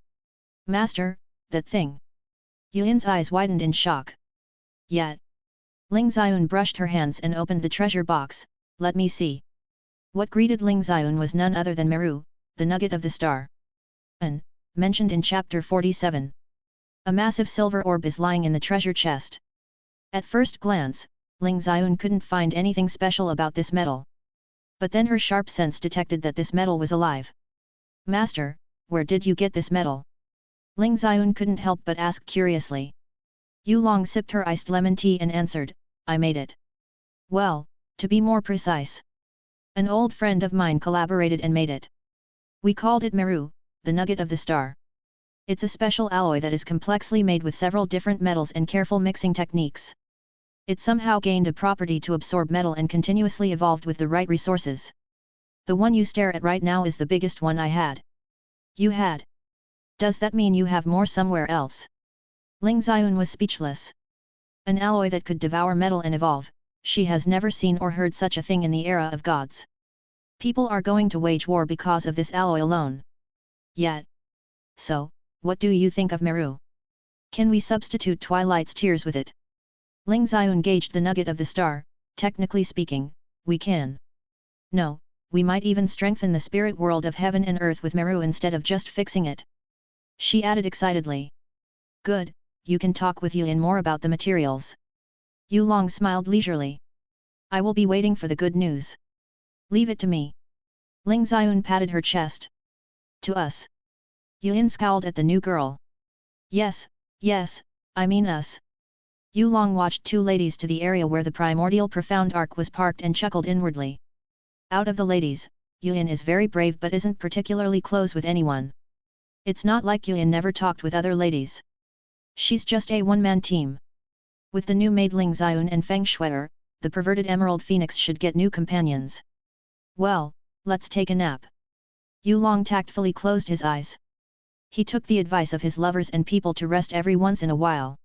Speaker 2: "Master, that thing." Yuan's eyes widened in shock. "Yet." Ling Xiun brushed her hands and opened the treasure box, "Let me see." What greeted Ling Xiun was none other than Meru, the nugget of the star. Mentioned in chapter 47. A massive silver orb is lying in the treasure chest. At first glance, Ling Xiun couldn't find anything special about this metal. But then her sharp sense detected that this metal was alive. "Master, where did you get this metal?" Ling Xiun couldn't help but ask curiously. Yu Long sipped her iced lemon tea and answered, "I made it." "Well, to be more precise, an old friend of mine collaborated and made it. We called it Meru, the nugget of the star. It's a special alloy that is complexly made with several different metals and careful mixing techniques. It somehow gained a property to absorb metal and continuously evolved with the right resources. The one you stare at right now is the biggest one I had." "You had? Does that mean you have more somewhere else?" Ling Xiun was speechless. An alloy that could devour metal and evolve, she has never seen or heard such a thing in the era of gods. People are going to wage war because of this alloy alone. Yet. So, what do you think of Meru? Can we substitute Twilight's Tears with it?" Ling Xiun gauged the nugget of the star. "Technically speaking, we can. No, we might even strengthen the spirit world of heaven and earth with Meru instead of just fixing it," she added excitedly. "Good, you can talk with Yuan more about the materials." Yu Long smiled leisurely. I will be waiting for the good news. Leave it to me. Ling Xiun patted her chest. To us. Yuan scowled at the new girl. Yes, I mean us. Yu Long watched two ladies to the area where the primordial profound arc was parked and chuckled inwardly. Out of the ladies, Yuan is very brave but isn't particularly close with anyone. It's not like Yuan never talked with other ladies. She's just a one-man team. With the new maid Ling Xiun and Feng Shuier, the perverted Emerald Phoenix should get new companions. Well, let's take a nap. Yu Long tactfully closed his eyes. He took the advice of his lovers and people to rest every once in a while.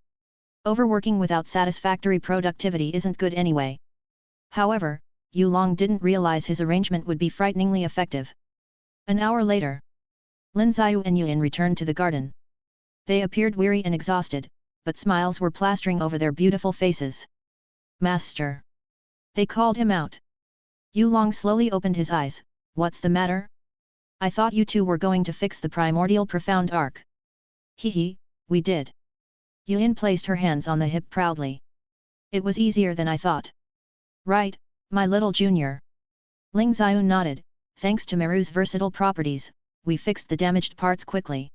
Speaker 2: Overworking without satisfactory productivity isn't good anyway. However, Yu Long didn't realize his arrangement would be frighteningly effective. An hour later, Lin Xiu and Yuan returned to the garden. They appeared weary and exhausted, but smiles were plastering over their beautiful faces. Master! They called him out. Yu Long slowly opened his eyes. What's the matter? I thought you two were going to fix the primordial profound arc. Hehe, we did. Yuan placed her hands on the hip proudly. It was easier than I thought. Right, my little junior. Ling Xiu nodded. Thanks to Meru's versatile properties, we fixed the damaged parts quickly.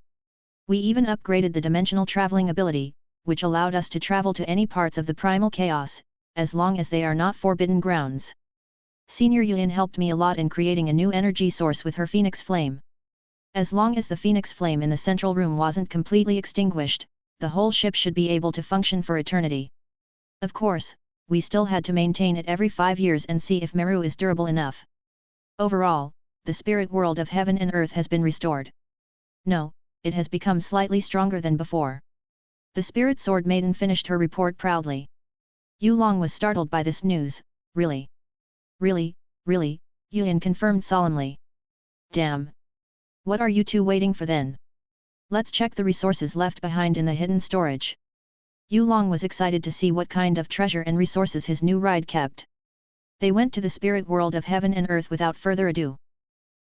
Speaker 2: We even upgraded the dimensional traveling ability, which allowed us to travel to any parts of the primal chaos, as long as they are not forbidden grounds. Senior Yuan helped me a lot in creating a new energy source with her phoenix flame. As long as the phoenix flame in the central room wasn't completely extinguished, the whole ship should be able to function for eternity. Of course, we still had to maintain it every 5 years and see if Meru is durable enough. Overall, the spirit world of heaven and earth has been restored. No, it has become slightly stronger than before. The spirit sword maiden finished her report proudly. Yu Long was startled by this news. Really? Really, Yuan confirmed solemnly. Damn! What are you two waiting for then? Let's check the resources left behind in the hidden storage. Yu Long was excited to see what kind of treasure and resources his new ride kept. They went to the spirit world of heaven and earth without further ado.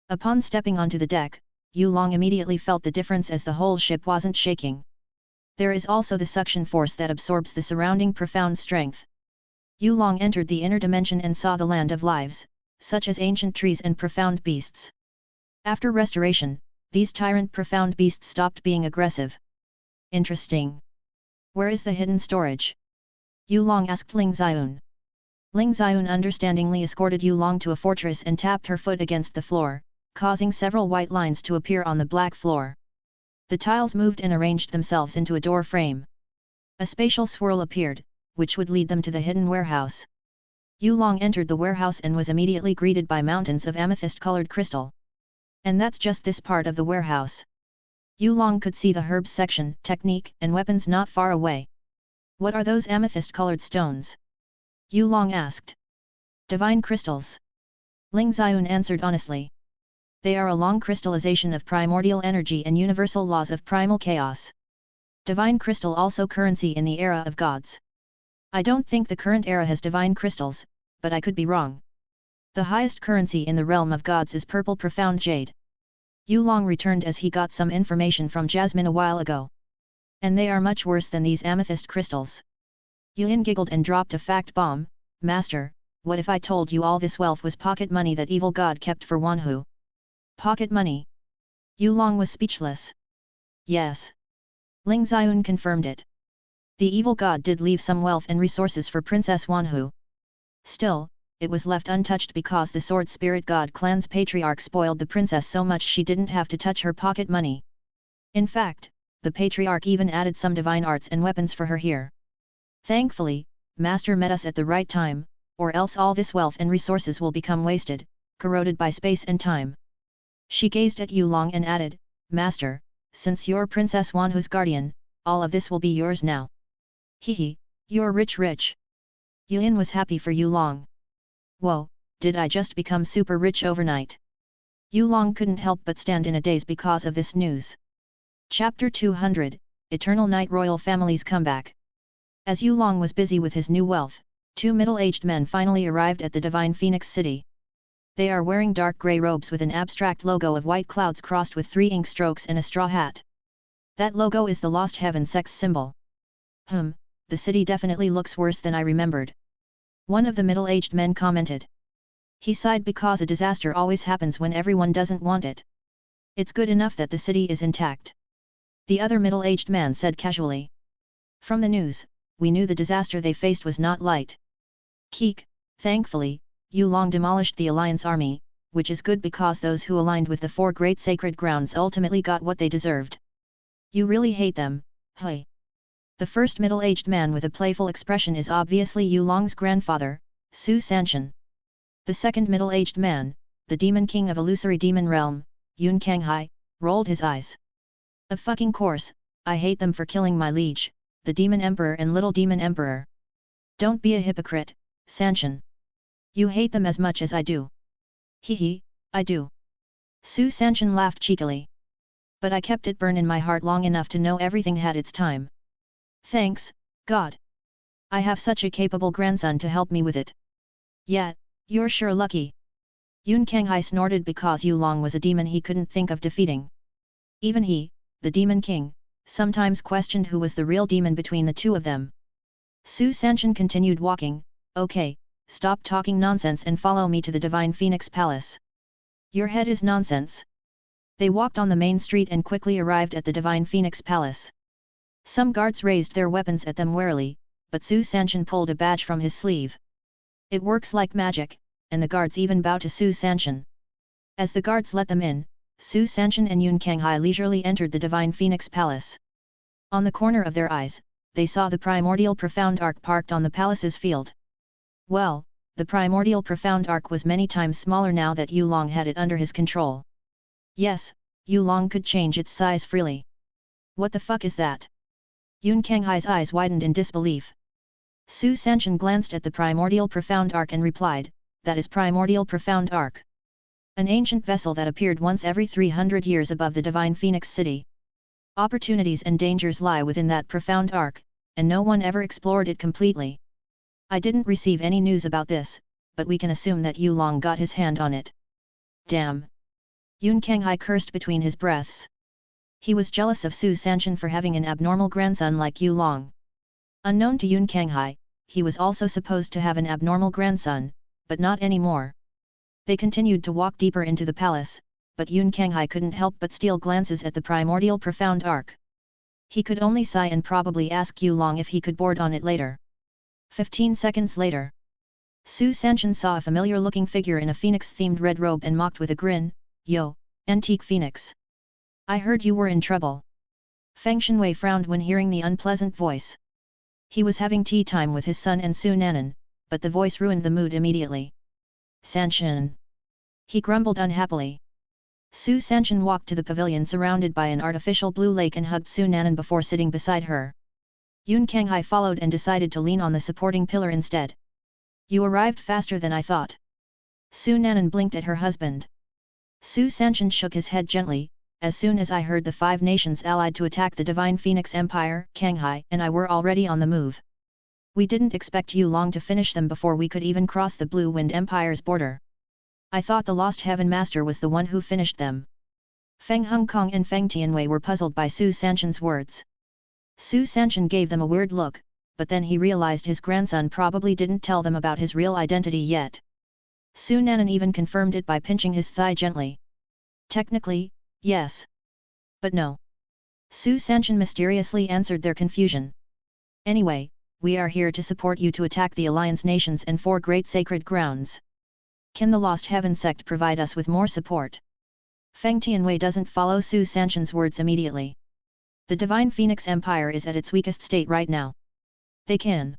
Speaker 2: Upon stepping onto the deck, Yu Long immediately felt the difference as the whole ship wasn't shaking. There is also the suction force that absorbs the surrounding profound strength. Yu Long entered the inner dimension and saw the land of lives, such as ancient trees and profound beasts. After restoration, these tyrant profound beasts stopped being aggressive. Interesting. Where is the hidden storage? Yu Long asked Ling Xiun. Ling Xiun understandingly escorted Yu Long to a fortress and tapped her foot against the floor, causing several white lines to appear on the black floor. The tiles moved and arranged themselves into a door frame. A spatial swirl appeared, which would lead them to the hidden warehouse. Yu Long entered the warehouse and was immediately greeted by mountains of amethyst-colored crystal. And that's just this part of the warehouse. Yu Long could see the herbs section, technique, and weapons not far away. What are those amethyst-colored stones? Yu Long asked. Divine crystals. Ling Xiun answered honestly. They are a long crystallization of primordial energy and universal laws of primal chaos. Divine crystal also currency in the era of gods. I don't think the current era has divine crystals, but I could be wrong. The highest currency in the realm of gods is purple profound jade. Yu Long returned as he got some information from Jasmine a while ago. And they are much worse than these amethyst crystals. Yuan giggled and dropped a fact bomb. Master, what if I told you all this wealth was pocket money that evil god kept for Wanhu? Pocket money? Yu Long was speechless. Yes. Ling Xiun confirmed it. The evil god did leave some wealth and resources for Princess Wanhu. Still, it was left untouched because the Sword Spirit God clan's patriarch spoiled the princess so much she didn't have to touch her pocket money. In fact, the patriarch even added some divine arts and weapons for her here. Thankfully, Master met us at the right time, or else all this wealth and resources will become wasted, corroded by space and time. She gazed at Yu Long and added, Master, since you're Princess Wanhu's guardian, all of this will be yours now. Hehe, you're rich. Yuan was happy for Yu Long. Whoa, did I just become super rich overnight? Yu Long couldn't help but stand in a daze because of this news. Chapter 200, Eternal Night Royal Family's Comeback. As Yu Long was busy with his new wealth, two middle-aged men finally arrived at the Divine Phoenix City. They are wearing dark grey robes with an abstract logo of white clouds crossed with 3 ink strokes and a straw hat. That logo is the Lost Heaven sex symbol. The city definitely looks worse than I remembered. One of the middle-aged men commented. He sighed because a disaster always happens when everyone doesn't want it. It's good enough that the city is intact. The other middle-aged man said casually. From the news, we knew the disaster they faced was not light. Keek, thankfully, Yulong demolished the Alliance army, which is good because those who aligned with the four great sacred grounds ultimately got what they deserved. You really hate them, hey? The first middle-aged man with a playful expression is obviously Yulong's grandfather, Su Sanshan. The second middle-aged man, the demon king of illusory demon realm, Yun Kanghai, rolled his eyes. Of fucking course, I hate them for killing my liege, the demon emperor and little demon emperor. Don't be a hypocrite, Sanshan. You hate them as much as I do. Hee, I do. Su Sanshan laughed cheekily. But I kept it burn in my heart long enough to know everything had its time. Thanks, God. I have such a capable grandson to help me with it. Yeah, you're sure lucky. Yun Kanghai snorted because Yulong was a demon he couldn't think of defeating. Even he, the demon king, sometimes questioned who was the real demon between the two of them. Su Sanshan continued walking. Okay, stop talking nonsense and follow me to the Divine Phoenix Palace. Your head is nonsense. They walked on the main street and quickly arrived at the Divine Phoenix Palace. Some guards raised their weapons at them warily, but Su Sanshan pulled a badge from his sleeve. It works like magic, and the guards even bow to Su Sanshan. As the guards let them in, Su Sanshan and Yun Kanghai leisurely entered the Divine Phoenix Palace. On the corner of their eyes, they saw the primordial profound ark parked on the palace's field. Well, the primordial profound ark was many times smaller now that Yulong had it under his control. Yes, Yulong could change its size freely. What the fuck is that? Yun Kanghai's eyes widened in disbelief. Su Sanshan glanced at the primordial profound ark and replied, that is primordial profound ark. An ancient vessel that appeared once every 300 years above the Divine Phoenix City. Opportunities and dangers lie within that profound ark, and no one ever explored it completely. I didn't receive any news about this, but we can assume that Yulong got his hand on it. Damn! Yun Kanghai cursed between his breaths. He was jealous of Su Sanshan for having an abnormal grandson like Yulong. Unknown to Yun Kanghai, he was also supposed to have an abnormal grandson, but not anymore. They continued to walk deeper into the palace, but Yun Kanghai couldn't help but steal glances at the primordial profound ark. He could only sigh and probably ask Yulong if he could board on it later. 15 seconds later. Su Sanshan saw a familiar-looking figure in a phoenix-themed red robe and mocked with a grin, "Yo, antique phoenix. I heard you were in trouble." Feng Shenwei frowned when hearing the unpleasant voice. He was having tea time with his son and Su Nanan, but the voice ruined the mood immediately. "Sanshan." He grumbled unhappily. Su Sanshan walked to the pavilion surrounded by an artificial blue lake and hugged Su Nanan before sitting beside her. Yun Kanghai followed and decided to lean on the supporting pillar instead. "You arrived faster than I thought." Su Nanan blinked at her husband. Su Sanshan shook his head gently. "As soon as I heard the 5 nations allied to attack the Divine Phoenix Empire, Kanghai and I were already on the move. We didn't expect Yulong to finish them before we could even cross the Blue Wind Empire's border. I thought the Lost Heaven Master was the one who finished them." Feng Hongkong and Feng Tianwei were puzzled by Su Sanshan's words. Su Sanshan gave them a weird look, but then he realized his grandson probably didn't tell them about his real identity yet. Su Nanan even confirmed it by pinching his thigh gently. "Technically, yes. But no." Su Sanshan mysteriously answered their confusion. "Anyway, we are here to support you to attack the Alliance nations and 4 great sacred grounds. Can the Lost Heaven sect provide us with more support?" Feng Tianwei doesn't follow Su Sanshan's words immediately. "The Divine Phoenix Empire is at its weakest state right now. They can."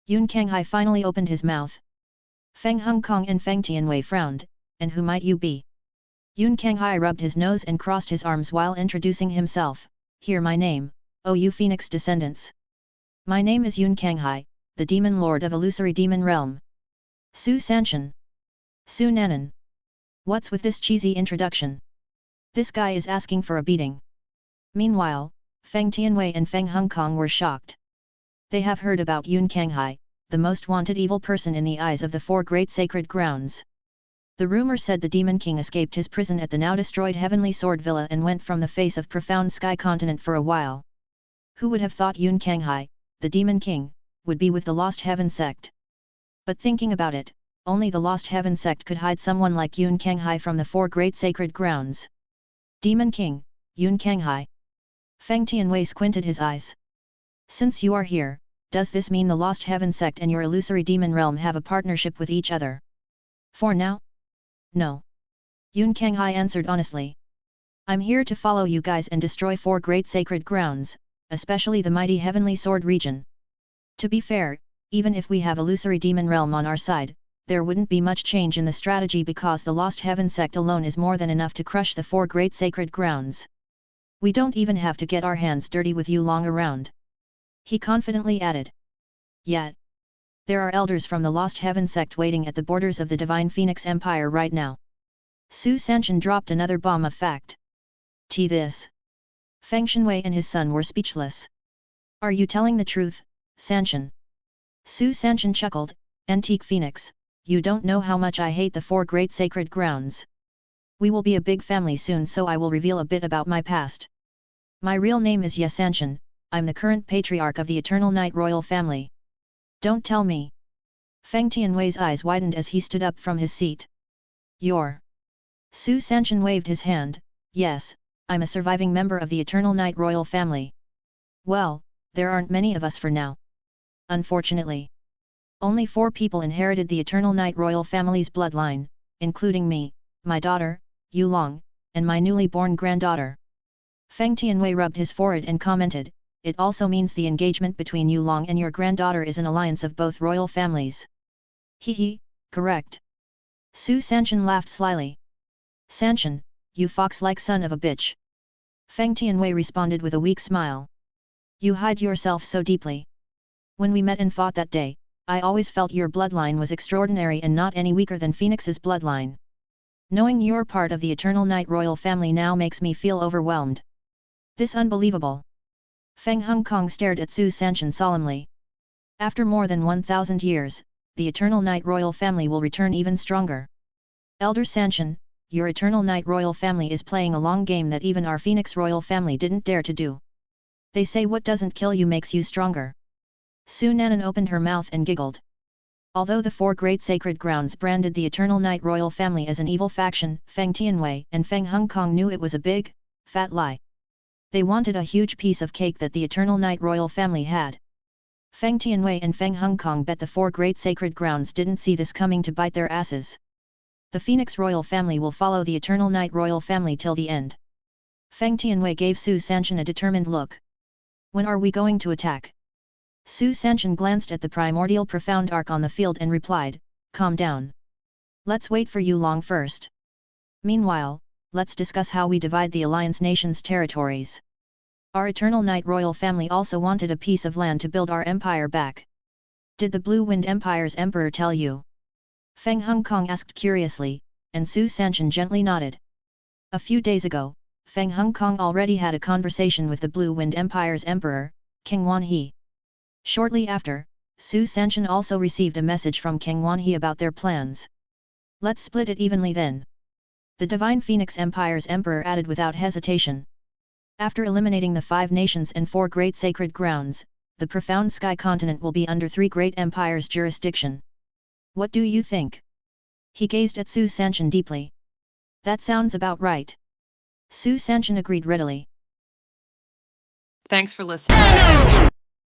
Speaker 2: Yun Kanghai finally opened his mouth. Feng Hongkong and Feng Tianwei frowned, "And who might you be?" Yun Kanghai rubbed his nose and crossed his arms while introducing himself. "Hear my name, O you Phoenix descendants. My name is Yun Kanghai, the Demon Lord of Illusory Demon Realm." Su Sanshan. Su Nanan. What's with this cheesy introduction? This guy is asking for a beating. Meanwhile, Feng Tianwei and Feng Hongkong were shocked. They have heard about Yun Kanghai, the most wanted evil person in the eyes of the 4 great sacred grounds. The rumor said the Demon King escaped his prison at the now-destroyed Heavenly Sword Villa and went from the face of Profound Sky Continent for a while. Who would have thought Yun Kanghai, the Demon King, would be with the Lost Heaven sect? But thinking about it, only the Lost Heaven sect could hide someone like Yun Kanghai from the four great sacred grounds. Demon King, Yun Kanghai. Feng Tianwei squinted his eyes. Since you are here, does this mean the Lost Heaven sect and your illusory demon realm have a partnership with each other? For now? No. Yun Kanghai answered honestly. I'm here to follow you guys and destroy four great sacred grounds, especially the mighty heavenly sword region. To be fair, even if we have illusory demon realm on our side, there wouldn't be much change in the strategy because the Lost Heaven sect alone is more than enough to crush the four great sacred grounds. We don't even have to get our hands dirty with you long around. He confidently added. Yet, there are elders from the Lost Heaven sect waiting at the borders of the Divine Phoenix Empire right now. Su Sanchen dropped another bomb of fact. This. Feng Shenwei and his son were speechless. Are you telling the truth, Sanchen? Su Sanchen chuckled, Antique Phoenix, you don't know how much I hate the four great sacred grounds. We will be a big family soon, so I will reveal a bit about my past. My real name is Ye Sanchen, I'm the current patriarch of the Eternal Night Royal family. Don't tell me. Feng Tianwei's eyes widened as he stood up from his seat. You're. Su Sanchen waved his hand. Yes, I'm a surviving member of the Eternal Night Royal family. Well, there aren't many of us for now. Unfortunately. Only 4 people inherited the Eternal Night Royal family's bloodline, including me, my daughter, Yu Long, and my newly born granddaughter. Feng Tianwei rubbed his forehead and commented, it also means the engagement between Yu Long and your granddaughter is an alliance of both royal families. Hee, correct. Su Sanchen laughed slyly. Sanchen, you fox-like son of a bitch. Feng Tianwei responded with a weak smile. You hide yourself so deeply. When we met and fought that day, I always felt your bloodline was extraordinary and not any weaker than Phoenix's bloodline. Knowing you're part of the Eternal Night Royal family now makes me feel overwhelmed. This unbelievable. Feng Hongkong stared at Su Sanchen solemnly. After more than 1,000 years, the Eternal Night Royal family will return even stronger. Elder Sanchen, your Eternal Night Royal family is playing a long game that even our Phoenix Royal family didn't dare to do. They say what doesn't kill you makes you stronger. Su Nanan opened her mouth and giggled. Although the 4 great sacred grounds branded the Eternal Night Royal family as an evil faction, Feng Tianwei and Feng Hongkong knew it was a big, fat lie. They wanted a huge piece of cake that the Eternal Night Royal family had. Feng Tianwei and Feng Hongkong bet the 4 great sacred grounds didn't see this coming to bite their asses. The Phoenix Royal family will follow the Eternal Night Royal family till the end. Feng Tianwei gave Su Sanchen a determined look. When are we going to attack? Su Sanchen glanced at the primordial profound arc on the field and replied, calm down. Let's wait for Yu Long first. Meanwhile, let's discuss how we divide the Alliance nation's territories. Our Eternal Night Royal family also wanted a piece of land to build our empire back. Did the Blue Wind Empire's emperor tell you? Feng Hongkong asked curiously, and Su Sanchen gently nodded. A few days ago, Feng Hongkong already had a conversation with the Blue Wind Empire's emperor, King Wanhe. Shortly after, Su Sanchen also received a message from King Wanhe about their plans. Let's split it evenly then. The Divine Phoenix Empire's emperor added without hesitation. After eliminating the 5 nations and 4 great sacred grounds, the profound sky continent will be under 3 great empires' jurisdiction. What do you think? He gazed at Su Sanchen deeply. That sounds about right. Su Sanchen agreed readily.
Speaker 3: Thanks for listening.